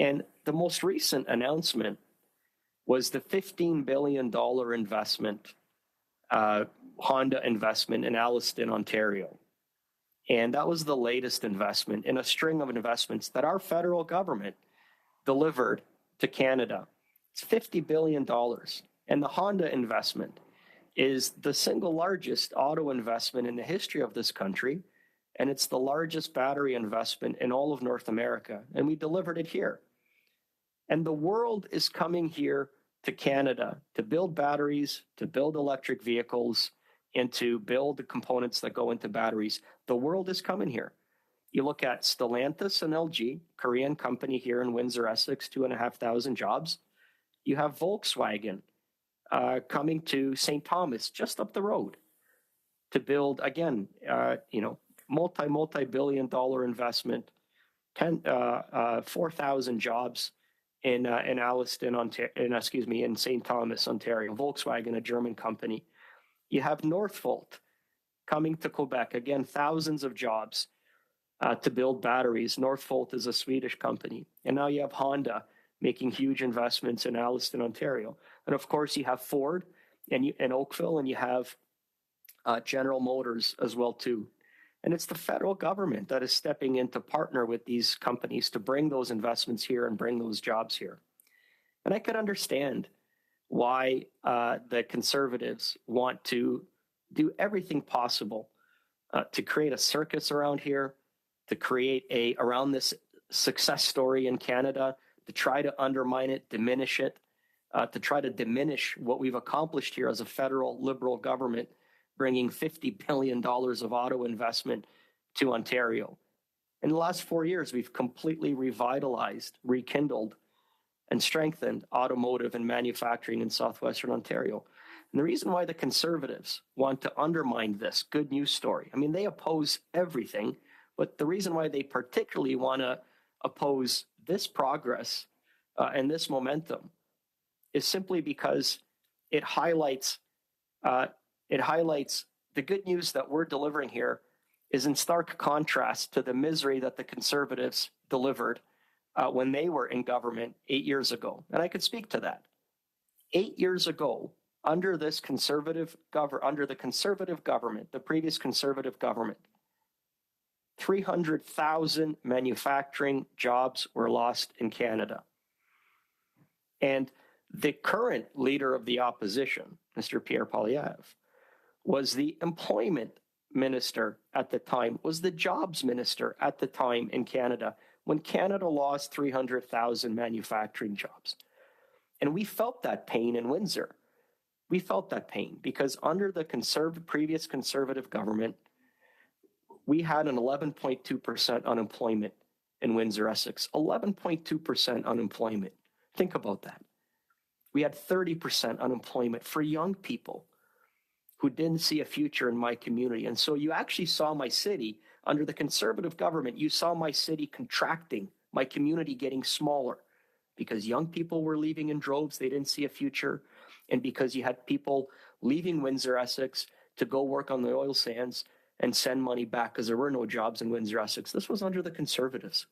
And the most recent announcement was the $15 billion investment, Honda investment in Alliston, Ontario. And that was the latest investment in a string of investments that our federal government delivered to Canada. It's $50 billion. And the Honda investment is the single largest auto investment in the history of this country. And it's the largest battery investment in all of North America. And we delivered it here. And the world is coming here to Canada to build batteries, to build electric vehicles, and to build the components that go into batteries. The world is coming here. You look at Stellantis and LG, Korean company here in Windsor, Essex, 2,500 jobs. You have Volkswagen coming to St. Thomas, just up the road. to build, again, multi-billion-dollar investment, 4,000 jobs in Alliston, in St. Thomas, Ontario. Volkswagen, a German company. You have Northvolt coming to Quebec. Again, thousands of jobs to build batteries. Northvolt is a Swedish company. And now you have Honda making huge investments in Alliston, Ontario. And of course, you have Ford and Oakville, and you have General Motors as well, too. And it's the federal government that is stepping in to partner with these companies to bring those investments here and bring those jobs here. And I could understand why the Conservatives want to do everything possible to create a circus around here, to create around this success story in Canada, to try to undermine it, diminish it, to try to diminish what we've accomplished here as a federal Liberal government, bringing $50 billion of auto investment to Ontario. In the last 4 years, we've completely revitalized, rekindled, and strengthened automotive and manufacturing in southwestern Ontario. And the reason why the Conservatives want to undermine this good news story, I mean, they oppose everything, but the reason why they particularly want to oppose this progress and this momentum is simply because it highlights the good news that we're delivering here is in stark contrast to the misery that the Conservatives delivered when they were in government 8 years ago. And I could speak to that. 8 years ago, under the conservative government, the previous Conservative government, 300,000 manufacturing jobs were lost in Canada. And the current leader of the opposition, Mr. Pierre Poilievre, was the employment minister at the time, was the jobs minister at the time in Canada when Canada lost 300,000 manufacturing jobs. And we felt that pain in Windsor. We felt that pain because under the previous Conservative government, we had an 11.2% unemployment in Windsor, Essex. 11.2% unemployment. Think about that. We had 30% unemployment for young people who didn't see a future in my community. And so you actually saw my city, under the Conservative government, you saw my city contracting, my community getting smaller because young people were leaving in droves, they didn't see a future, and because you had people leaving Windsor, Essex to go work on the oil sands and send money back because there were no jobs in Windsor, Essex. This was under the Conservatives.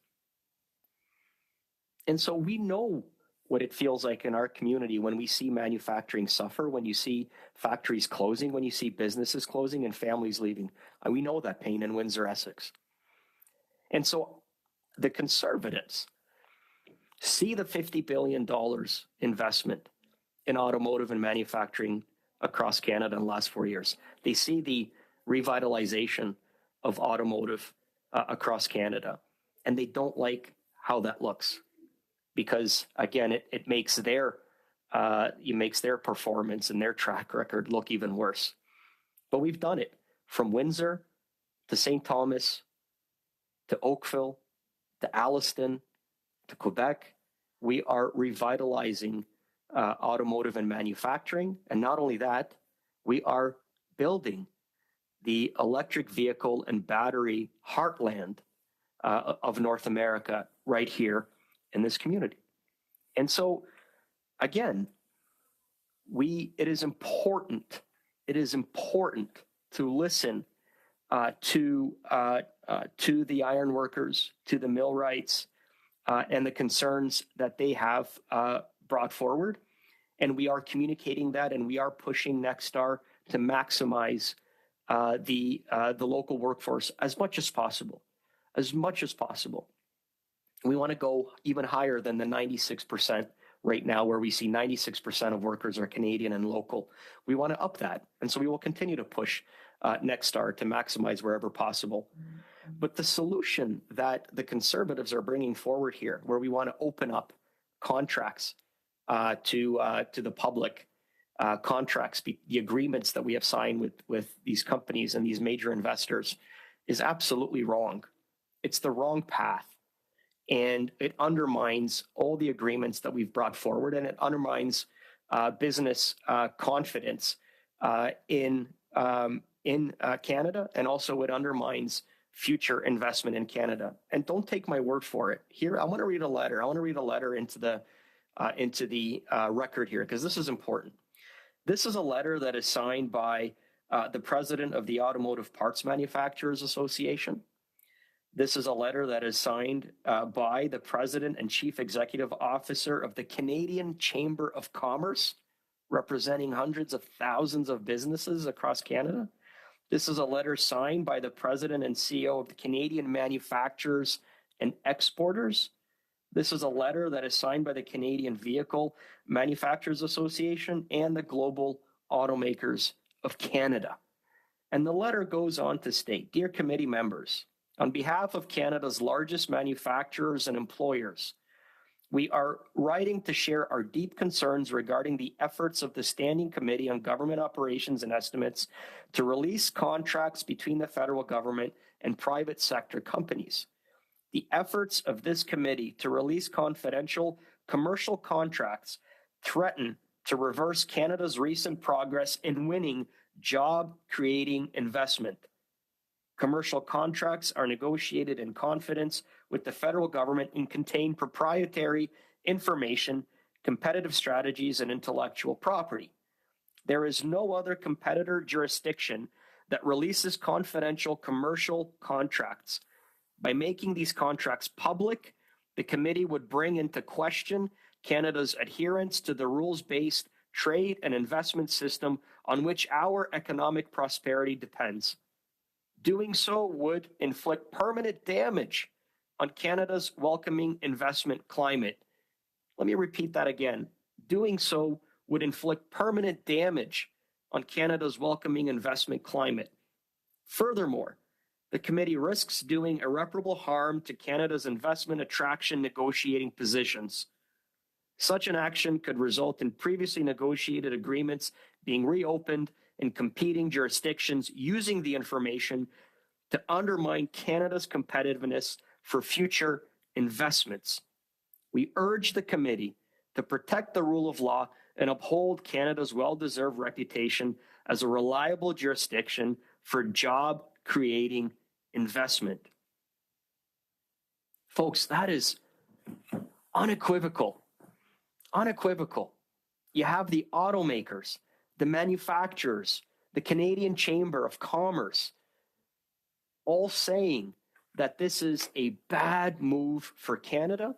And so we know what it feels like in our community when we see manufacturing suffer, when you see factories closing, when you see businesses closing and families leaving. And we know that pain in Windsor, Essex. And so the Conservatives see the $50 billion investment in automotive and manufacturing across Canada in the last 4 years. They see the revitalization of automotive across Canada, and they don't like how that looks. Because again, it makes their performance and their track record look even worse. But we've done it from Windsor to St. Thomas to Oakville to Alliston to Quebec. We are revitalizing automotive and manufacturing, and not only that, we are building the electric vehicle and battery heartland of North America right here in this community. And so, again, it is important to listen to the ironworkers, to the millwrights, and the concerns that they have brought forward. And we are communicating that, and we are pushing Nexstar to maximize the local workforce as much as possible. We want to go even higher than the 96% right now, where we see 96% of workers are Canadian and local. We want to up that. And so we will continue to push Nexstar to maximize wherever possible. But the solution that the Conservatives are bringing forward here, where we want to open up contracts to the public, contracts, the agreements that we have signed with these companies and these major investors, is absolutely wrong. It's the wrong path. And it undermines all the agreements that we've brought forward, and it undermines business confidence in in Canada, and also it undermines future investment in Canada. And don't take my word for it. Here, I want to read a letter. I want to read a letter into the record here, because this is important. This is a letter that is signed by the president of the Automotive Parts Manufacturers Association. This is a letter that is signed by the president and chief executive officer of the Canadian Chamber of Commerce, representing hundreds of thousands of businesses across Canada. This is a letter signed by the president and CEO of the Canadian Manufacturers and Exporters. This is a letter that is signed by the Canadian Vehicle Manufacturers Association and the Global Automakers of Canada. And the letter goes on to state, "Dear committee members, on behalf of Canada's largest manufacturers and employers, we are writing to share our deep concerns regarding the efforts of the Standing Committee on Government Operations and Estimates to release contracts between the federal government and private sector companies. The efforts of this committee to release confidential commercial contracts threaten to reverse Canada's recent progress in winning job-creating investment. Commercial contracts are negotiated in confidence with the federal government and contain proprietary information, competitive strategies, and intellectual property. There is no other competitor jurisdiction that releases confidential commercial contracts. By making these contracts public, the committee would bring into question Canada's adherence to the rules-based trade and investment system on which our economic prosperity depends. Doing so would inflict permanent damage on Canada's welcoming investment climate." Let me repeat that again. Doing so would inflict permanent damage on Canada's welcoming investment climate. Furthermore, the committee risks doing irreparable harm to Canada's investment attraction negotiating positions. Such an action could result in previously negotiated agreements being reopened in competing jurisdictions using the information to undermine Canada's competitiveness for future investments. We urge the committee to protect the rule of law and uphold Canada's well-deserved reputation as a reliable jurisdiction for job-creating investment. Folks, that is unequivocal. Unequivocal. You have the automakers, the manufacturers, the Canadian Chamber of Commerce, all saying that this is a bad move for Canada.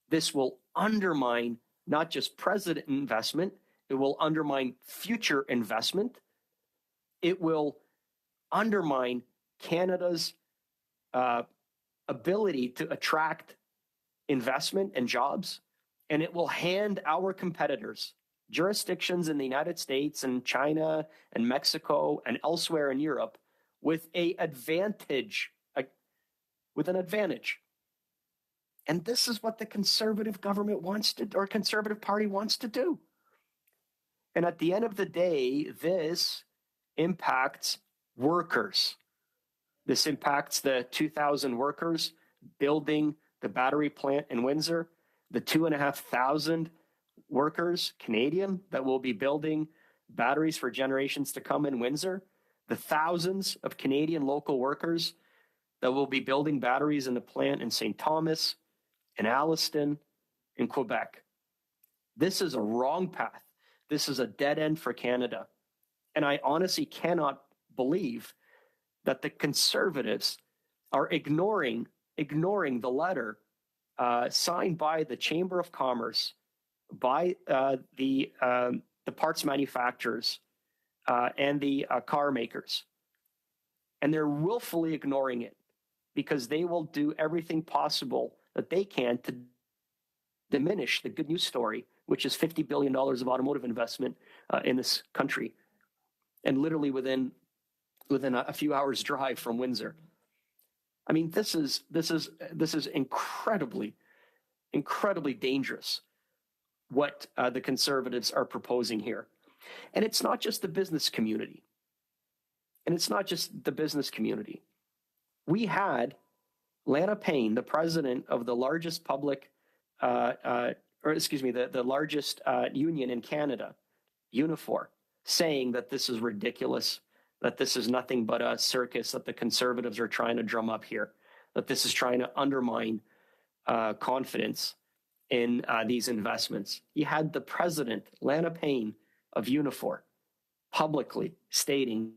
This will undermine not just present investment, it will undermine future investment. It will undermine Canada's ability to attract investment and jobs, and it will hand our competitors, jurisdictions in the United States and China and Mexico and elsewhere in Europe, with an advantage. And this is what the Conservative government wants to, or Conservative Party wants to do. And at the end of the day, this impacts workers. This impacts the 2,000 workers building the battery plant in Windsor, the 2,500 workers, Canadian, that will be building batteries for generations to come in Windsor, the thousands of Canadian local workers that will be building batteries in the plant in St. Thomas, in Alliston, in Quebec. This is a wrong path. This is a dead end for Canada. And I honestly cannot believe that the Conservatives are ignoring the letter signed by the Chamber of Commerce, by the parts manufacturers, and the car makers. And they're willfully ignoring it because they will do everything possible that they can to diminish the good news story, which is $50 billion of automotive investment in this country, and literally within a few hours drive from Windsor. I mean, this is incredibly dangerous what the Conservatives are proposing here. And it's not just the business community. We had Lana Payne, the president of the largest the largest union in Canada, Unifor, saying that this is ridiculous, that this is nothing but a circus that the Conservatives are trying to drum up here, that this is trying to undermine confidence in these investments. You had the president, Lana Payne of Unifor, publicly stating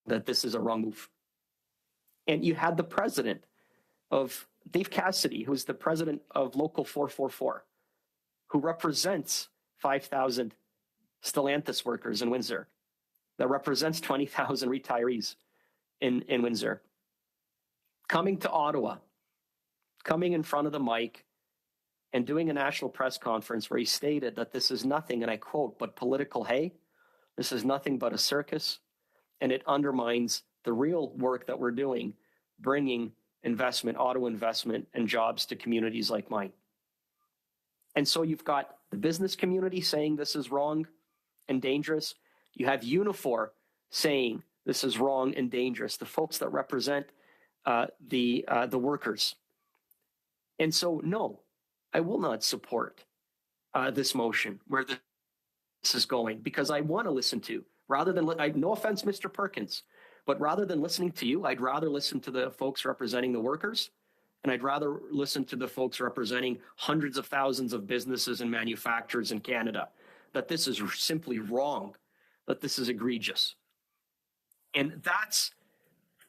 that this is a wrong move. And you had the president of Dave Cassidy, who's the president of Local 444, who represents 5,000 Stellantis workers in Windsor, that represents 20,000 retirees in Windsor, coming to Ottawa, coming in front of the mic and doing a national press conference where he stated that this is nothing, and I quote, but political hay. This is nothing but a circus, and it undermines the real work that we're doing, bringing investment, auto investment, and jobs to communities like mine. And so you've got the business community saying this is wrong and dangerous. You have Unifor saying this is wrong and dangerous, the folks that represent the workers. And so, no, I will not support this motion where this is going, because I want to listen to, rather than, no offense, Mr. Perkins, but rather than listening to you, I'd rather listen to the folks representing the workers, and I'd rather listen to the folks representing hundreds of thousands of businesses and manufacturers in Canada, that this is simply wrong, that this is egregious. And that's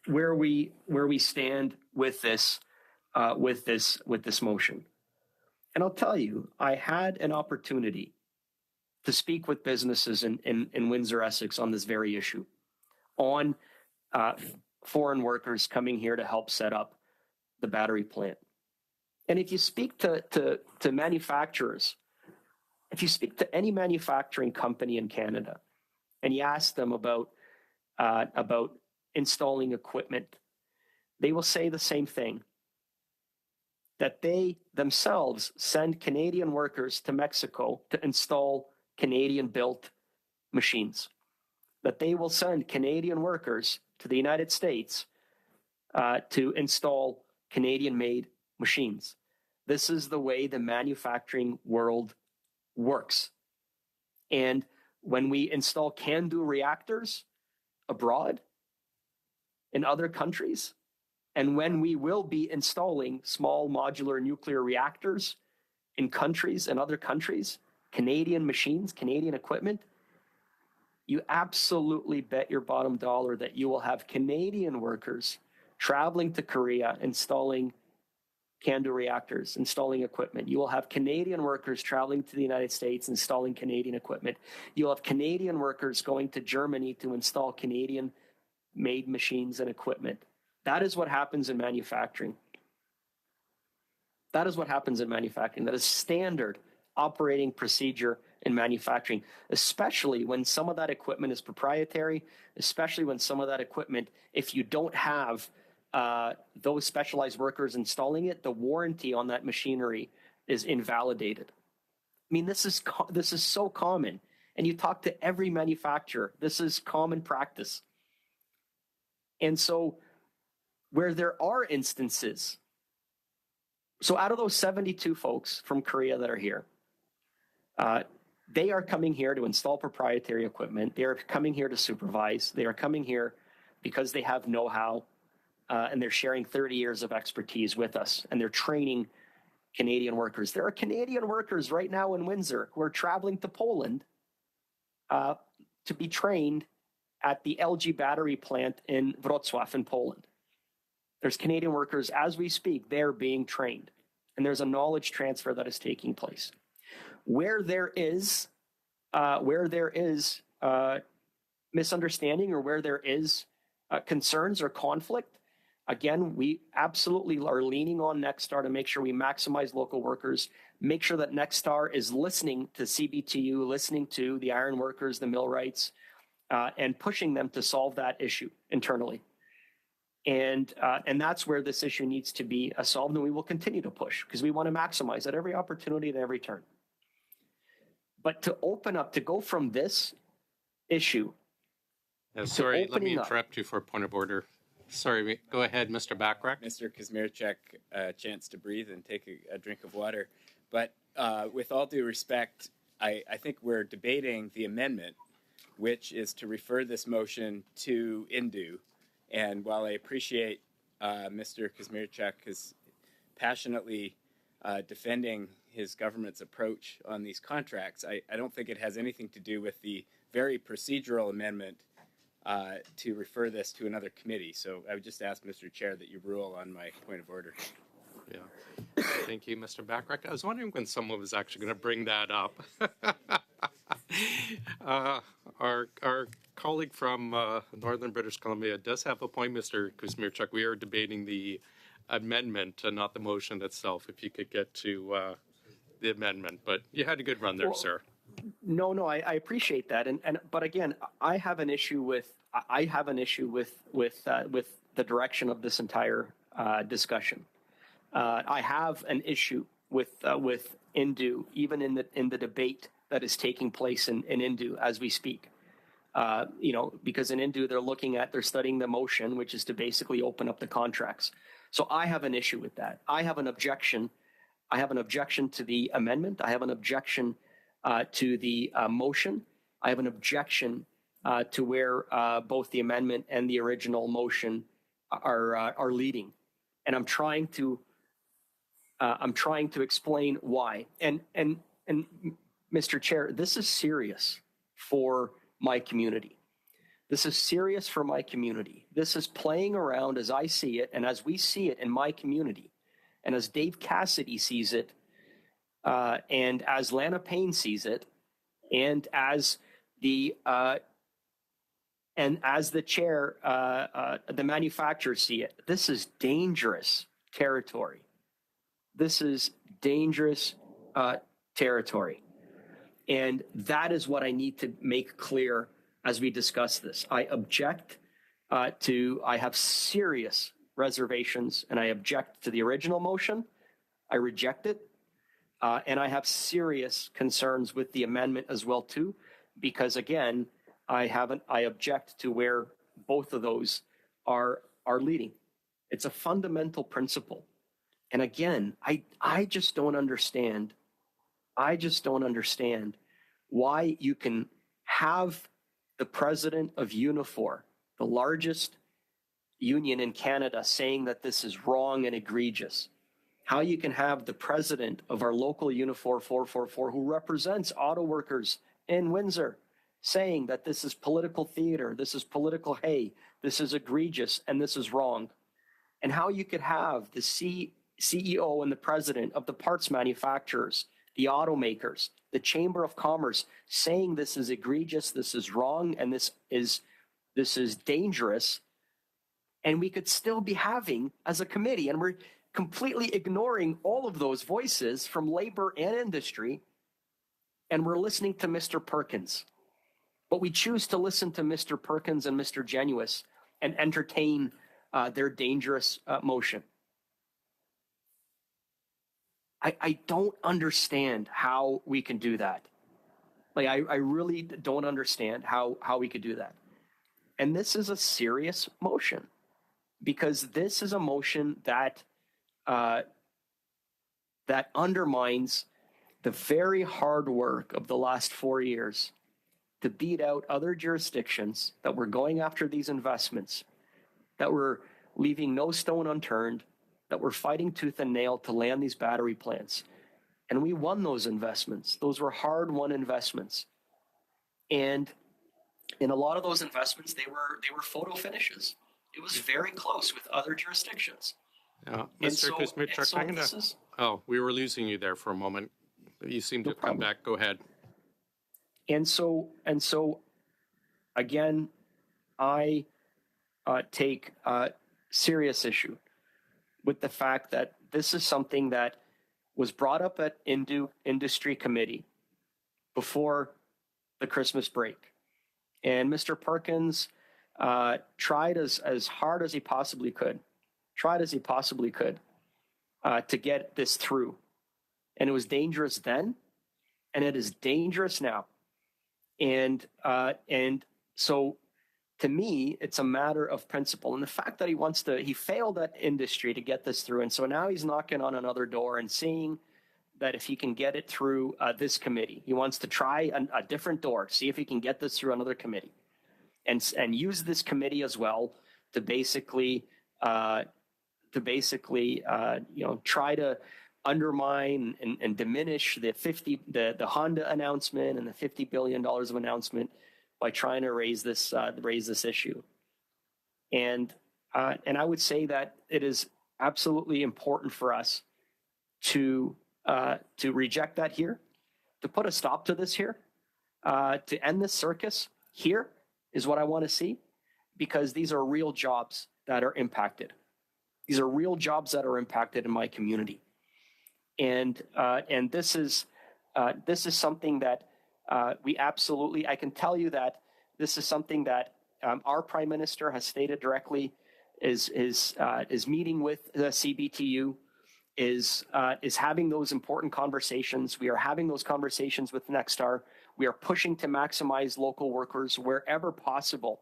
where we stand with this motion. And I'll tell you, I had an opportunity to speak with businesses in Windsor, Essex on this very issue, on foreign workers coming here to help set up the battery plant. And if you speak to manufacturers, if you speak to any manufacturing company in Canada and you ask them about installing equipment, they will say the same thing, that they themselves send Canadian workers to Mexico to install Canadian-built machines, that they will send Canadian workers to the United States to install Canadian-made machines. This is the way the manufacturing world works. And when we install CANDU reactors abroad in other countries, and when we will be installing small modular nuclear reactors in countries and other countries, Canadian machines, Canadian equipment, you absolutely bet your bottom dollar that you will have Canadian workers traveling to Korea, installing CANDU reactors, installing equipment. You will have Canadian workers traveling to the United States, installing Canadian equipment. You'll have Canadian workers going to Germany to install Canadian-made machines and equipment. That is what happens in manufacturing. That is what happens in manufacturing. That is standard operating procedure in manufacturing, especially when some of that equipment is proprietary, especially when some of that equipment, if you don't have those specialized workers installing it, the warranty on that machinery is invalidated. I mean, this is so common. And you talk to every manufacturer, this is common practice. And so where there are instances, so out of those 72 folks from Korea that are here, they are coming here to install proprietary equipment. They are coming here to supervise. They are coming here because they have know-how, and they're sharing 30 years of expertise with us, and they're training Canadian workers. There are Canadian workers right now in Windsor who are traveling to Poland to be trained at the LG battery plant in Wrocław in Poland. There's Canadian workers, as we speak, they're being trained, and there's a knowledge transfer that is taking place. Where there is misunderstanding, or where there is concerns or conflict, again, we absolutely are leaning on Nexstar to make sure we maximize local workers, make sure that Nexstar is listening to CBTU, listening to the iron workers, the millwrights, and pushing them to solve that issue internally. And that's where this issue needs to be solved, and we will continue to push because we want to maximize at every opportunity at every turn. But to open up, to go from this issue. Sorry, let me interrupt you for a point of order. Sorry, go ahead, Mr. Bachrach. Mr. Kazmierczak, a chance to breathe and take a drink of water. But with all due respect, I think we're debating the amendment, which is to refer this motion to Indu. And while I appreciate Mr. Kazmierczak is passionately defending his government's approach on these contracts, I don't think it has anything to do with the very procedural amendment to refer this to another committee. So I would just ask, Mr. Chair, that you rule on my point of order. Yeah. Thank you, Mr. Backrack. I was wondering when someone was actually going to bring that up. Our colleague from Northern British Columbia does have a point, Mr. Kuzmierczak. We are debating the amendment and not the motion itself, if you could get to the amendment. But you had a good run there, Well, sir. No, I appreciate that, but again, I have an issue with the direction of this entire discussion. I have an issue with Indu, even in the debate that is taking place in Indu as we speak. Because in Indu they're studying the motion, which is to basically open up the contracts. So I have an issue with that. I have an objection. I have an objection to the amendment. I have an objection to the motion. I have an objection to where both the amendment and the original motion are leading, and I'm trying to explain why. And Mr. Chair, this is serious for my community. This is serious for my community. This is playing around as I see it, and as we see it in my community, and as Dave Cassidy sees it. And as Lana Payne sees it, and as the chair, the manufacturers see it, this is dangerous territory. This is dangerous territory, and that is what I need to make clear as we discuss this. I object I have serious reservations, and I object to the original motion. I reject it. And I have serious concerns with the amendment as well, too, because, again, I object to where both of those are leading. It's a fundamental principle. And, again, I just don't understand. I just don't understand why you can have the president of Unifor, the largest union in Canada, saying that this is wrong and egregious. How you can have the president of our local Unifor 444, who represents auto workers in Windsor, saying that this is political theater, this is political hay, this is egregious, and this is wrong. And how you could have the CEO and the president of the parts manufacturers, the automakers, the Chamber of Commerce saying this is egregious, this is wrong, and this is dangerous. And we could still be having as a committee, and we're completely ignoring all of those voices from labor and industry, and we're listening to Mr. Perkins. But we choose to listen to Mr. Perkins and Mr. Genuis and entertain their dangerous motion. I don't understand how we can do that. I really don't understand how we could do that. And this is a serious motion, because this is a motion that undermines the very hard work of the last 4 years to beat out other jurisdictions that were going after these investments, that were leaving no stone unturned, that were fighting tooth and nail to land these battery plants. And we won those investments. Those were hard-won investments. And in a lot of those investments, they were photo finishes. It was very close with other jurisdictions. Mr. Kuzmierczak, we were losing you there for a moment. You seem to come back. Go ahead. And so again, I take serious issue with the fact that this is something that was brought up at Industry Committee before the Christmas break. And Mr. Perkins tried as hard as he possibly could, to get this through. And it was dangerous then, and it is dangerous now. And so to me, it's a matter of principle. And the fact that he failed at Industry to get this through. And so now he's knocking on another door and seeing that if he can get it through this committee, he wants to try a different door, see if he can get this through another committee, and use this committee as well to basically try to undermine and diminish the Honda announcement and the $50 billion of announcement by trying to raise this issue. And I would say that it is absolutely important for us to reject that here, to put a stop to this here, to end this circus here is what I want to see, because these are real jobs that are impacted. These are real jobs that are impacted in my community, and this is something that we absolutely. I can tell you that this is something that our Prime Minister has stated directly. Is meeting with the CBTU, is having those important conversations. We are having those conversations with Nexstar. We are pushing to maximize local workers wherever possible.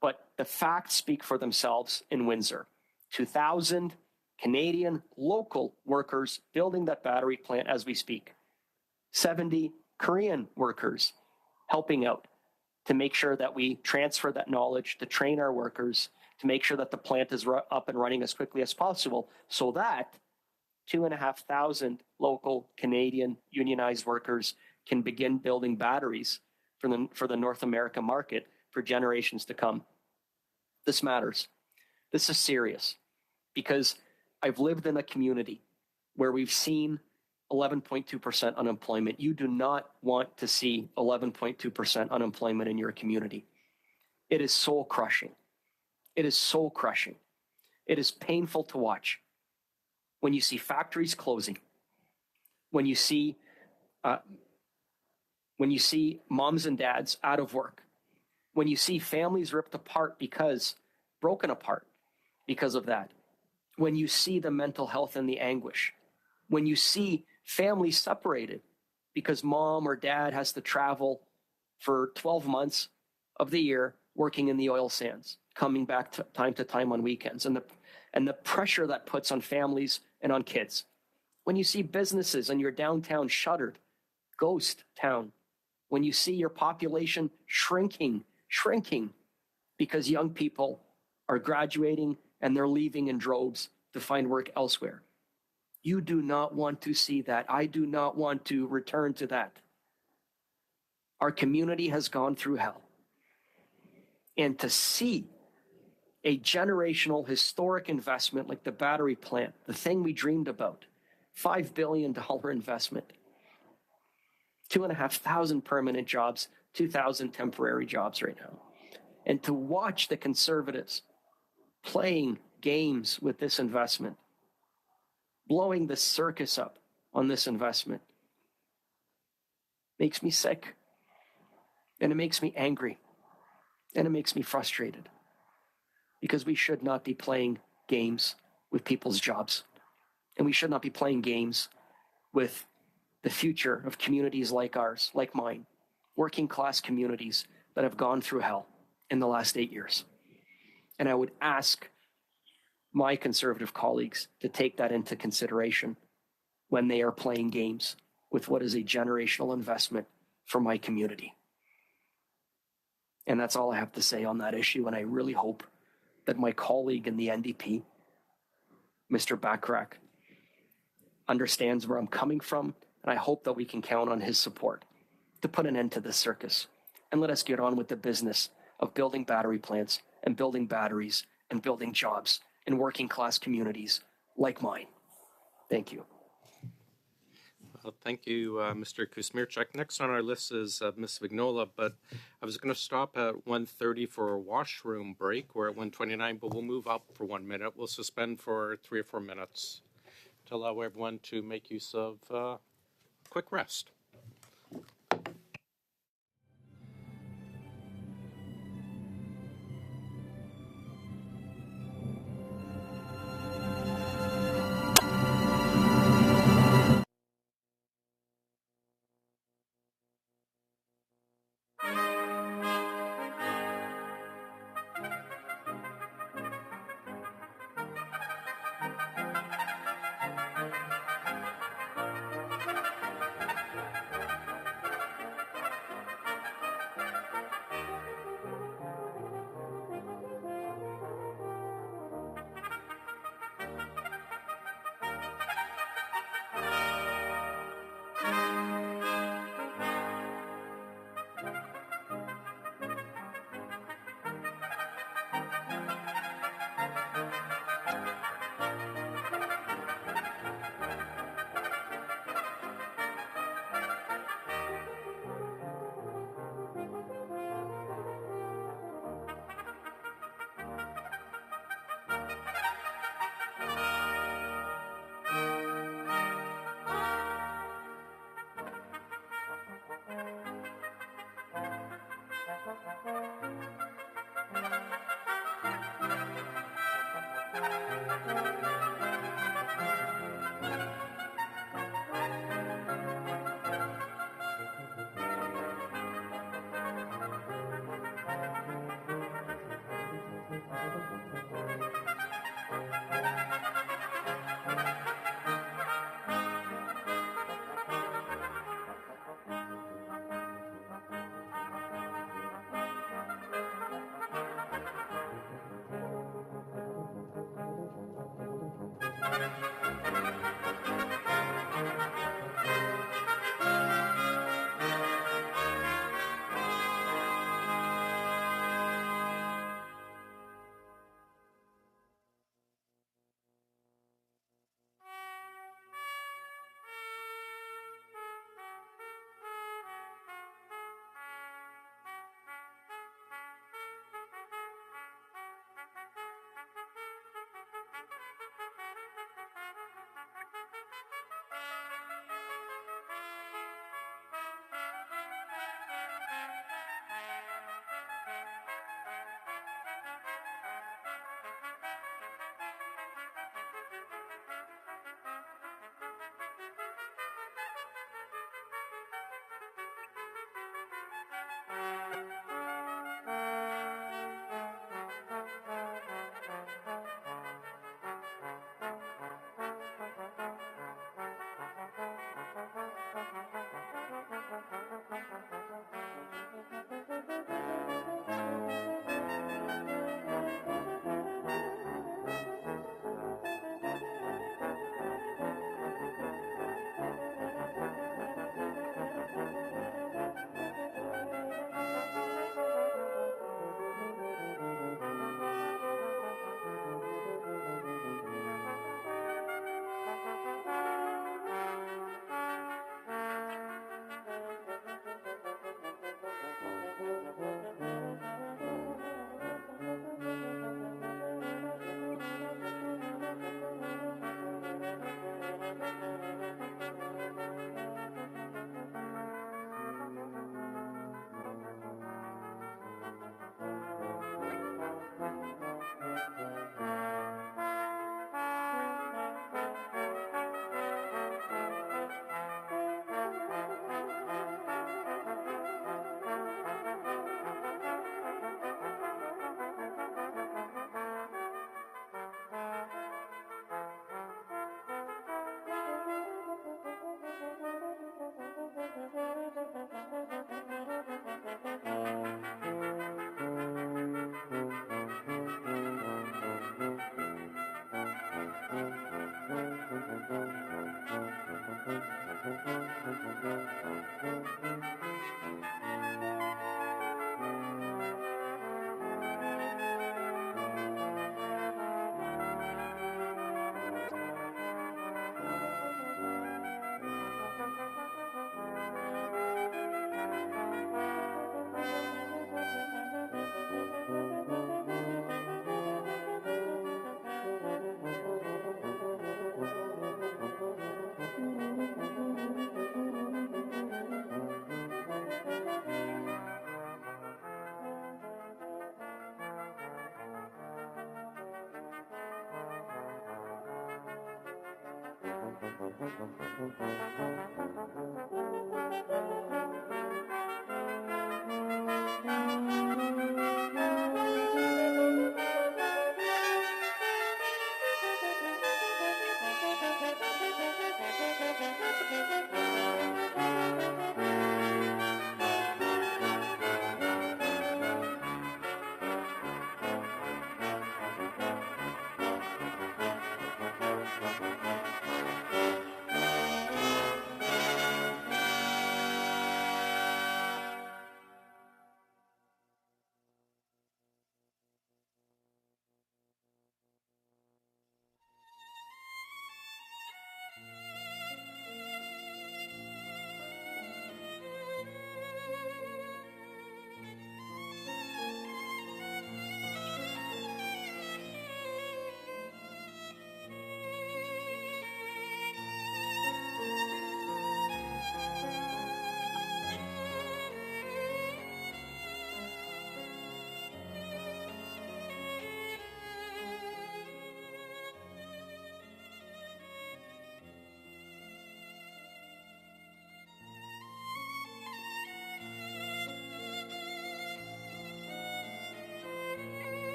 But the facts speak for themselves in Windsor. 2,000 Canadian local workers building that battery plant as we speak. 70 Korean workers helping out to make sure that we transfer that knowledge, to train our workers, to make sure that the plant is up and running as quickly as possible, so that 2,500 local Canadian unionized workers can begin building batteries for the North America market for generations to come. This matters. This is serious, because I've lived in a community where we've seen 11.2% unemployment. You do not want to see 11.2% unemployment in your community. It is soul crushing. It is soul crushing. It is painful to watch when you see factories closing, when you see moms and dads out of work, when you see families ripped apart broken apart because of that, when you see the mental health and the anguish, when you see families separated because mom or dad has to travel for 12 months of the year working in the oil sands, coming back to time on weekends, and the pressure that puts on families and on kids. When you see businesses in your downtown shuttered, ghost town, when you see your population shrinking because young people are graduating and they're leaving in droves to find work elsewhere. You do not want to see that. I do not want to return to that. Our community has gone through hell. And to see a generational historic investment like the battery plant, the thing we dreamed about, $5 billion investment, 2,500 permanent jobs, 2,000 temporary jobs right now. And to watch the Conservatives playing games with this investment, blowing the circus up on this investment, makes me sick. And it makes me angry. And it makes me frustrated. Because we should not be playing games with people's jobs. And we should not be playing games with the future of communities like ours, like mine, working class communities that have gone through hell in the last 8 years. And I would ask my Conservative colleagues to take that into consideration when they are playing games with what is a generational investment for my community. And that's all I have to say on that issue. And I really hope that my colleague in the NDP, Mr. Bachrach, understands where I'm coming from. And I hope that we can count on his support to put an end to this circus. And let us get on with the business of building battery plants and building batteries and building jobs in working class communities like mine. Thank you. Thank you, Mr. Kusmirchuk. Next on our list is Ms. Vignola, but I was going to stop at 1:30 for a washroom break. We're at 1:29, but we'll move up for 1 minute. We'll suspend for 3 or 4 minutes to allow everyone to make use of a quick rest.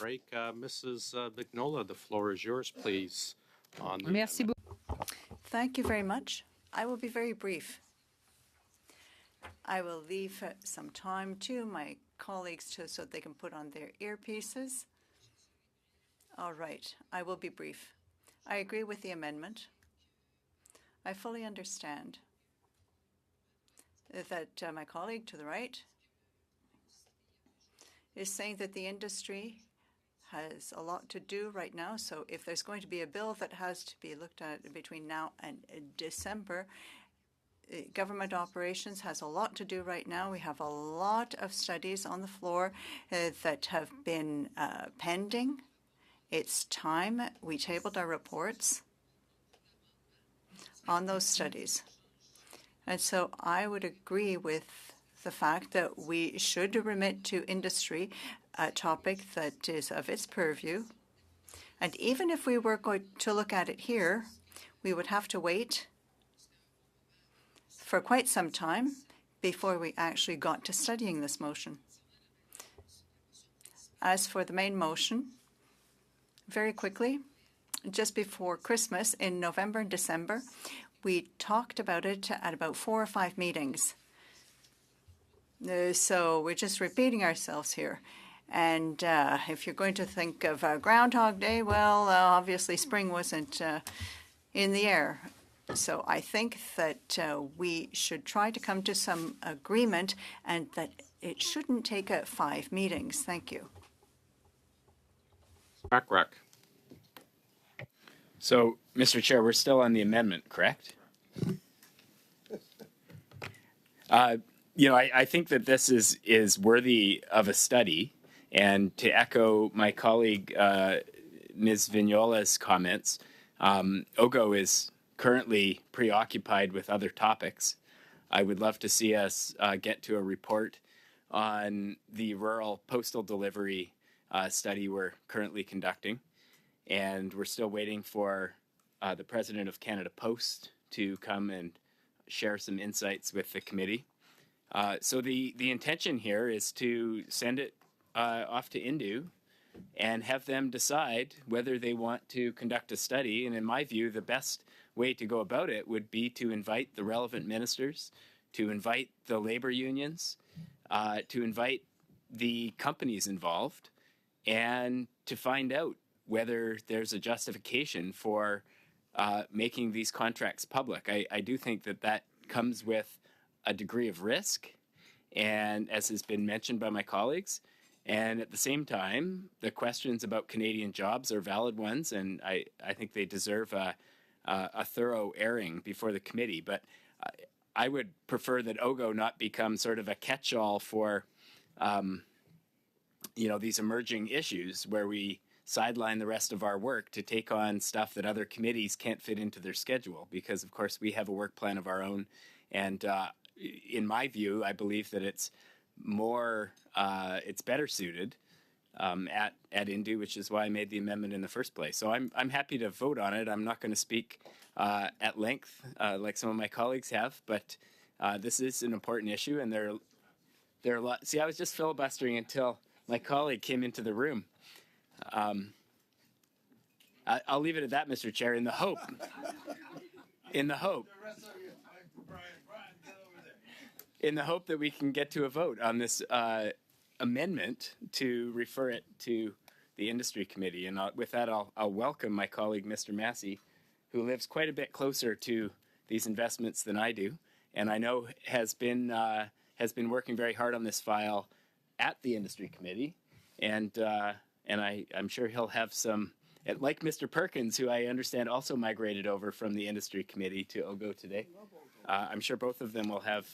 break. Mrs. Vignola, the floor is yours, please. On the Merci beaucoup. Thank you very much. I will be very brief. I will leave some time to my colleagues so they can put on their earpieces. All right, I will be brief. I agree with the amendment. I fully understand that my colleague to the right is saying that the industry has a lot to do right now. So if there's going to be a bill that has to be looked at between now and December, government operations has a lot to do right now. We have a lot of studies on the floor that have been pending. It's time we tabled our reports on those studies. And so I would agree with the fact that we should remit to industry a topic that is of its purview. And even if we were going to look at it here, we would have to wait for quite some time before we actually got to studying this motion. As for the main motion, very quickly, just before Christmas in November and December, we talked about it at about 4 or 5 meetings. So we're just repeating ourselves here. And if you're going to think of Groundhog Day, well, obviously spring wasn't in the air. So I think that we should try to come to some agreement and that it shouldn't take 5 meetings. Thank you. Backrack. So, Mr. Chair, we're still on the amendment, correct? I think that this is worthy of a study. And to echo my colleague, Ms. Vignola's comments, OGGO is currently preoccupied with other topics. I would love to see us get to a report on the rural postal delivery study we're currently conducting. And we're still waiting for the president of Canada Post to come and share some insights with the committee. So the intention here is to send it off to Indu and have them decide whether they want to conduct a study. And in my view, the best way to go about it would be to invite the relevant ministers, to invite the labor unions, to invite the companies involved, and to find out whether there's a justification for making these contracts public. I do think that that comes with a degree of risk, and as has been mentioned by my colleagues, and at the same time, the questions about Canadian jobs are valid ones, and I think they deserve a thorough airing before the committee. But I would prefer that OGGO not become sort of a catch-all for these emerging issues where we sideline the rest of our work to take on stuff that other committees can't fit into their schedule, because of course we have a work plan of our own. And in my view, I believe that it's better suited at Indu, which is why I made the amendment in the first place. So I'm happy to vote on it. I'm not going to speak at length like some of my colleagues have, but this is an important issue, and there are a lot. See, I was just filibustering until my colleague came into the room. I'll leave it at that, Mr. Chair, in the hope that we can get to a vote on this amendment to refer it to the Industry Committee. And with that, I'll welcome my colleague, Mr. Massey, who lives quite a bit closer to these investments than I do, and I know has been working very hard on this file at the Industry Committee, and I'm sure he'll have some, like Mr. Perkins, who I understand also migrated over from the Industry Committee to OGGO today. I'm sure both of them will have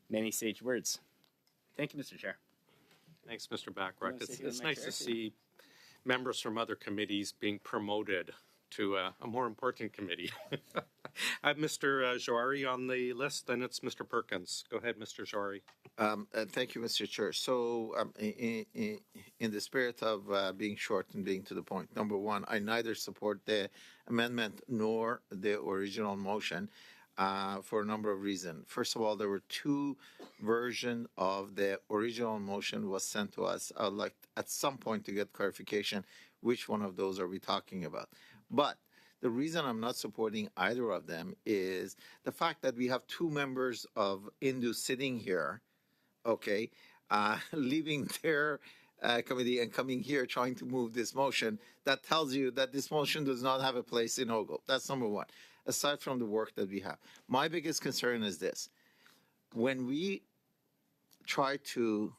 many sage words. Thank you, Mr. Chair. Thanks, Mr. Backrack. It's nice to see members from other committees being promoted to a more important committee. I have Mr. Joari on the list, then it's Mr. Perkins. Go ahead, Mr. Joari. Thank you, Mr. Chair. So in the spirit of being short and being to the point, number one, I neither support the amendment nor the original motion for a number of reasons. First of all, there were 2 versions of the original motion was sent to us. I would like at some point to get clarification which one of those are we talking about. But the reason I'm not supporting either of them is the fact that we have 2 members of Indu sitting here, okay, leaving their committee and coming here trying to move this motion. That tells you that this motion does not have a place in OGGO. That's number one, aside from the work that we have. My biggest concern is this. When we try to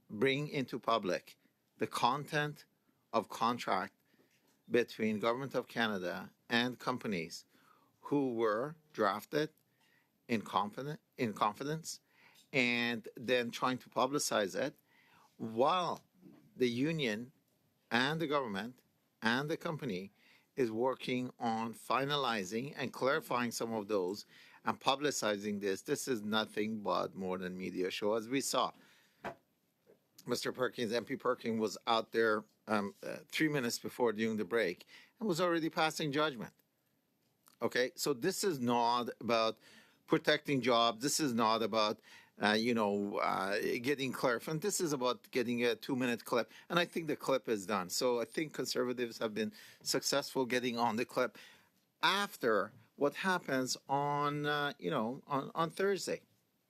bring into public the content of contract between Government of Canada and companies who were drafted in confidence, and then trying to publicize it, while the union and the government and the company is working on finalizing and clarifying some of those and publicizing this. This is nothing but more than media show. As we saw, Mr. Perkins, MP Perkins, was out there 3 minutes before during the break and was already passing judgment. Okay, so this is not about protecting jobs. This is not about getting clarified. This is about getting a 2-minute clip, and I think the clip is done. So I think conservatives have been successful getting on the clip after what happens on on Thursday.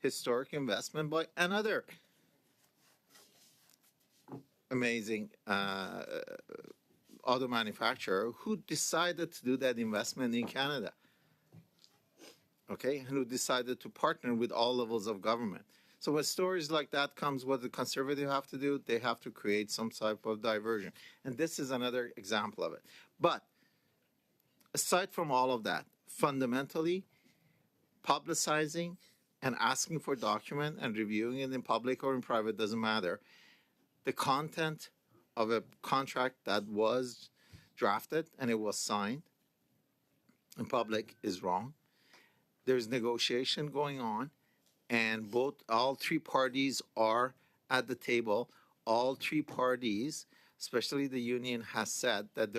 Historic investment by another amazing auto manufacturer who decided to do that investment in Canada. Okay, and who decided to partner with all levels of government. So when stories like that comes, what the conservatives have to do, they have to create some type of diversion. And this is another example of it. But aside from all of that, fundamentally, publicizing and asking for document and reviewing it in public or in private doesn't matter. The content of a contract that was drafted and it was signed in public is wrong. There's negotiation going on, and all three parties are at the table. All three parties, especially the union, has said that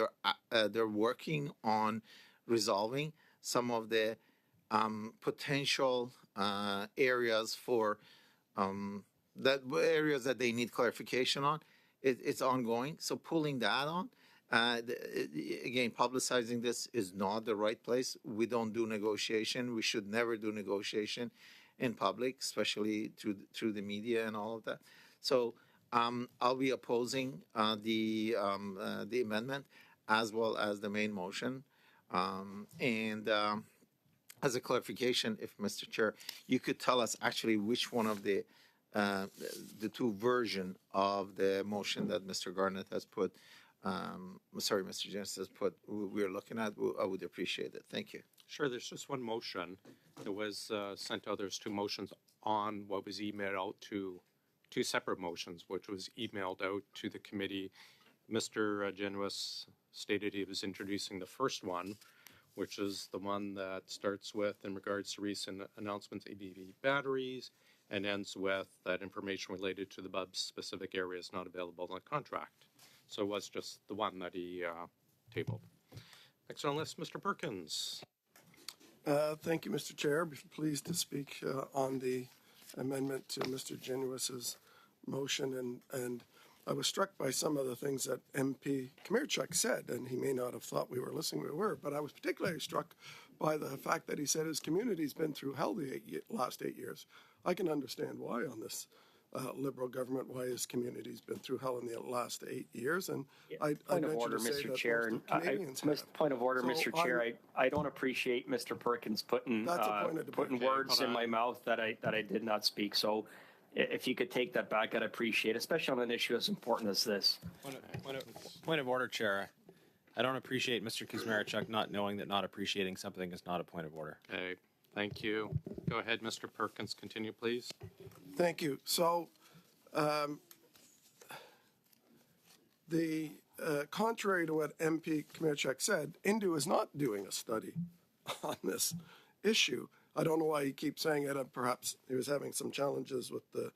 they're working on resolving some of the potential areas that they need clarification on. It's ongoing. So pulling that on. Again, publicizing this is not the right place. We don't do negotiation. We should never do negotiation in public, especially through the media and all of that. So I'll be opposing the amendment as well as the main motion. As a clarification, if Mr. Chair, you could tell us actually which one of the two version of the motion that Mr. Garnett has put. Mr. Jens has put, we're looking at, I would appreciate it. Thank you. Sure, there's just one motion that was sent out. There's two motions on what was emailed out to two separate motions, which was emailed out to the committee. Mr. Genuis stated he was introducing the first one, which is the one that starts with, in regards to recent announcements, ABV batteries, and ends with that information related to the BUB's specific areas not available in the contract. So it was just the one that he tabled. Next on the list, Mr. Perkins. Thank you, Mr. Chair. I'm pleased to speak on the amendment to Mr. Genuis's motion, and I was struck by some of the things that MP Kmirchuk said, and he may not have thought we were listening, we were, but I was particularly struck by the fact that he said his community's been through hell the last 8 years. I can understand why on this Liberal government, why his community's been through hell in the last 8 years. And Point of order, Mr. Chair. Point of order, Mr. Chair. I don't appreciate Mr. Perkins putting words in my mouth that I did not speak. So if you could take that back, I'd appreciate it, especially on an issue as important as this. Point of order, Chair. I don't appreciate Mr. Kuzmarchuk not knowing that not appreciating something is not a point of order. Okay, thank you. Go ahead, Mr. Perkins. Continue, please. Thank you. So, contrary to what MP Kmirchuk said, Indu is not doing a study on this issue. I don't know why he keeps saying it. Perhaps he was having some challenges with the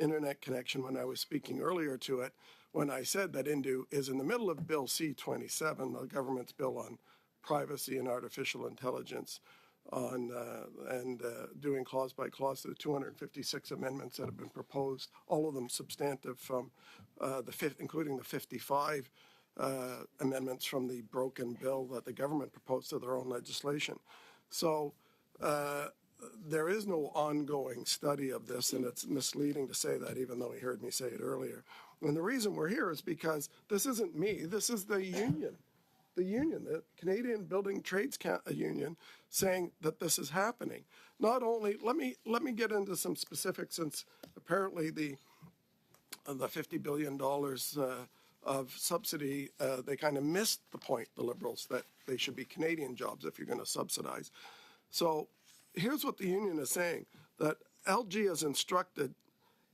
internet connection when I was speaking earlier to it, when I said that Indu is in the middle of Bill C-27, the government's bill on privacy and artificial intelligence, doing clause by clause the 256 amendments that have been proposed, all of them substantive from including the 55 amendments from the broken bill that the government proposed to their own legislation. So there is no ongoing study of this, and it's misleading to say that, even though he heard me say it earlier. And the reason we're here is because this isn't me, this is the union. The union, the Canadian Building Trades Union, saying that this is happening. Not only, let me get into some specifics, since apparently the $50 billion of subsidy, they kind of missed the point, the Liberals, that they should be Canadian jobs if you're going to subsidize. So here's what the union is saying, that LG has instructed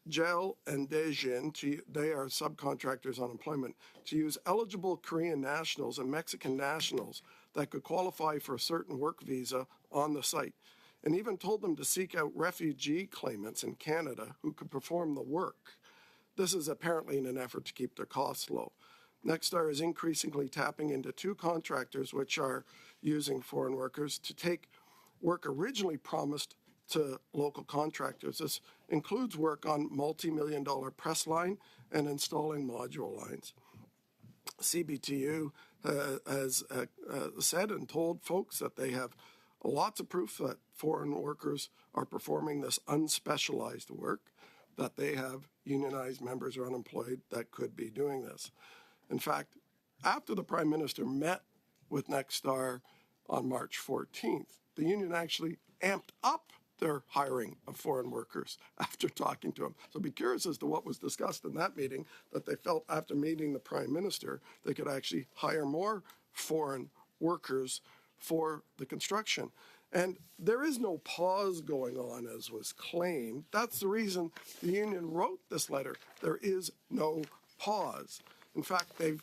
Gel and Dejin, they are subcontractors on employment, to use eligible Korean nationals and Mexican nationals that could qualify for a certain work visa on the site, and even told them to seek out refugee claimants in Canada who could perform the work. This is apparently in an effort to keep their costs low. Nexstar is increasingly tapping into two contractors which are using foreign workers to take work originally promised to local contractors. This includes work on multi-million-dollar press line and installing module lines. CBTU has said and told folks that they have lots of proof that foreign workers are performing this unspecialized work, that they have unionized members or unemployed that could be doing this. In fact, after the Prime Minister met with Nexstar on March 14th, the union actually amped up their hiring of foreign workers after talking to him. So be curious as to what was discussed in that meeting, that they felt after meeting the Prime Minister, they could actually hire more foreign workers for the construction. And there is no pause going on, as was claimed. That's the reason the union wrote this letter. There is no pause. In fact, they've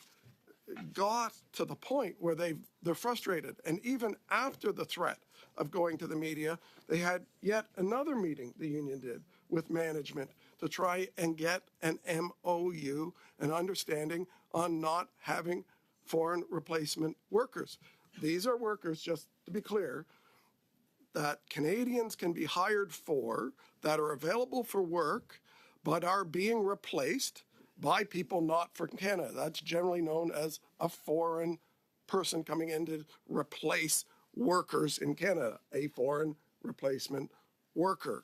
got to the point where they're frustrated. And even after the threat of going to the media, they had yet another meeting, the union did, with management to try and get an MOU, an understanding on not having foreign replacement workers. These are workers, just to be clear, that Canadians can be hired for, that are available for work, but are being replaced by people not from Canada. That's generally known as a foreign person coming in to replace workers in Canada, a foreign replacement worker.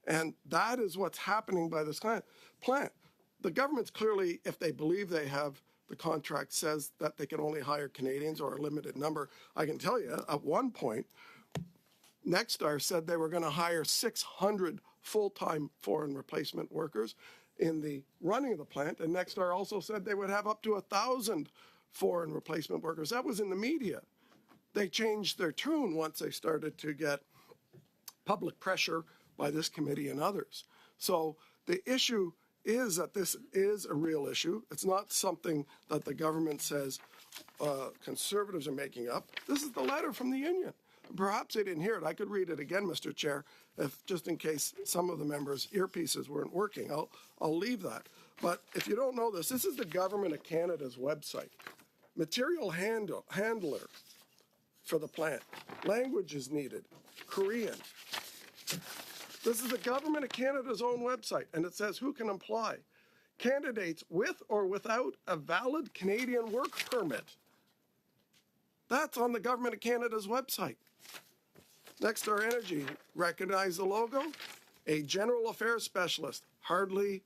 And that is what's happening by this plant. The government's clearly, if they believe they have the contract, says that they can only hire Canadians or a limited number. I can tell you, at one point, Nexstar said they were going to hire 600 full-time foreign replacement workers in the running of the plant, and Nexstar also said they would have up to 1,000 foreign replacement workers. That was in the media. They changed their tune once they started to get public pressure by this committee and others. So the issue is that this is a real issue. It's not something that the government says conservatives are making up. This is the letter from the union. Perhaps they didn't hear it. I could read it again, Mr. Chair, if just in case some of the members' earpieces weren't working. I'll leave that. But if you don't know this, this is the Government of Canada's website. Material handler for the plant. Language is needed. Korean. This is the Government of Canada's own website, and it says who can apply. Candidates with or without a valid Canadian work permit. That's on the Government of Canada's website. Nexstar Energy, recognize the logo? A general affairs specialist, hardly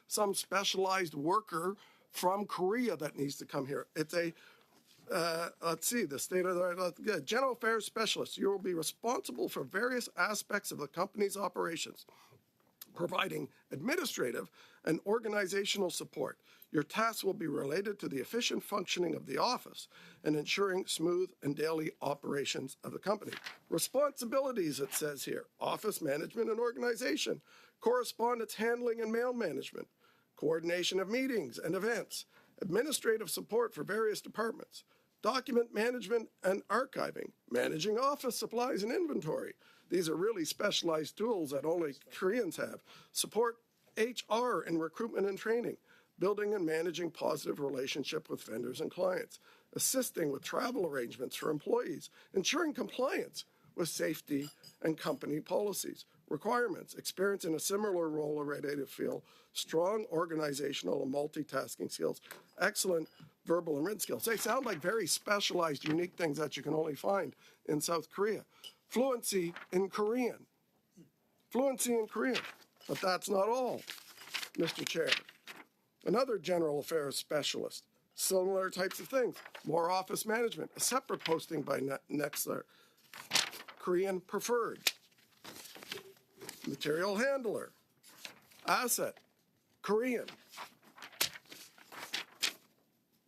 some specialized worker from Korea that needs to come here. It's a, let's see, the state of the general affairs specialist. You will be responsible for various aspects of the company's operations, providing administrative and organizational support. Your tasks will be related to the efficient functioning of the office and ensuring smooth and daily operations of the company. Responsibilities, it says here: office management and organization, correspondence handling and mail management, coordination of meetings and events, administrative support for various departments, document management and archiving, managing office supplies and inventory. These are really specialized tools that only Koreans have. Support HR and recruitment and training, building and managing positive relationship with vendors and clients, assisting with travel arrangements for employees, ensuring compliance with safety and company policies, requirements, experience in a similar role or related field, strong organizational and multitasking skills, excellent verbal and written skills. They sound like very specialized, unique things that you can only find in South Korea. Fluency in Korean. Fluency in Korean. But that's not all, Mr. Chair. Another general affairs specialist. Similar types of things. More office management. A separate posting by Nexstar. Korean preferred. Material handler. Asset. Korean.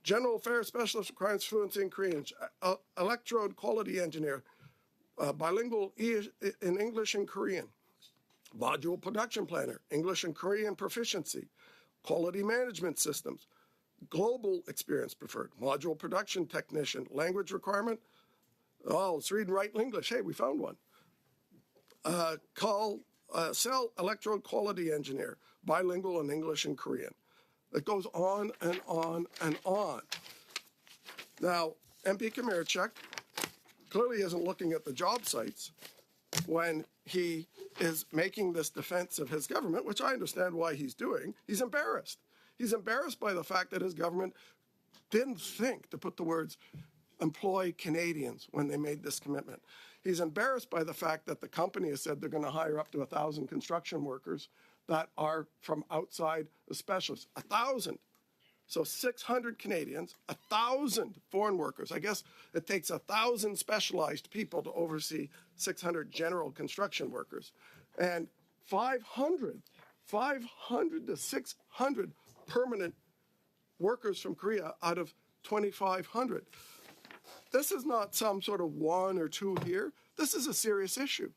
General affairs specialist requires fluency in Korean. Electrode quality engineer. Bilingual in English and Korean. module production planner, English and Korean proficiency, quality management systems, global experience preferred, module production technician, language requirement. Oh, let's read and write in English. Hey, we found one. Cell electrode quality engineer, bilingual in English and Korean. It goes on and on and on. Now, MP Kamirchuk clearly isn't looking at the job sites when he is making this defense of his government, which I understand why he's doing. He's embarrassed. He's embarrassed by the fact that his government didn't think to put the words employ Canadians when they made this commitment. He's embarrassed by the fact that the company has said they're going to hire up to 1,000 construction workers that are from outside the specialists. 1,000. So 600 Canadians, 1,000 foreign workers. I guess it takes 1,000 specialized people to oversee 600 general construction workers. And 500 to 600 permanent workers from Korea out of 2,500. This is not some sort of one or two here. This is a serious issue.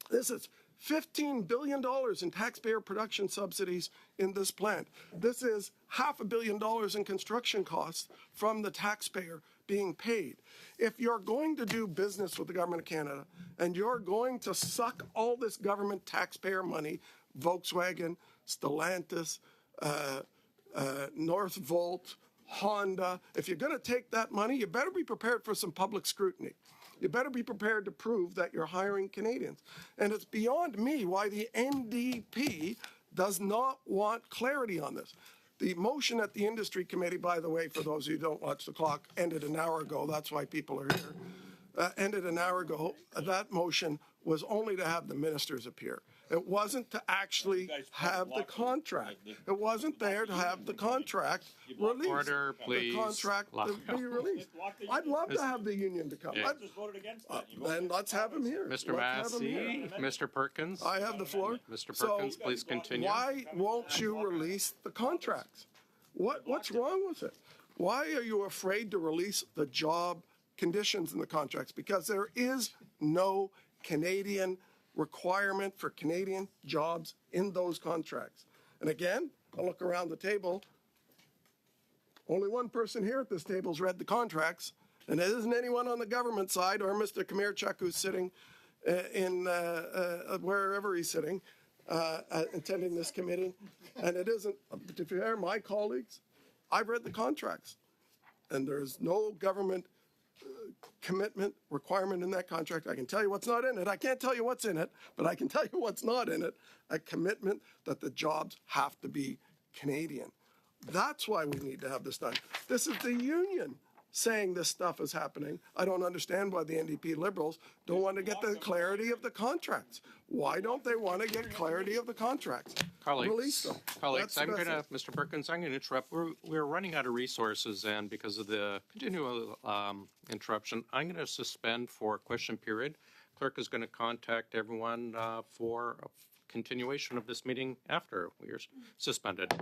This is $15 billion in taxpayer production subsidies in this plant. This is $500 million in construction costs from the taxpayer being paid. If you're going to do business with the government of Canada and you're going to suck all this government taxpayer money, Volkswagen, Stellantis, Northvolt, Honda, if you're going to take that money, you better be prepared for some public scrutiny. You better be prepared to prove that you're hiring Canadians. And it's beyond me why the NDP does not want clarity on this. The motion at the Industry Committee, by the way, for those of you who don't watch the clock, ended an hour ago. That's why people are here. Ended an hour ago. That motion was only to have the ministers appear. It wasn't to actually have the contract. It wasn't there to have the contract released. Order, please. The contract to be released. I'd love to have the union to come. Yeah. Then let's have him here. Mr. Let's have him here. Massey, Mr. Perkins. I have the floor. Mr. Perkins, please continue. Why won't you release the contracts? What's wrong with it? Why are you afraid to release the job conditions in the contracts? Because there is no Canadian requirement for Canadian jobs in those contracts. And again, I look around the table. Only one person here at this table has read the contracts, and it isn't anyone on the government side or Mr. Kamirchuk, who's sitting in wherever he's sitting, attending this committee. And it isn't, to be fair, my colleagues. I've read the contracts, and there's no government commitment requirement in that contract. I can tell you what's not in it. I can't tell you what's in it, but I can tell you what's not in it. A commitment that the jobs have to be Canadian. That's why we need to have this done. This is the union saying this stuff is happening. I don't understand why the NDP Liberals don't want to get the clarity of the contracts. Why don't they want to get clarity of the contracts? Release them. Colleagues, Mr. Perkins, I'm going to interrupt. We're running out of resources, and because of the continual interruption, I'm going to suspend for question period. Clerk is going to contact everyone for a continuation of this meeting after we are suspended.